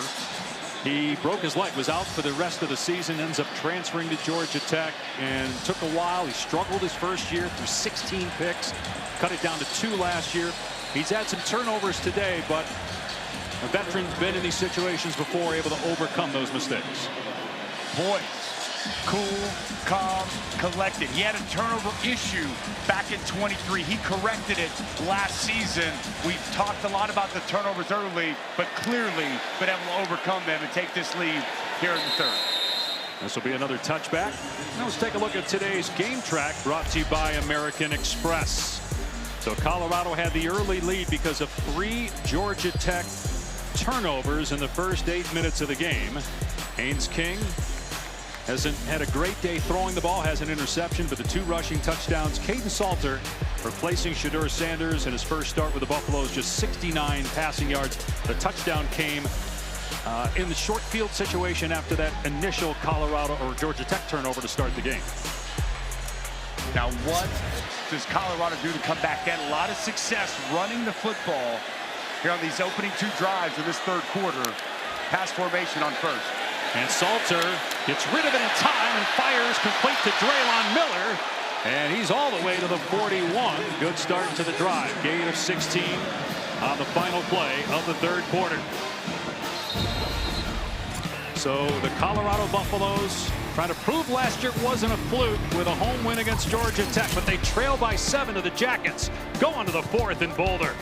he broke his leg, was out for the rest of the season, ends up transferring to Georgia Tech, and took a while. He struggled his first year through 16 picks, cut it down to 2 last year. He's had some turnovers today, but a veteran's been in these situations before, able to overcome those mistakes. Boy, cool, calm, collected. He had a turnover issue back in 23. He corrected it last season. We've talked a lot about the turnovers early, but clearly been able to overcome them and take this lead here in the third. This will be another touchback. Now let's take a look at today's game track, brought to you by American Express. So Colorado had the early lead because of 3 Georgia Tech turnovers in the first 8 minutes of the game. Haynes King hasn't had a great day throwing the ball, has an interception, but the 2 rushing touchdowns. Caden Salter replacing Shedeur Sanders in his first start with the Buffaloes, just 69 passing yards. The touchdown came in the short field situation after that initial Colorado or Georgia Tech turnover to start the game. Now what does Colorado do to come back? They had a lot of success running the football here on these opening 2 drives of this third quarter. Pass formation on first. And Salter gets rid of it in time and fires complete to Draylon Miller. And he's all the way to the 41. Good start to the drive. Gain of 16 on the final play of the third quarter. So the Colorado Buffaloes trying to prove last year wasn't a fluke with a home win against Georgia Tech, but they trail by 7 to the Jackets. Go on to the 4th in Boulder.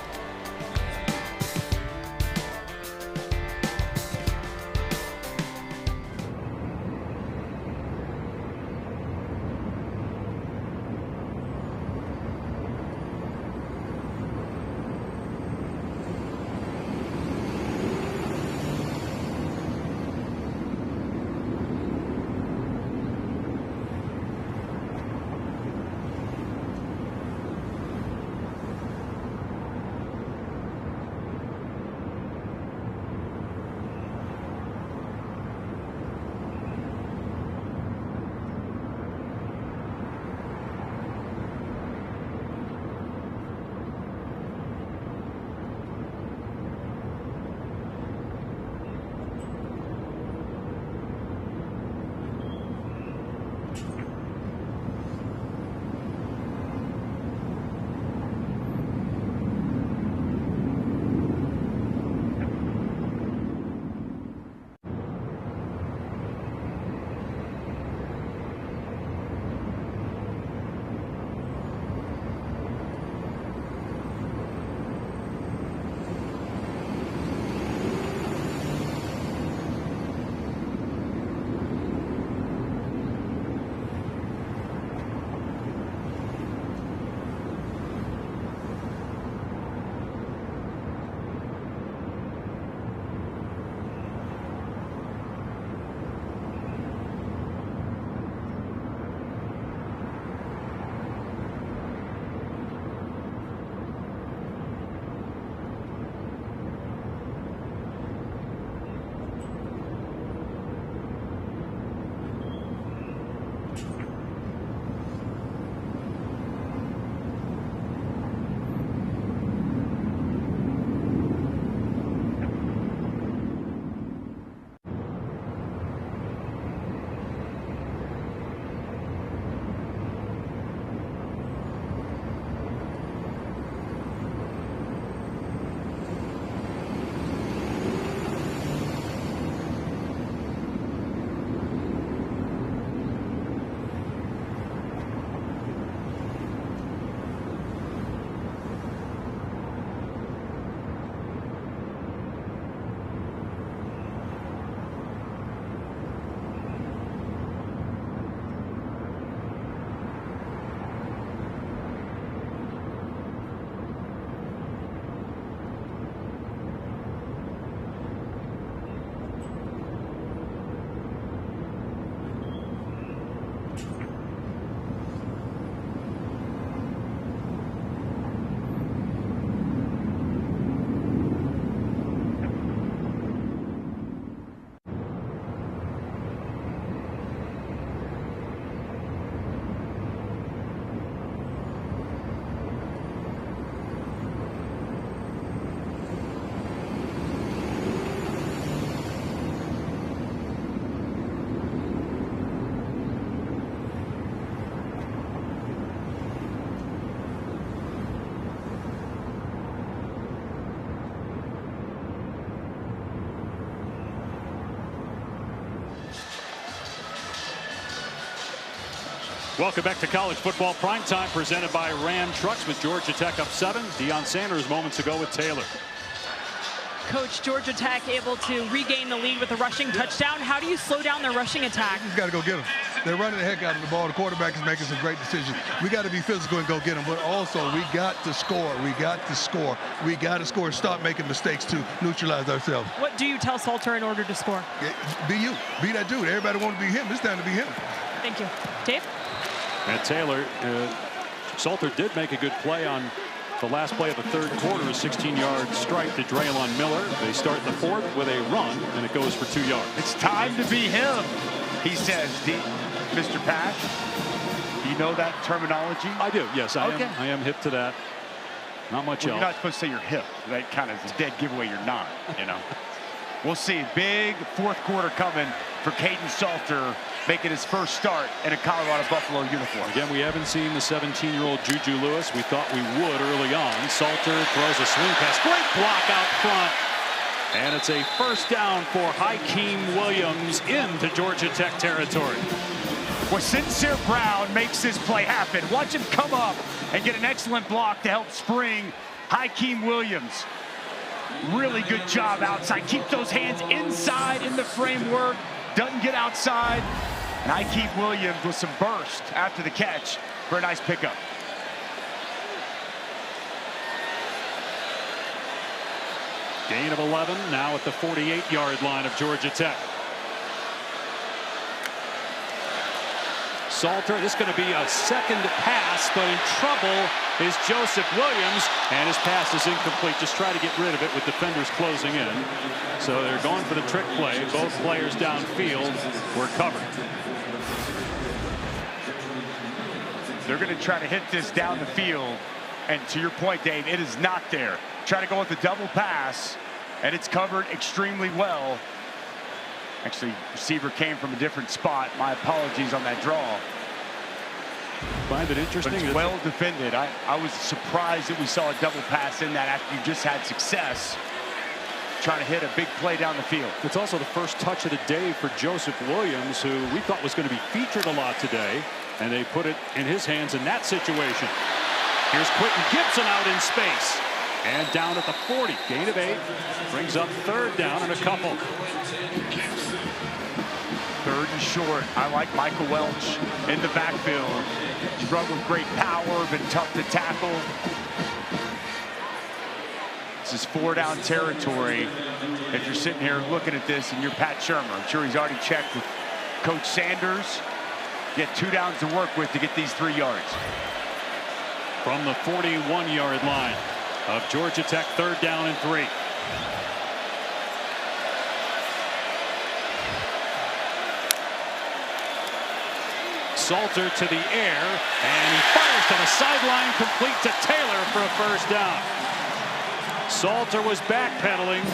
Welcome back to College Football Primetime, presented by Ram Trucks, with Georgia Tech up 7. Deion Sanders moments ago with Taylor. Coach, Georgia Tech able to regain the lead with a rushing touchdown. How do you slow down their rushing attack? You got to go get them. They're running the heck out of the ball. The quarterback is making some great decisions. We got to be physical and go get them, but also we got to score. We got to score. We got to score and stop making mistakes to neutralize ourselves. What do you tell Salter in order to score? Be you. Be that dude. Everybody want to be him. It's time to be him. Thank you. Dave? And Taylor, Salter did make a good play on the last play of the third quarter, a 16-yard strike to Draylon Miller. They start the fourth with a run, and it goes for 2 yards. It's time to be him, he says. Mr. Pash, do you know that terminology? I do, yes. I Okay. am hip to that. Not much else. You're not supposed to say you're hip. That kind of is a dead giveaway you're not, you know. We'll see. Big fourth quarter coming for Caden Salter, making his first start in a Colorado Buffalo uniform. Again, we haven't seen the 17-year-old Juju Lewis. We thought we would early on. Salter throws a swing pass. Great block out front. And it's a first down for Hakeem Williams into Georgia Tech territory. Well, Sincere Brown makes this play happen. Watch him come up and get an excellent block to help spring Hakeem Williams. Really good job outside. Keep those hands inside in the framework. Doesn't get outside. And Hakeem Williams with some burst after the catch for a nice pickup. Gain of 11 now at the 48-yard line of Georgia Tech. Salter, this is going to be a second pass, but in trouble is Joseph Williams, and his pass is incomplete. Just try to get rid of it with defenders closing in. So they're going for the trick play. Both players downfield were covered. They're going to try to hit this down the field, and to your point, Dave, it is not there. Try to go with the double pass, and it's covered extremely well. Actually, receiver came from a different spot. My apologies on that draw. Find it interesting. But it's well defended. I was surprised that we saw a double pass in that after you just had success trying to hit a big play down the field. It's also the first touch of the day for Joseph Williams, who we thought was going to be featured a lot today, and they put it in his hands in that situation. Here's Quentin Gibson out in space. And down at the 40, gain of 8, brings up third down and a couple. Third and short. I like Michael Welch in the backfield. He's run with great power, been tough to tackle. This is 4-down territory. If you're sitting here looking at this and you're Pat Shermer, I'm sure he's already checked with Coach Sanders. Get 2 downs to work with to get these 3 yards. From the 41-yard line of Georgia Tech, third down and 3. Salter to the air, and he fires to the sideline, complete to Taylor for a first down. Salter was backpedaling,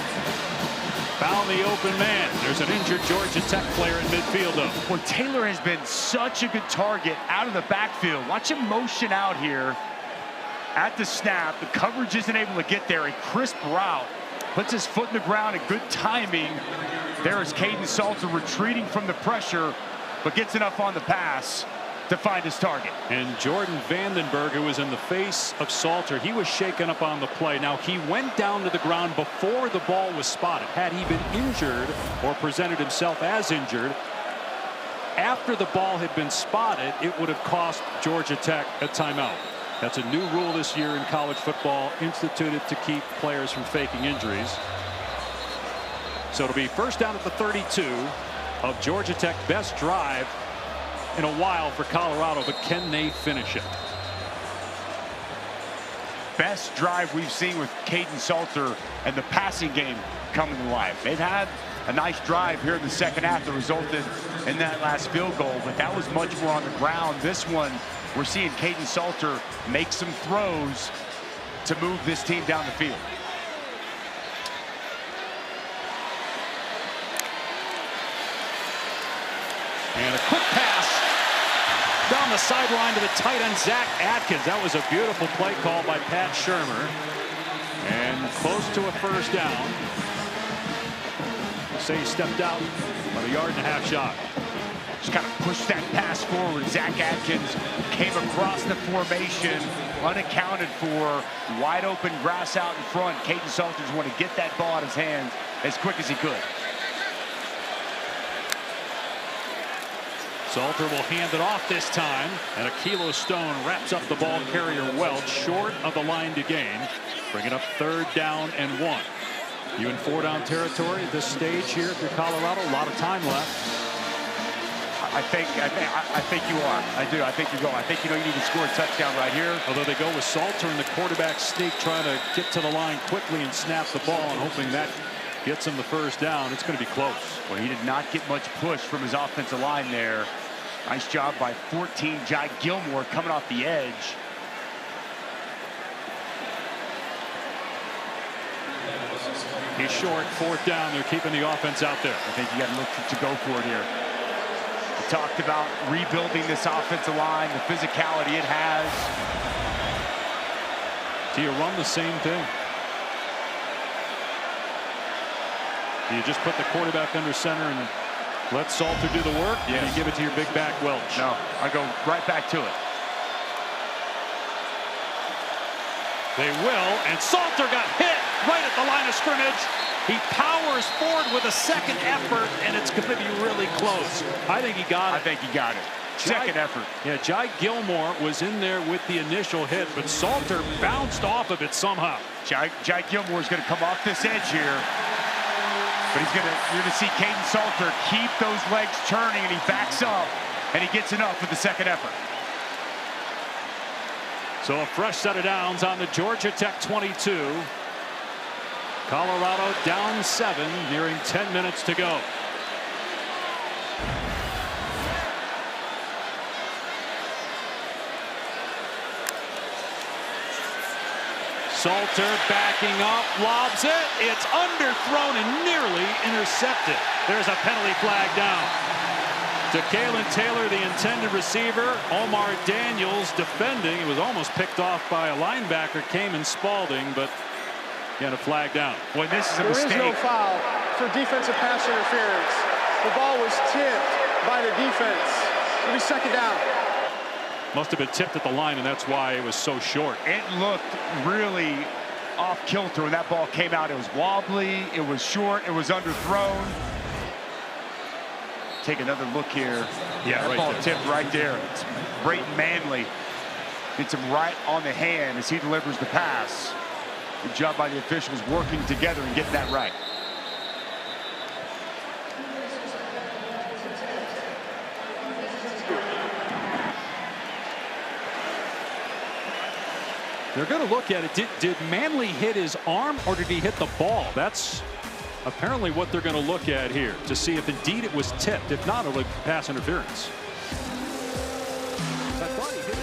found the open man. There's an injured Georgia Tech player in midfield, though. Well, Taylor has been such a good target out of the backfield. Watch him motion out here at the snap. The coverage isn't able to get there. A crisp route, puts his foot in the ground, and good timing. There is Caden Salter retreating from the pressure, but gets enough on the pass to find his target. And Jordan Vandenberg, who was in the face of Salter, he was shaken up on the play. Now, he went down to the ground before the ball was spotted. Had he been injured or presented himself as injured, after the ball had been spotted, it would have cost Georgia Tech a timeout. That's a new rule this year in college football, instituted to keep players from faking injuries. So it'll be first down at the 32 of Georgia Tech. Best drive in a while for Colorado, but can they finish it? Best drive we've seen with Caden Salter and the passing game coming to life. They've had a nice drive here in the second half that resulted in that last field goal, but that was much more on the ground. This one, we're seeing Caden Salter make some throws to move this team down the field. And a quick pass down the sideline to the tight end, Zach Atkins. That was a beautiful play call by Pat Shermer. And close to a first down. Say he stepped out of a 1.5 yard shot. just kind of pushed that pass forward. Zach Atkins came across the formation, unaccounted for, wide open grass out in front. Caden Salters wanted to get that ball in his hands as quick as he could. Salter will hand it off this time, and Akilo Stone wraps up the ball carrier Welch short of the line to gain. Bring it up 3rd down and 1. You in 4-down territory at this stage here if you're Colorado. A lot of time left. I think you are. I do. I think you go. I think you need to score a touchdown right here. Although they go with Salter and the quarterback sneak, trying to get to the line quickly and snap the ball, and hoping that gets him the 1st down. It's going to be close. Well, he did not get much push from his offensive line there. Nice job by 14, Jai Gilmore coming off the edge. He's short, 4th down. They're keeping the offense out there. I think you got to look to go for it here. We talked about rebuilding this offensive line, the physicality it has. Do you run the same thing? Do you just put the quarterback under center and let Salter do the work? Yes. And you give it to your big back Welch? No, I go right back to it. They will, and Salter got hit right at the line of scrimmage. He powers forward with a second effort, and it's going to be really close. I think he got it. I think he got it. Second effort. Yeah, Jai Gilmore was in there with the initial hit, but Salter bounced off of it somehow. Jai Gilmore is going to come off this edge here. But you're going to see Caden Salter keep those legs turning, and he backs up, and he gets enough for the second effort. So a fresh set of downs on the Georgia Tech 22. Colorado down 7, nearing 10 minutes to go. Salter backing up, lobs it. It's underthrown and nearly intercepted. There's a penalty flag down. To Kalen Taylor, the intended receiver. Omar Daniels defending. It was almost picked off by a linebacker, Cayman Spalding, but again, a flag down. Boy, this is a mistake. There is no foul for defensive pass interference. The ball was tipped by the defense. It'll be 2nd down. Must have been tipped at the line, and that's why it was so short. It looked really off kilter when that ball came out. It was wobbly, it was short, it was underthrown. Take another look here. Yeah, that right ball there. tipped right there. It's Brayton Manley hits him right on the hand as he delivers the pass. Good job by the officials working together and getting that right. They're going to look at it. Did Manley hit his arm, or did he hit the ball? That's apparently what they're going to look at here to see if indeed it was tipped. If not, it'll be pass interference. I thought he hit it.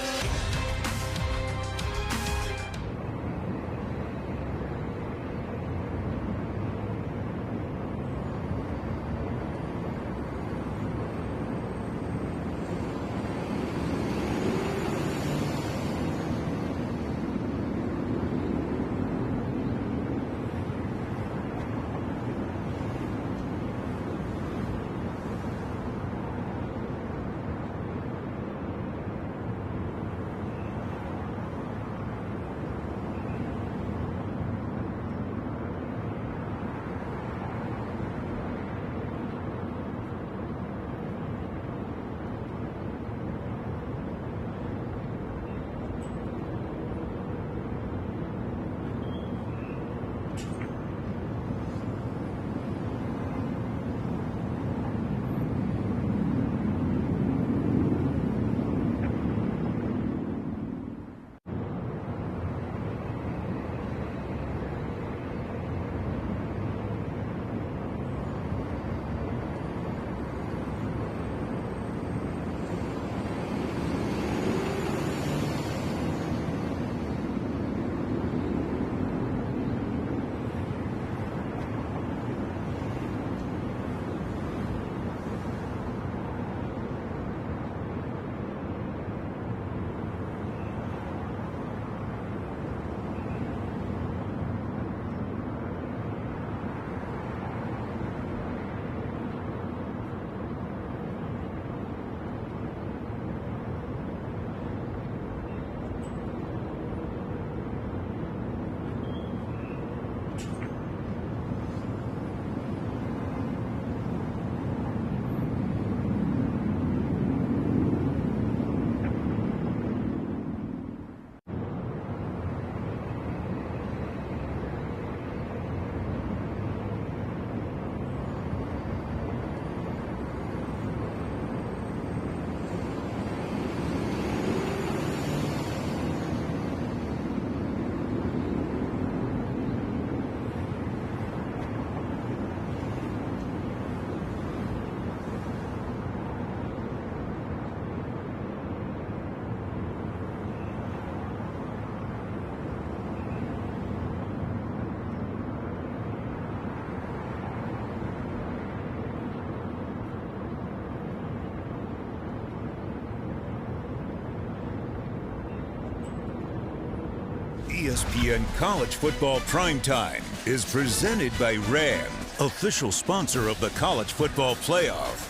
ESPN College Football Primetime is presented by Ram, official sponsor of the College Football Playoff.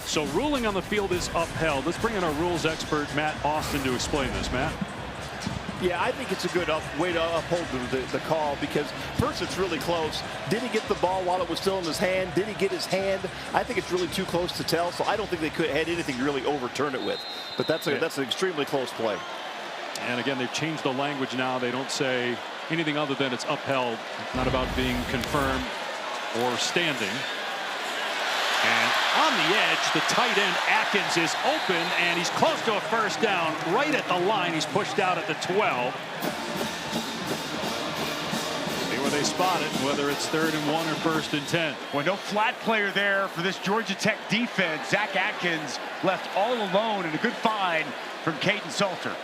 So ruling on the field is upheld. Let's bring in our rules expert, Matt Austin, to explain this. Matt? Yeah, I think it's a good way to uphold the call, because first it's really close. Did he get the ball while it was still in his hand? Did he get his hand? I think it's really too close to tell, so I don't think they could have had anything to really overturn it with. But that's an extremely close play. And again, they've changed the language now. They don't say anything other than it's upheld. It's not about being confirmed or standing. And on the edge, the tight end Atkins is open, and he's close to a first down right at the line. He's pushed out at the 12. See where they spot it, whether it's 3rd and 1 or 1st and 10. Well, no flat player there for this Georgia Tech defense. Zach Atkins left all alone, and a good find from Caden Salter.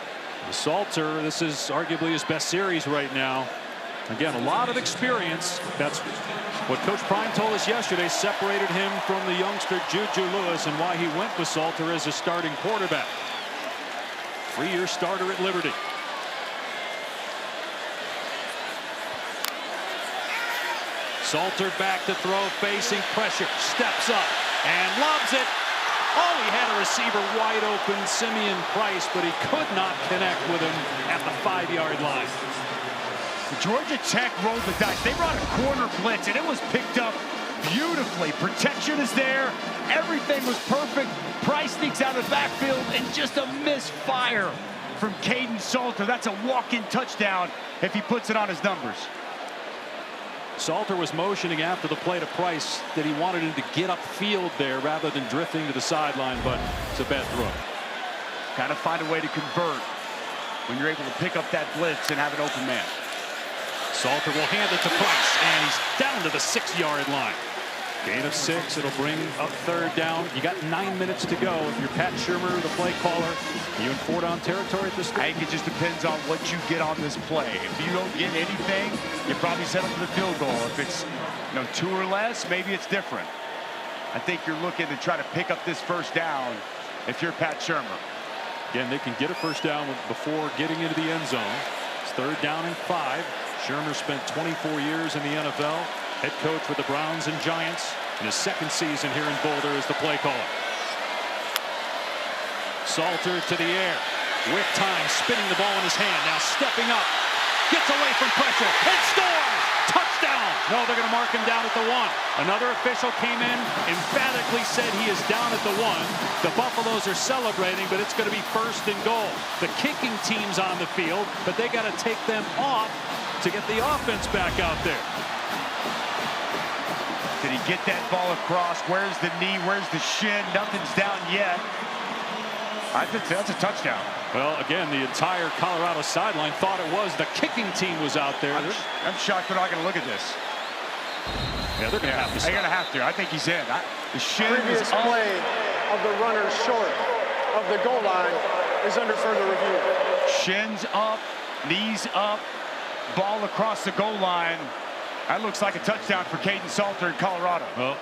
Salter, this is arguably his best series right now. Again, a lot of experience. That's what Coach Prime told us yesterday separated him from the youngster Juju Lewis, and why he went with Salter as a starting quarterback. 3-year starter at Liberty. Salter back to throw, facing pressure, steps up and lobs it. Oh, he had a receiver wide open, Simeon Price, but he could not connect with him at the 5-yard line. Georgia Tech rolled the dice. They brought a corner blitz, and it was picked up beautifully. Protection is there. Everything was perfect. Price sneaks out of the backfield, and just a misfire from Caden Salter. That's a walk-in touchdown if he puts it on his numbers. Salter was motioning after the play to Price that he wanted him to get upfield there rather than drifting to the sideline, but it's a bad throw. Got to find a way to convert when you're able to pick up that blitz and have an open man. Salter will hand it to Price, and he's down to the 6-yard line. Gain of 6. It'll bring up 3rd down. You got 9 minutes to go. If you're Pat Shurmur, the play caller, you in 4-down territory at this stage? I think it just depends on what you get on this play. If you don't get anything, you probably set up for the field goal. If it's 2 or less, maybe it's different. I think you're looking to try to pick up this 1st down if you're Pat Shurmur. Again, they can get a 1st down before getting into the end zone. It's 3rd down and 5. Shurmur spent 24 years in the NFL. Head coach with the Browns and Giants in his 2nd season here in Boulder as the play caller. Salter to the air with time, spinning the ball in his hand, now stepping up, gets away from pressure and scores. Touchdown. No, they're going to mark him down at the 1. Another official came in, emphatically said he is down at the 1. The Buffaloes are celebrating, but it's going to be 1st and goal. The kicking team's on the field, but they got to take them off to get the offense back out there. Did he get that ball across? Where's the knee? Where's the shin? Nothing's down yet. I think that's a touchdown. Well, again, the entire Colorado sideline thought it was. The kicking team was out there. I'm shocked they're not going to look at this. Yeah, they're going to have to. They're going to have to. I think he's in. The shin Previous is up. play of the runner short of the goal line is under further review. Shins up, knees up, ball across the goal line. That looks like a touchdown for Caden Salter in Colorado. Well,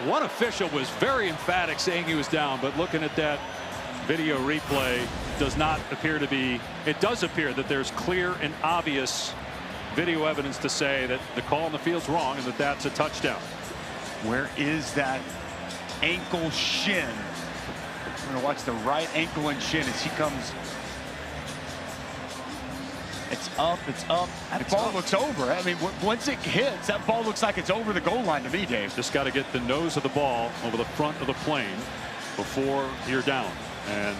one official was very emphatic saying he was down, but looking at that video replay does not appear to be. It does appear that there's clear and obvious video evidence to say that the call on the field's wrong and that that's a touchdown. Where is that ankle shin? We're going to watch the right ankle and shin as he comes. It's up, it's up. That ball looks over. I mean, once it hits, that ball looks like it's over the goal line to me, Dave. Just got to get the nose of the ball over the front of the plane before you're down. And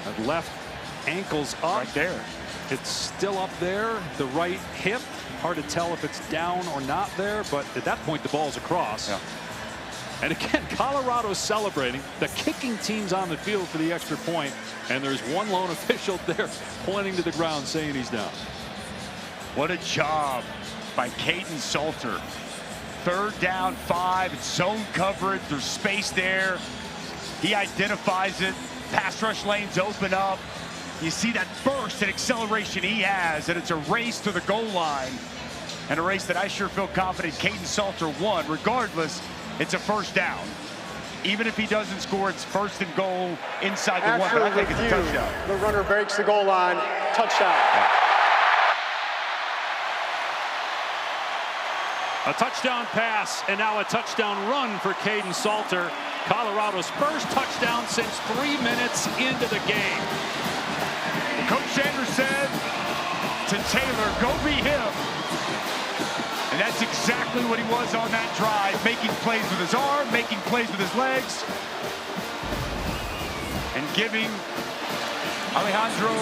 that left ankle's up. Right there. It's still up there. The right hip. Hard to tell if it's down or not there, but at that point, the ball's across. Yeah. And again, Colorado's celebrating. The kicking team's on the field for the extra point, and there's one lone official there pointing to the ground saying he's down. What a job by Caden Salter. 3rd down, 5. It's zone coverage. There's space there. He identifies it. Pass rush lanes open up. You see that burst and acceleration he has, and it's a race to the goal line, and a race that I sure feel confident Caden Salter won. Regardless, it's a 1st down. Even if he doesn't score, it's 1st and goal inside the 1, but I think it's a touchdown. The runner breaks the goal line. Touchdown. A touchdown pass, and now a touchdown run for Caden Salter. Colorado's first touchdown since 3 minutes into the game. Coach Sanders said to Taylor, go be him. And that's exactly what he was on that drive, making plays with his arm, making plays with his legs, and giving Alejandro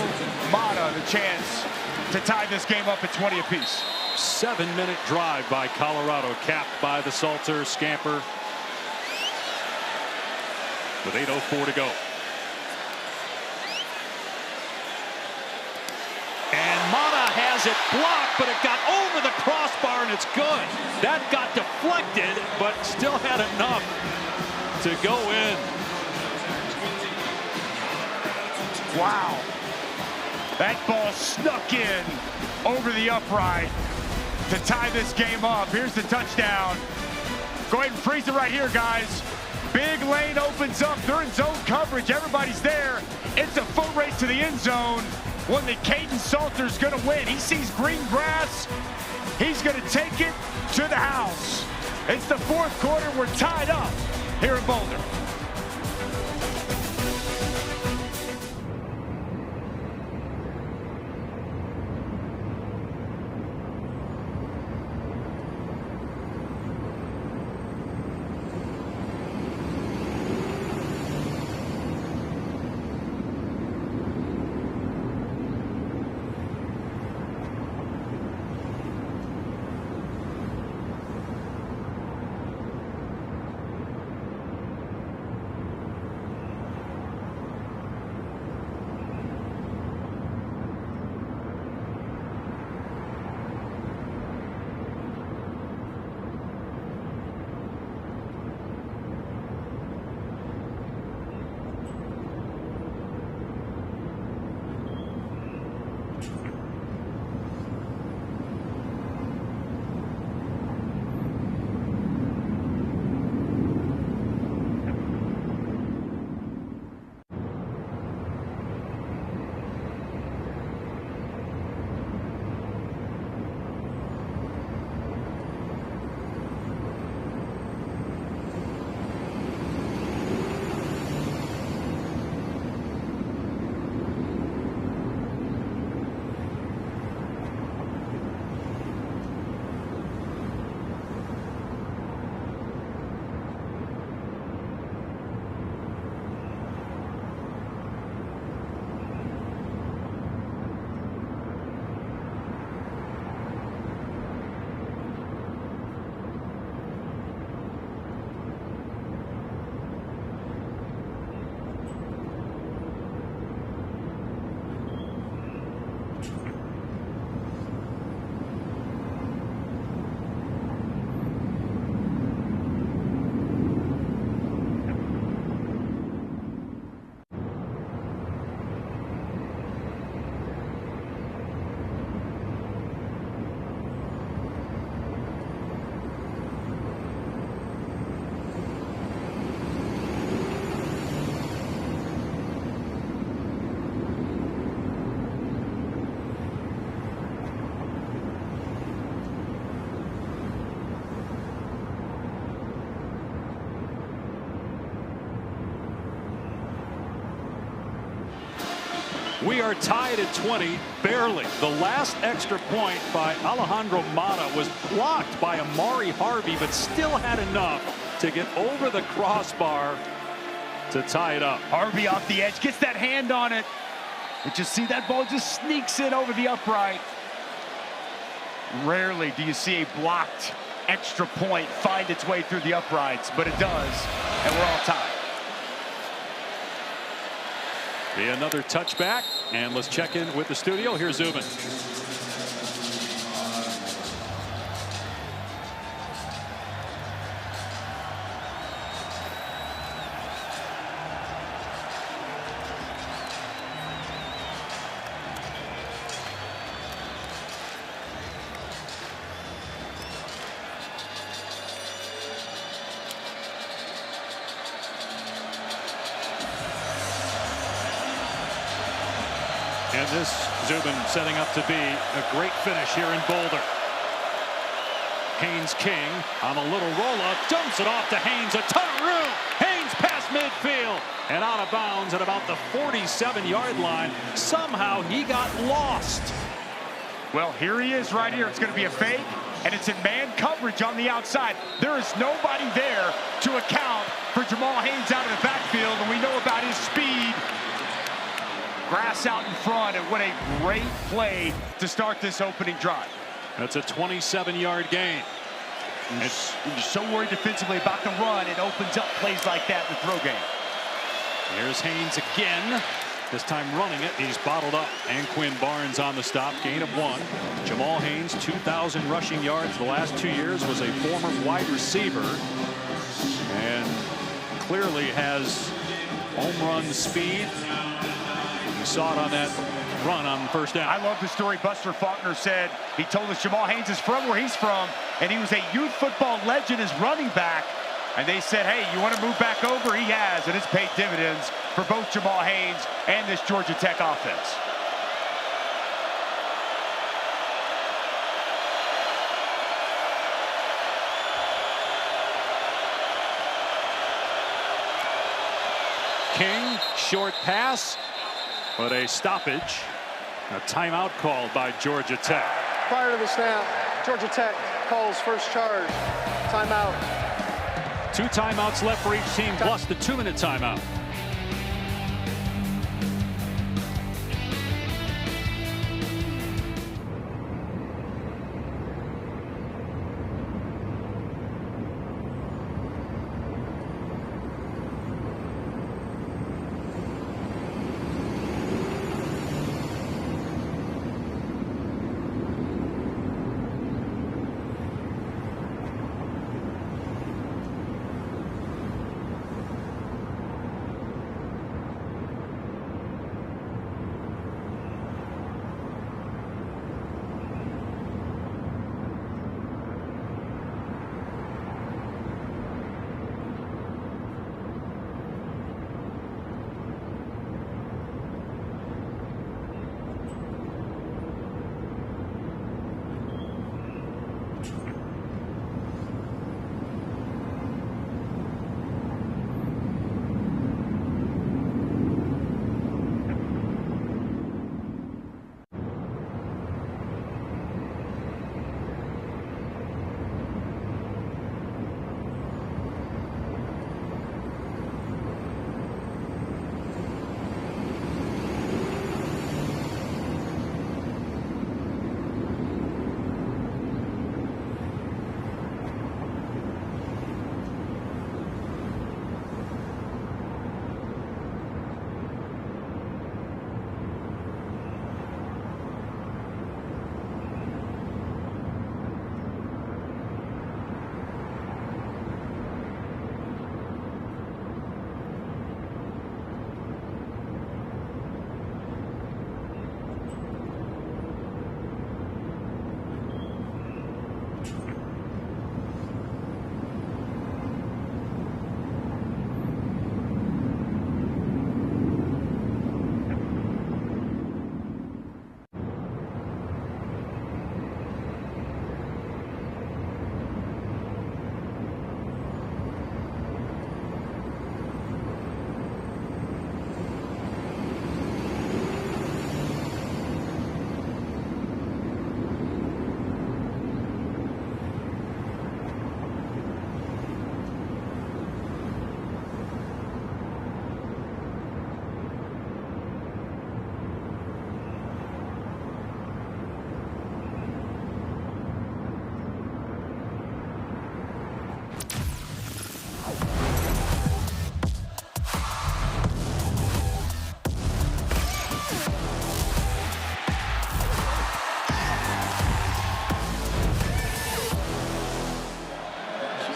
Mata the chance to tie this game up at 20 apiece. 7-minute drive by Colorado, capped by the Salter scamper with 8:04 to go. And Mata has it blocked, but it got over the crossbar, and it's good. That got deflected, but still had enough to go in. Wow. That ball snuck in over the upright to tie this game up. Here's the touchdown. Go ahead and freeze it right here, guys. Big lane opens up. They're in zone coverage. Everybody's there. It's a foot race to the end zone. One that Caden Salter's going to win. He sees green grass. He's going to take it to the house. It's the 4th quarter. We're tied up here in Boulder. We are tied at 20, barely. The last extra point by Alejandro Mata was blocked by Amari Harvey, but still had enough to get over the crossbar to tie it up. Harvey off the edge, gets that hand on it. But you see that ball just sneaks in over the upright. Rarely do you see a blocked extra point find its way through the uprights, but it does, and we're all tied. Be another touchback, and let's check in with the studio. Here's Zubin. And this Zubin setting up to be a great finish here in Boulder. Haynes King on a little roll-up, dumps it off to Haynes, a ton of room. Haynes past midfield and out of bounds at about the 47-yard line. Somehow he got lost. Well, here he is right here. It's going to be a fake, and it's in man coverage on the outside. There is nobody there to account for Jamal Haynes out of the backfield, and we know about his speed. Grass out in front, and what a great play to start this opening drive. That's a 27-yard gain. You're so worried defensively about the run, it opens up plays like that in the throw game. Here's Haynes again. This time running it. He's bottled up. And Quinn Barnes on the stop. Gain of 1. Jamal Haynes, 2,000 rushing yards the last 2 years. Was a former wide receiver. And clearly has home run speed. You saw it on that run on first down. I love the story Buster Faulkner said. He told us Jamal Haynes is from where he's from, and he was a youth football legend as running back. And they said, hey, you want to move back over? He has, and it's paid dividends for both Jamal Haynes and this Georgia Tech offense. King, short pass, but a stoppage. A timeout called by Georgia Tech. Prior to the snap, Georgia Tech calls first charge. Timeout. 2 timeouts left for each team, plus the 2-minute timeout.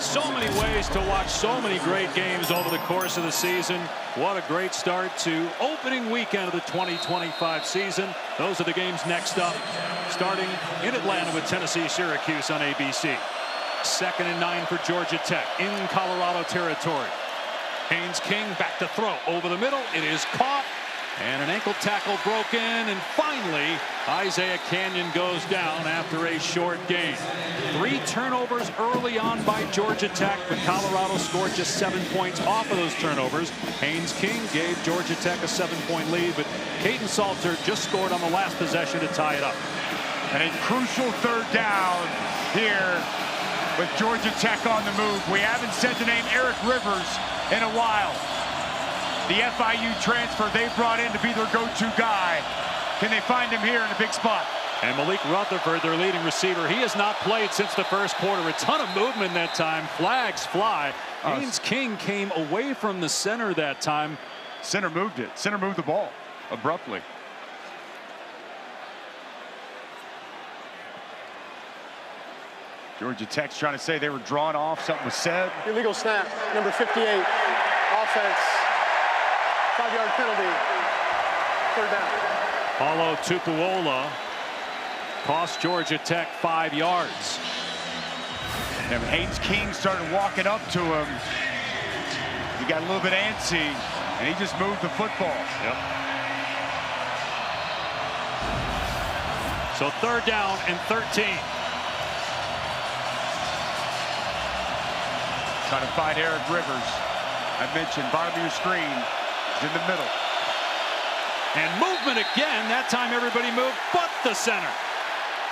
So many ways to watch so many great games over the course of the season. What a great start to opening weekend of the 2025 season. Those are the games next up, starting in Atlanta with Tennessee-Syracuse on ABC. 2nd and 9 for Georgia Tech in Colorado territory. Haynes King back to throw over the middle. It is caught And an ankle tackle broken, and finally Isaiah Canyon goes down after a short gain. 3 turnovers early on by Georgia Tech, but Colorado scored just 7 points off of those turnovers. Haynes King gave Georgia Tech a 7-point lead, but Caden Salter just scored on the last possession to tie it up. And a crucial 3rd down here with Georgia Tech on the move. We haven't said the name Eric Rivers in a while. The FIU transfer they brought in to be their go-to guy. Can they find him here in a big spot? And Malik Rutherford, their leading receiver, he has not played since the first quarter. A ton of movement that time. Flags fly. Haynes King came away from the center that time. Center moved it. Center moved the ball abruptly. Georgia Tech's trying to say they were drawn off. Something was said. Illegal snap, number 58, offense, 5-yard penalty, 3rd down. Paulo Tupuola cost Georgia Tech 5 yards. And when Haynes King started walking up to him, he got a little bit antsy, and he just moved the football. Yep. So 3rd down and 13. Trying to find Eric Rivers. I mentioned bottom of your screen. He's in the middle. And movement again. That time everybody moved but the center.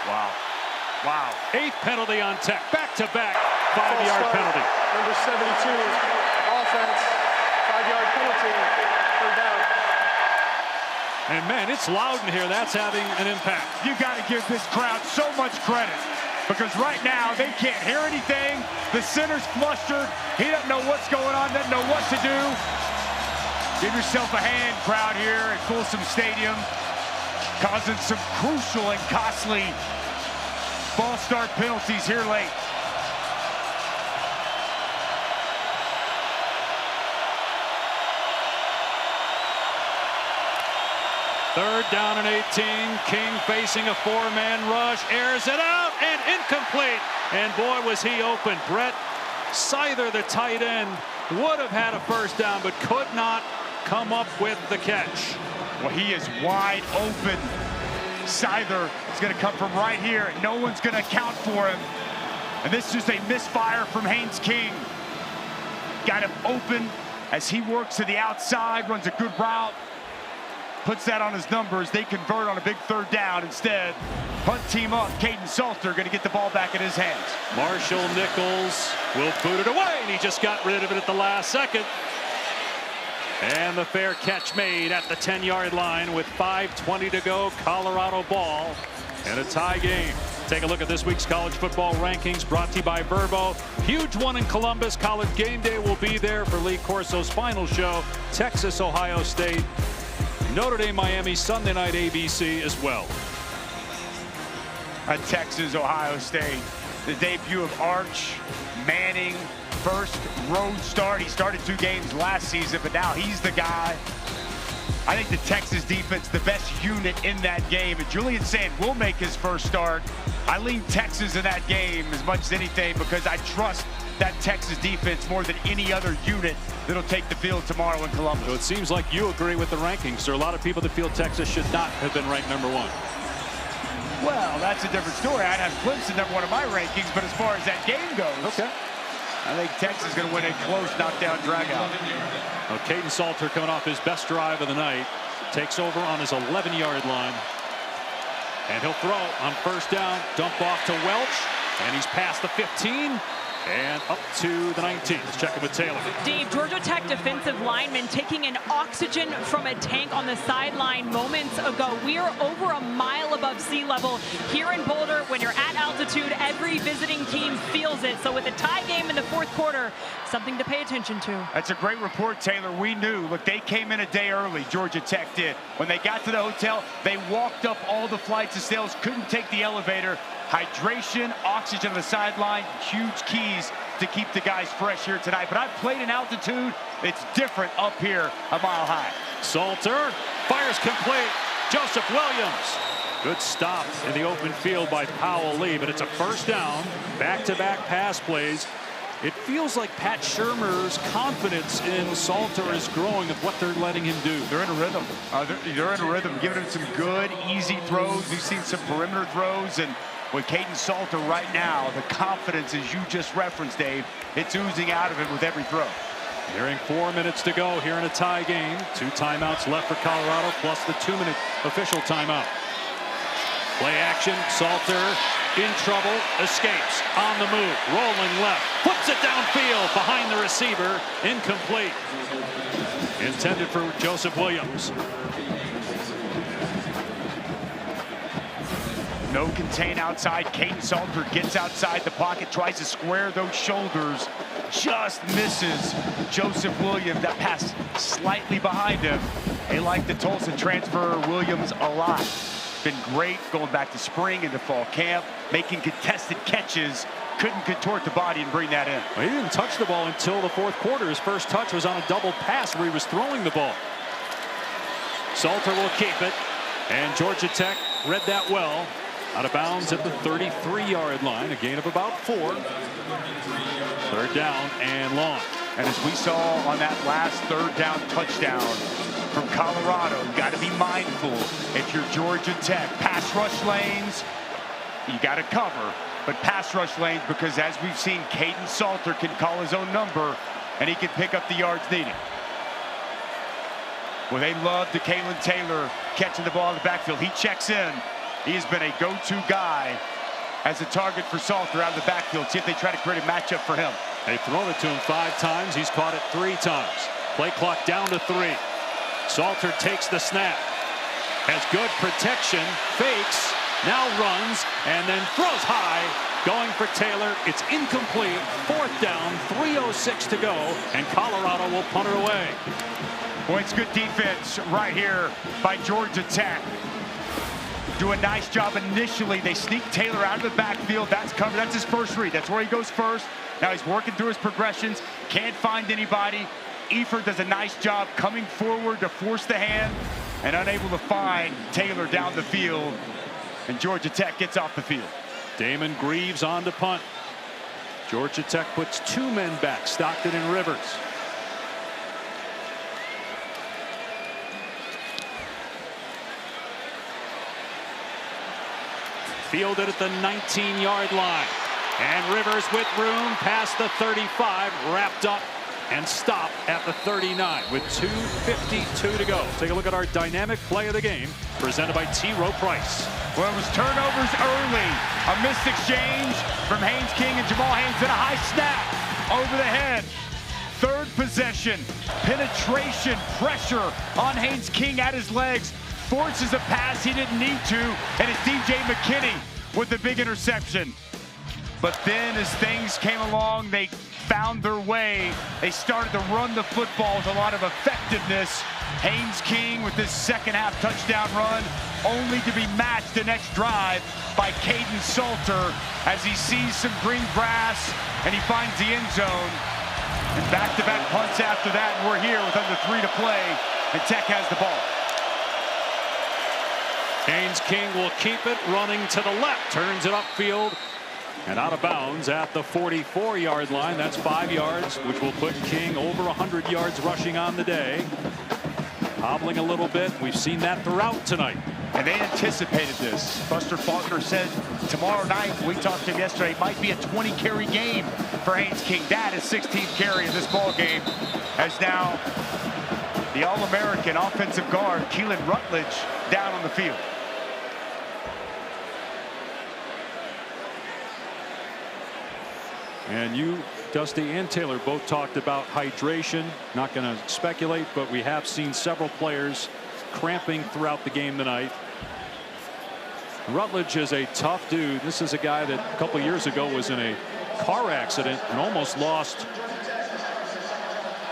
Wow. Wow. 8th penalty on Tech. Back-to-back 5-yard penalty. Number 72, offense, 5-yard penalty, 3rd down. And man, it's loud in here. That's having an impact. You got to give this crowd so much credit, because right now they can't hear anything. The center's flustered. He doesn't know what's going on, doesn't know what to do. Give yourself a hand, crowd here at Folsom Stadium, causing some crucial and costly false start penalties here late. Third down and 18. King facing a 4-man rush, airs it out and incomplete. And boy, was he open. Brett Seither, the tight end, would have had a first down, but could not come up with the catch. Well, he is wide open. Seither is going to come from right here, and no one's going to account for him. And this is just a misfire from Haynes King. Got him open as he works to the outside, runs a good route, puts that on his numbers. They convert on a big 3rd down. Instead, punt team up. Caden Salter going to get the ball back in his hands. Marshall Nichols will boot it away, and he just got rid of it at the last second. And the fair catch made at the 10-yard line with 5:20 to go. Colorado ball and a tie game. Take a look at this week's college football rankings brought to you by Verbo. Huge one in Columbus. College Game Day will be there for Lee Corso's final show. Texas, Ohio State, Notre Dame, Miami, Sunday night ABC as well. At Texas, Ohio State, the debut of Arch Manning. First road start. He started 2 games last season, but now he's the guy. I think the Texas defense, the best unit in that game. And Julian Sand will make his first start. I lean Texas in that game as much as anything because I trust that Texas defense more than any other unit that'll take the field tomorrow in Columbus. So it seems like you agree with the rankings. There are a lot of people that feel Texas should not have been ranked #1. Well, that's a different story. I'd have Clemson #1 in my rankings, but as far as that game goes, okay, I think Texas is going to win a close knockdown dragout. Well, Caden Salter coming off his best drive of the night. Takes over on his 11-yard line. And he'll throw on 1st down. Dump off to Welch. And he's past the 15. And up to the 19. Let's check in with Taylor. Dave, Georgia Tech defensive lineman taking an oxygen from a tank on the sideline moments ago. We are over a mile above sea level here in Boulder. When you're at altitude, every visiting team feels it. So with a tie game in the 4th quarter, something to pay attention to. That's a great report, Taylor. We knew. Look, they came in a day early, Georgia Tech did. When they got to the hotel, they walked up all the flights of stairs, couldn't take the elevator. Hydration, oxygen on the sideline, huge keys to keep the guys fresh here tonight. But I've played in altitude. It's different up here a mile high. Salter fires complete. Joseph Williams. Good stop in the open field by Powell Lee, but it's a 1st down. Back-to-back pass plays. It feels like Pat Shurmur's confidence in Salter is growing of what they're letting him do. They're in a rhythm. They're in a rhythm, giving him some good, easy throws. We've seen some perimeter throws, and with Kaidon Salter right now, the confidence, as you just referenced, Dave, it's oozing out of him with every throw. Nearing 4 minutes to go here in a tie game. 2 timeouts left for Colorado, plus the 2-minute official timeout. Play action, Salter in trouble, escapes, on the move, rolling left, flips it downfield behind the receiver, incomplete. Intended for Joseph Williams. No contain outside. Kaidon Salter gets outside the pocket, tries to square those shoulders, just misses Joseph Williams. That pass slightly behind him. They like the Tulsa transfer Williams a lot. Been great going back to spring into fall camp, making contested catches. Couldn't contort the body and bring that in. Well, he didn't touch the ball until the 4th quarter. His first touch was on a double pass where he was throwing the ball. Salter will keep it, and Georgia Tech read that well. Out of bounds at the 33-yard line, a gain of about 4. 3rd down and long. And as we saw on that last 3rd down touchdown from Colorado, you got to be mindful if you're Georgia Tech. Pass rush lanes, you got to cover, but pass rush lanes, because as we've seen, Kaidon Salter can call his own number and he can pick up the yards needed. Well, they love DeKalen Taylor catching the ball in the backfield. He checks in. He has been a go-to guy as a target for Salter out of the backfield. See if they try to create a matchup for him. They've thrown it to him 5 times. He's caught it 3 times. Play clock down to 3. Salter takes the snap. Has good protection. Fakes. Now runs. And then throws high. Going for Taylor. It's incomplete. 4th down. 3:06 to go. And Colorado will punt it away. Boy, it's good defense right here by Georgia Tech. Do a nice job initially. They sneak Taylor out of the backfield. That's covered. That's his first read. That's where he goes first. Now he's working through his progressions. Can't find anybody. Eifert does a nice job coming forward to force the hand and unable to find Taylor down the field. And Georgia Tech gets off the field. Damon Greaves on to punt. Georgia Tech puts 2 men back, Stockton and Rivers. Fielded at the 19-yard line. And Rivers with room past the 35, wrapped up and stopped at the 39 with 2:52 to go. Take a look at our dynamic play of the game, presented by T. Rowe Price. Well, it was turnovers early. A missed exchange from Haynes King and Jamal Haynes, and a high snap over the head. 3rd possession, penetration, pressure on Haynes King at his legs. Forces a pass he didn't need to, and it's DJ McKinney with the big interception. But then as things came along, they found their way. They started to run the football with a lot of effectiveness. Haynes King with his 2nd half touchdown run, only to be matched the next drive by Kaidon Salter as he sees some green grass and he finds the end zone. And back-to-back punts after that, and we're here with under 3 to play, and Tech has the ball. Haynes King will keep it, running to the left, turns it upfield and out of bounds at the 44-yard line. That's 5 yards, which will put King over 100 yards rushing on the day. Hobbling a little bit. We've seen that throughout tonight. And they anticipated this. Buster Faulkner said tomorrow night, we talked to him yesterday, might be a 20-carry game for Haynes King. That is 16th carry in this ball game, as now the All-American offensive guard, Keelan Rutledge, down on the field. And you, Dusty and Taylor, both talked about hydration. Not going to speculate, but we have seen several players cramping throughout the game tonight. Rutledge is a tough dude. This is a guy that a couple years ago was in a car accident and almost lost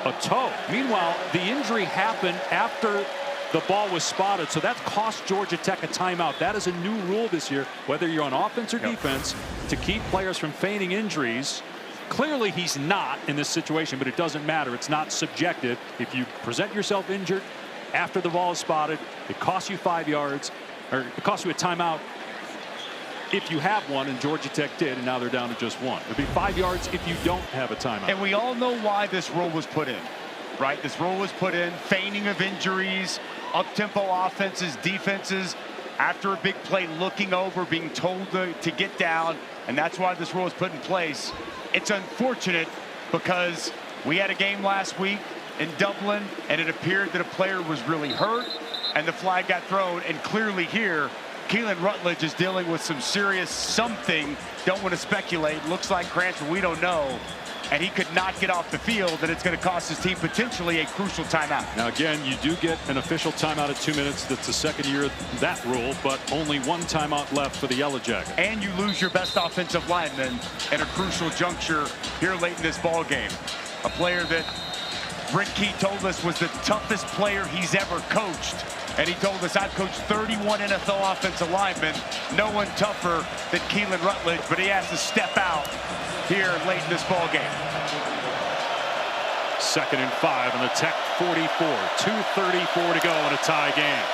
a toe. Meanwhile, the injury happened after the ball was spotted, so that cost Georgia Tech a timeout. That is a new rule this year, whether you're on offense or defense, to keep players from feigning injuries. Clearly he's not in this situation, but it doesn't matter. It's not subjective. If you present yourself injured after the ball is spotted, it costs you 5 yards, or it costs you a timeout. if you have one, and Georgia Tech did, and now they're down to just one. It would be 5 yards if you don't have a timeout. And we all know why this rule was put in, right? This rule was put in, feigning of injuries, up-tempo offenses, defenses, after a big play, looking over, being told to get down, and that's why this rule was put in place. It's unfortunate because we had a game last week in Dublin, and it appeared that a player was really hurt, and the flag got thrown, and clearly here, Keelan Rutledge is dealing with some serious something. Don't want to speculate. Looks like cramps, we don't know. And he could not get off the field, and it's going to cost his team potentially a crucial timeout. Now, again, you do get an official timeout at 2 minutes. That's the second year of that rule, but only one timeout left for the Yellow Jackets. And you lose your best offensive lineman at a crucial juncture here late in this ball game. A player that Brent Key told us was the toughest player he's ever coached. And he told us, I've coached 31 NFL offensive linemen. No one tougher than Keelan Rutledge, but he has to step out here late in this ball game. 2nd and 5 on the Tech 44. 2:34 to go in a tie game.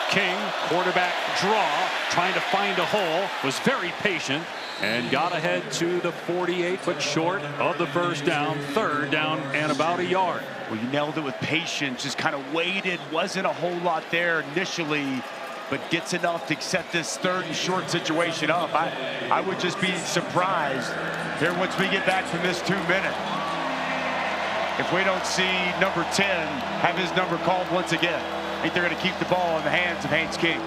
King, quarterback draw, trying to find a hole, was very patient and got ahead to the 48, but short of the first down. 3rd down and about a yard. Well, you nailed it with patience, just kind of waited. Wasn't a whole lot there initially, but gets enough to set this 3rd and short situation up. I would just be surprised here once we get back from this 2 minute. If we don't see number 10 have his number called once again. I think they're going to keep the ball in the hands of Haynes King.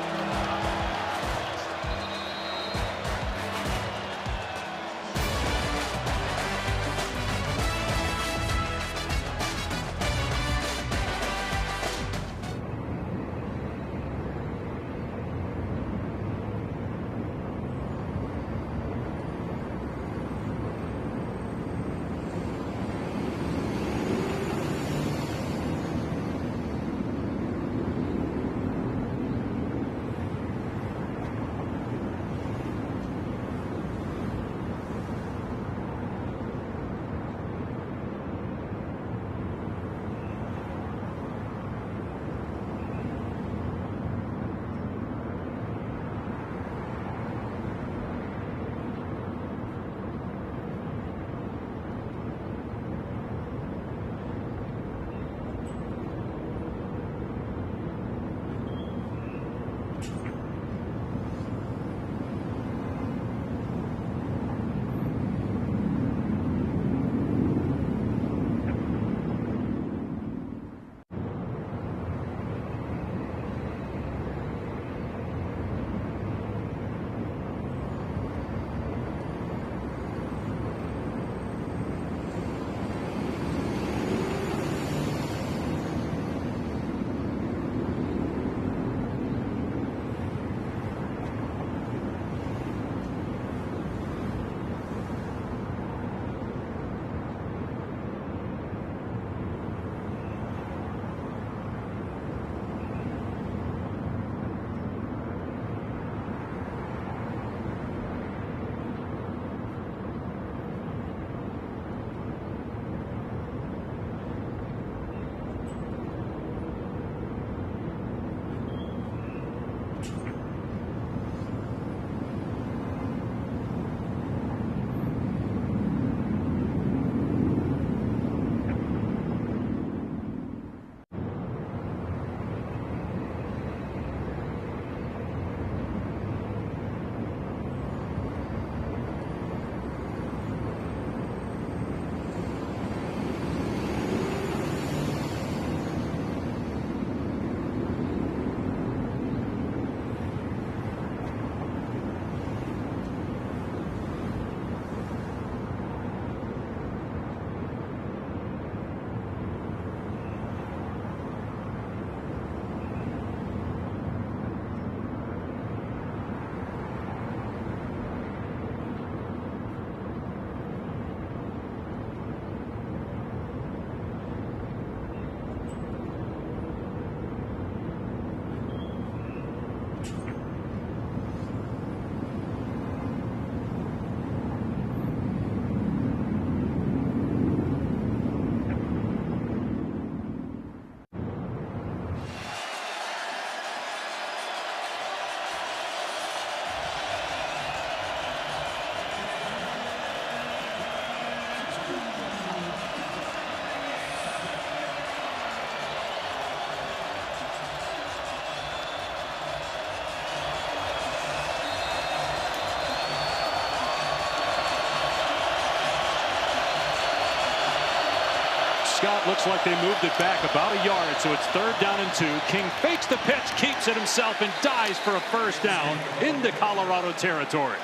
Scott, looks like they moved it back about a yard, so it's 3rd down and 2. King fakes the pitch, keeps it himself, and dives for a first down into Colorado territory.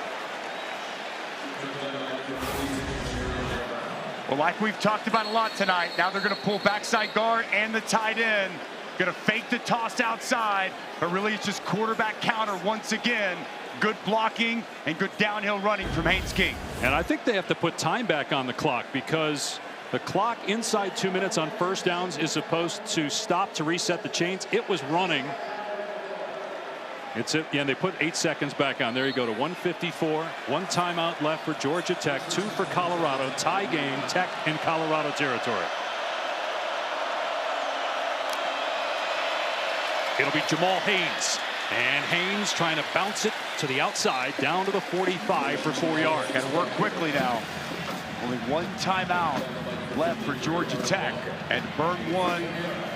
Well, like we've talked about a lot tonight, now they're going to pull backside guard and the tight end. Going to fake the toss outside, but really it's just quarterback counter once again. Good blocking and good downhill running from Haynes King. And I think they have to put time back on the clock, because the clock inside 2 minutes on first downs is supposed to stop to reset the chains. It was running. Yeah, they put 8 seconds back on. There you go to 1:54. 1 timeout left for Georgia Tech, 2 for Colorado. Tie game, Tech in Colorado territory. It'll be Jamal Haynes. And Haynes trying to bounce it to the outside, down to the 45 for 4 yards. Got to work quickly now. Only 1 timeout left for Georgia Tech. And burn 1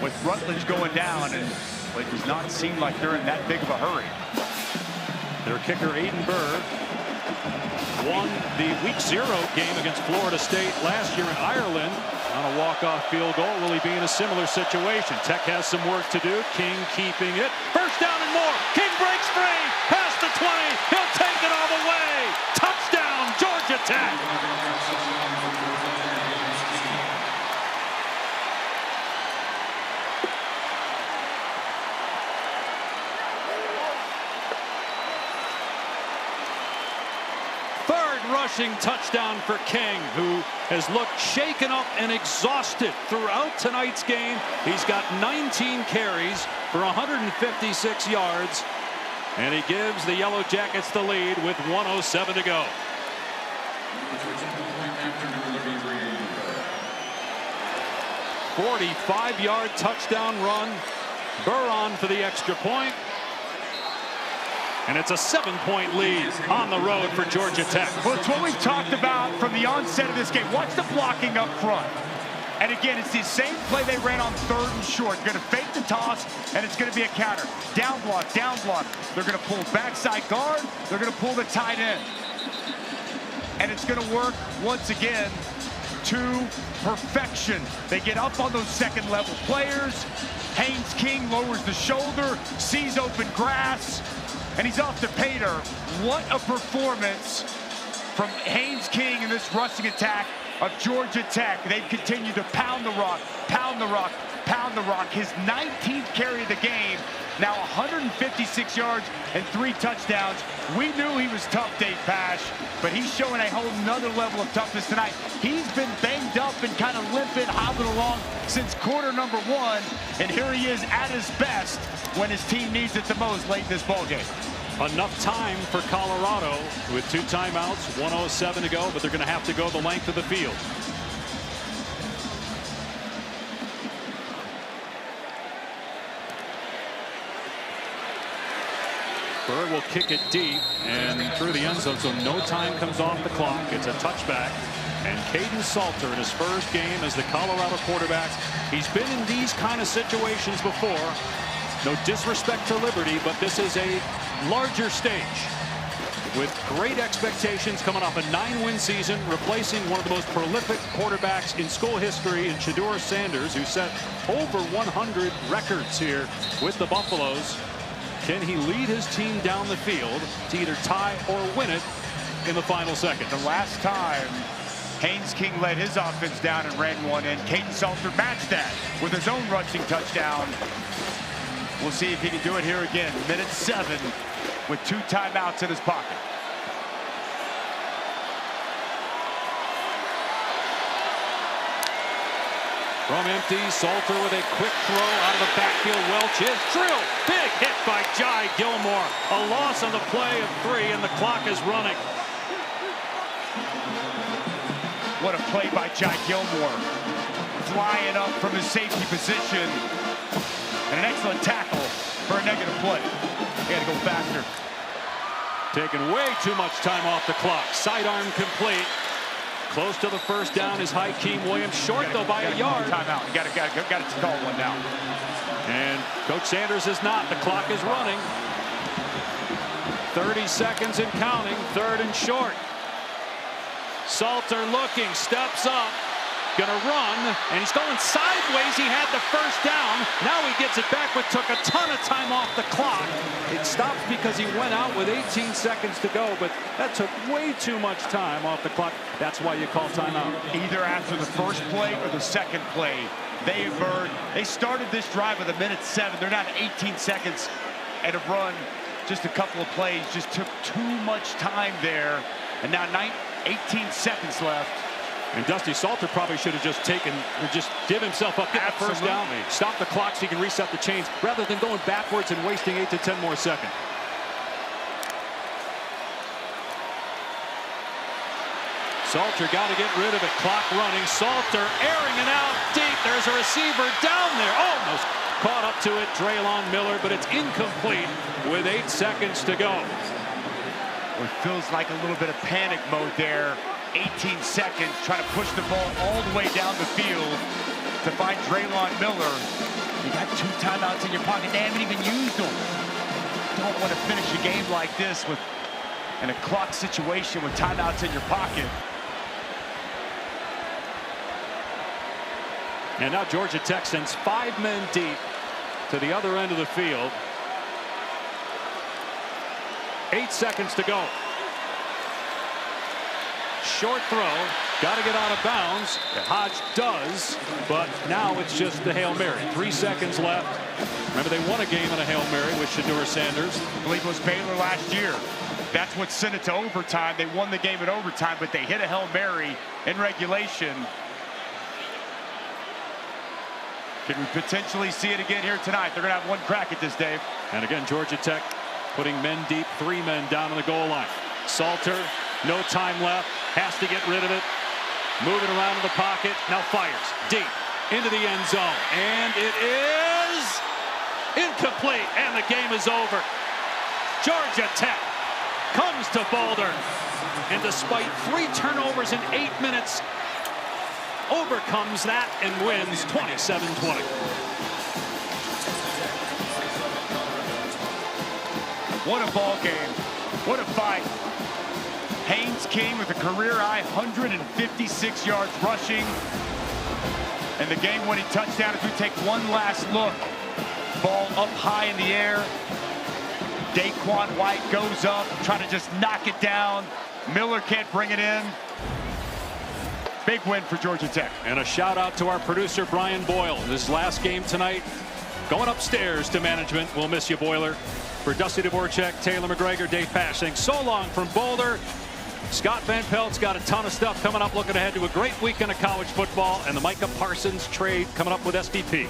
with Rutledge going down. And it does not seem like they're in that big of a hurry. Their kicker, Aiden Burr, won the Week 0 game against Florida State last year in Ireland on a walk-off field goal. Will he be in a similar situation? Tech has some work to do. King keeping it. First down and more. King breaks free. Past the 20. He'll take it all the way. Touchdown, Georgia Tech. Rushing touchdown for King, who has looked shaken up and exhausted throughout tonight's game. He's got 19 carries for 156 yards, and he gives the Yellow Jackets the lead with 1:07 to go. A 45-yard touchdown run. Burr on for the extra point. And it's a 7-point lead on the road for Georgia Tech. Well, it's what we've talked about from the onset of this game. Watch the blocking up front. And again, it's the same play they ran on 3rd and short. Going to fake the toss, and it's going to be a counter. Down block, down block. They're going to pull backside guard. They're going to pull the tight end. And it's going to work once again to perfection. They get up on those second-level players. Haynes King lowers the shoulder, sees open grass, and he's off to pay dirt. What a performance from Haynes King in this rushing attack of Georgia Tech. They've continued to pound the rock, pound the rock, pound the rock. His 19th carry of the game, now 156 yards and 3 touchdowns. We knew he was tough, Dave Pasch, but he's showing a whole nother level of toughness tonight. He's been banged up and kind of limping, hobbling along since quarter number 1, and here he is at his best when his team needs it the most late in this ballgame. Enough time for Colorado with 2 timeouts, 1:07 to go, but they're going to have to go the length of the field. Burr will kick it deep and through the end zone, so no time comes off the clock. It's a touchback. And Caden Salter in his first game as the Colorado quarterback. He's been in these kind of situations before. No disrespect to Liberty, but this is a larger stage with great expectations coming off a 9-win season, replacing one of the most prolific quarterbacks in school history in Shedeur Sanders, who set over 100 records here with the Buffaloes. Can he lead his team down the field to either tie or win it in the final second? The last time Haynes King led his offense down and ran one in, Caden Salter matched that with his own rushing touchdown. We'll see if he can do it here again. Minute 7 with 2 timeouts in his pocket. From empty, Salter with a quick throw out of the backfield. Welch is drilled. Big hit by Jai Gilmore. A loss on the play of 3, and the clock is running. What a play by Jai Gilmore. Flying up from his safety position. And an excellent tackle for a negative play. He had to go faster. Taking way too much time off the clock. Sidearm complete. Close to the first down is Hakeem Williams. Short, though, by a yard. Timeout. You got to call one now. And Coach Sanders is not. The clock is running. 30 seconds and counting. 3rd and short. Salter looking, steps up. Gonna run, and he's going sideways. He had the first down. Now he gets it back, but took a ton of time off the clock. It stops because he went out with 18 seconds to go, but that took way too much time off the clock. That's why you call timeout. Either after the first play or the second play, they started this drive with 1:07. They're down to 18 seconds and have run just a couple of plays. Just took too much time there, and now 18 seconds left. And Dusty Salter probably should have just give himself up, get the first down, stop the clock so he can reset the chains, rather than going backwards and wasting 8 to 10 more seconds. Salter got to get rid of it. Clock running. Salter airing it out deep. There's a receiver down there. Almost caught up to it. Draylon Miller, but it's incomplete with 8 seconds to go. It feels like a little bit of panic mode there. 18 seconds, trying to push the ball all the way down the field to find Draylon Miller. You got 2 timeouts in your pocket. They haven't even used them. Don't want to finish a game like this in a clock situation with timeouts in your pocket. And now Georgia Tech sends 5 men deep to the other end of the field. 8 seconds to go. Short throw, got to get out of bounds. Hodge does, but now it's just the Hail Mary. 3 seconds left. Remember, they won a game in a Hail Mary with Shedeur Sanders. I believe it was Baylor last year. That's what sent it to overtime. They won the game in overtime, but they hit a Hail Mary in regulation. Can we potentially see it again here tonight? They're going to have one crack at this, Dave. And again, Georgia Tech putting men deep, 3 men down on the goal line. Salter, no time left, has to get rid of it. Moving around in the pocket, now fires deep into the end zone. And it is incomplete, and the game is over. Georgia Tech comes to Boulder, and despite 3 turnovers in 8 minutes, overcomes that and wins 27-20. What a ball game. What a fight. Haynes King with a career-high 156 yards rushing. And the game-winning touchdown as we take one last look. Ball up high in the air. Daquan White goes up, trying to just knock it down. Miller can't bring it in. Big win for Georgia Tech. And a shout out to our producer, Brian Boyle. This last game tonight, going upstairs to management. We'll miss you, Boiler. For Dusty Dvorak, Taylor McGregor, Dave Pasch saying so long from Boulder. Scott Van Pelt's got a ton of stuff coming up, looking ahead to a great weekend of college football and the Micah Parsons trade coming up with SVP.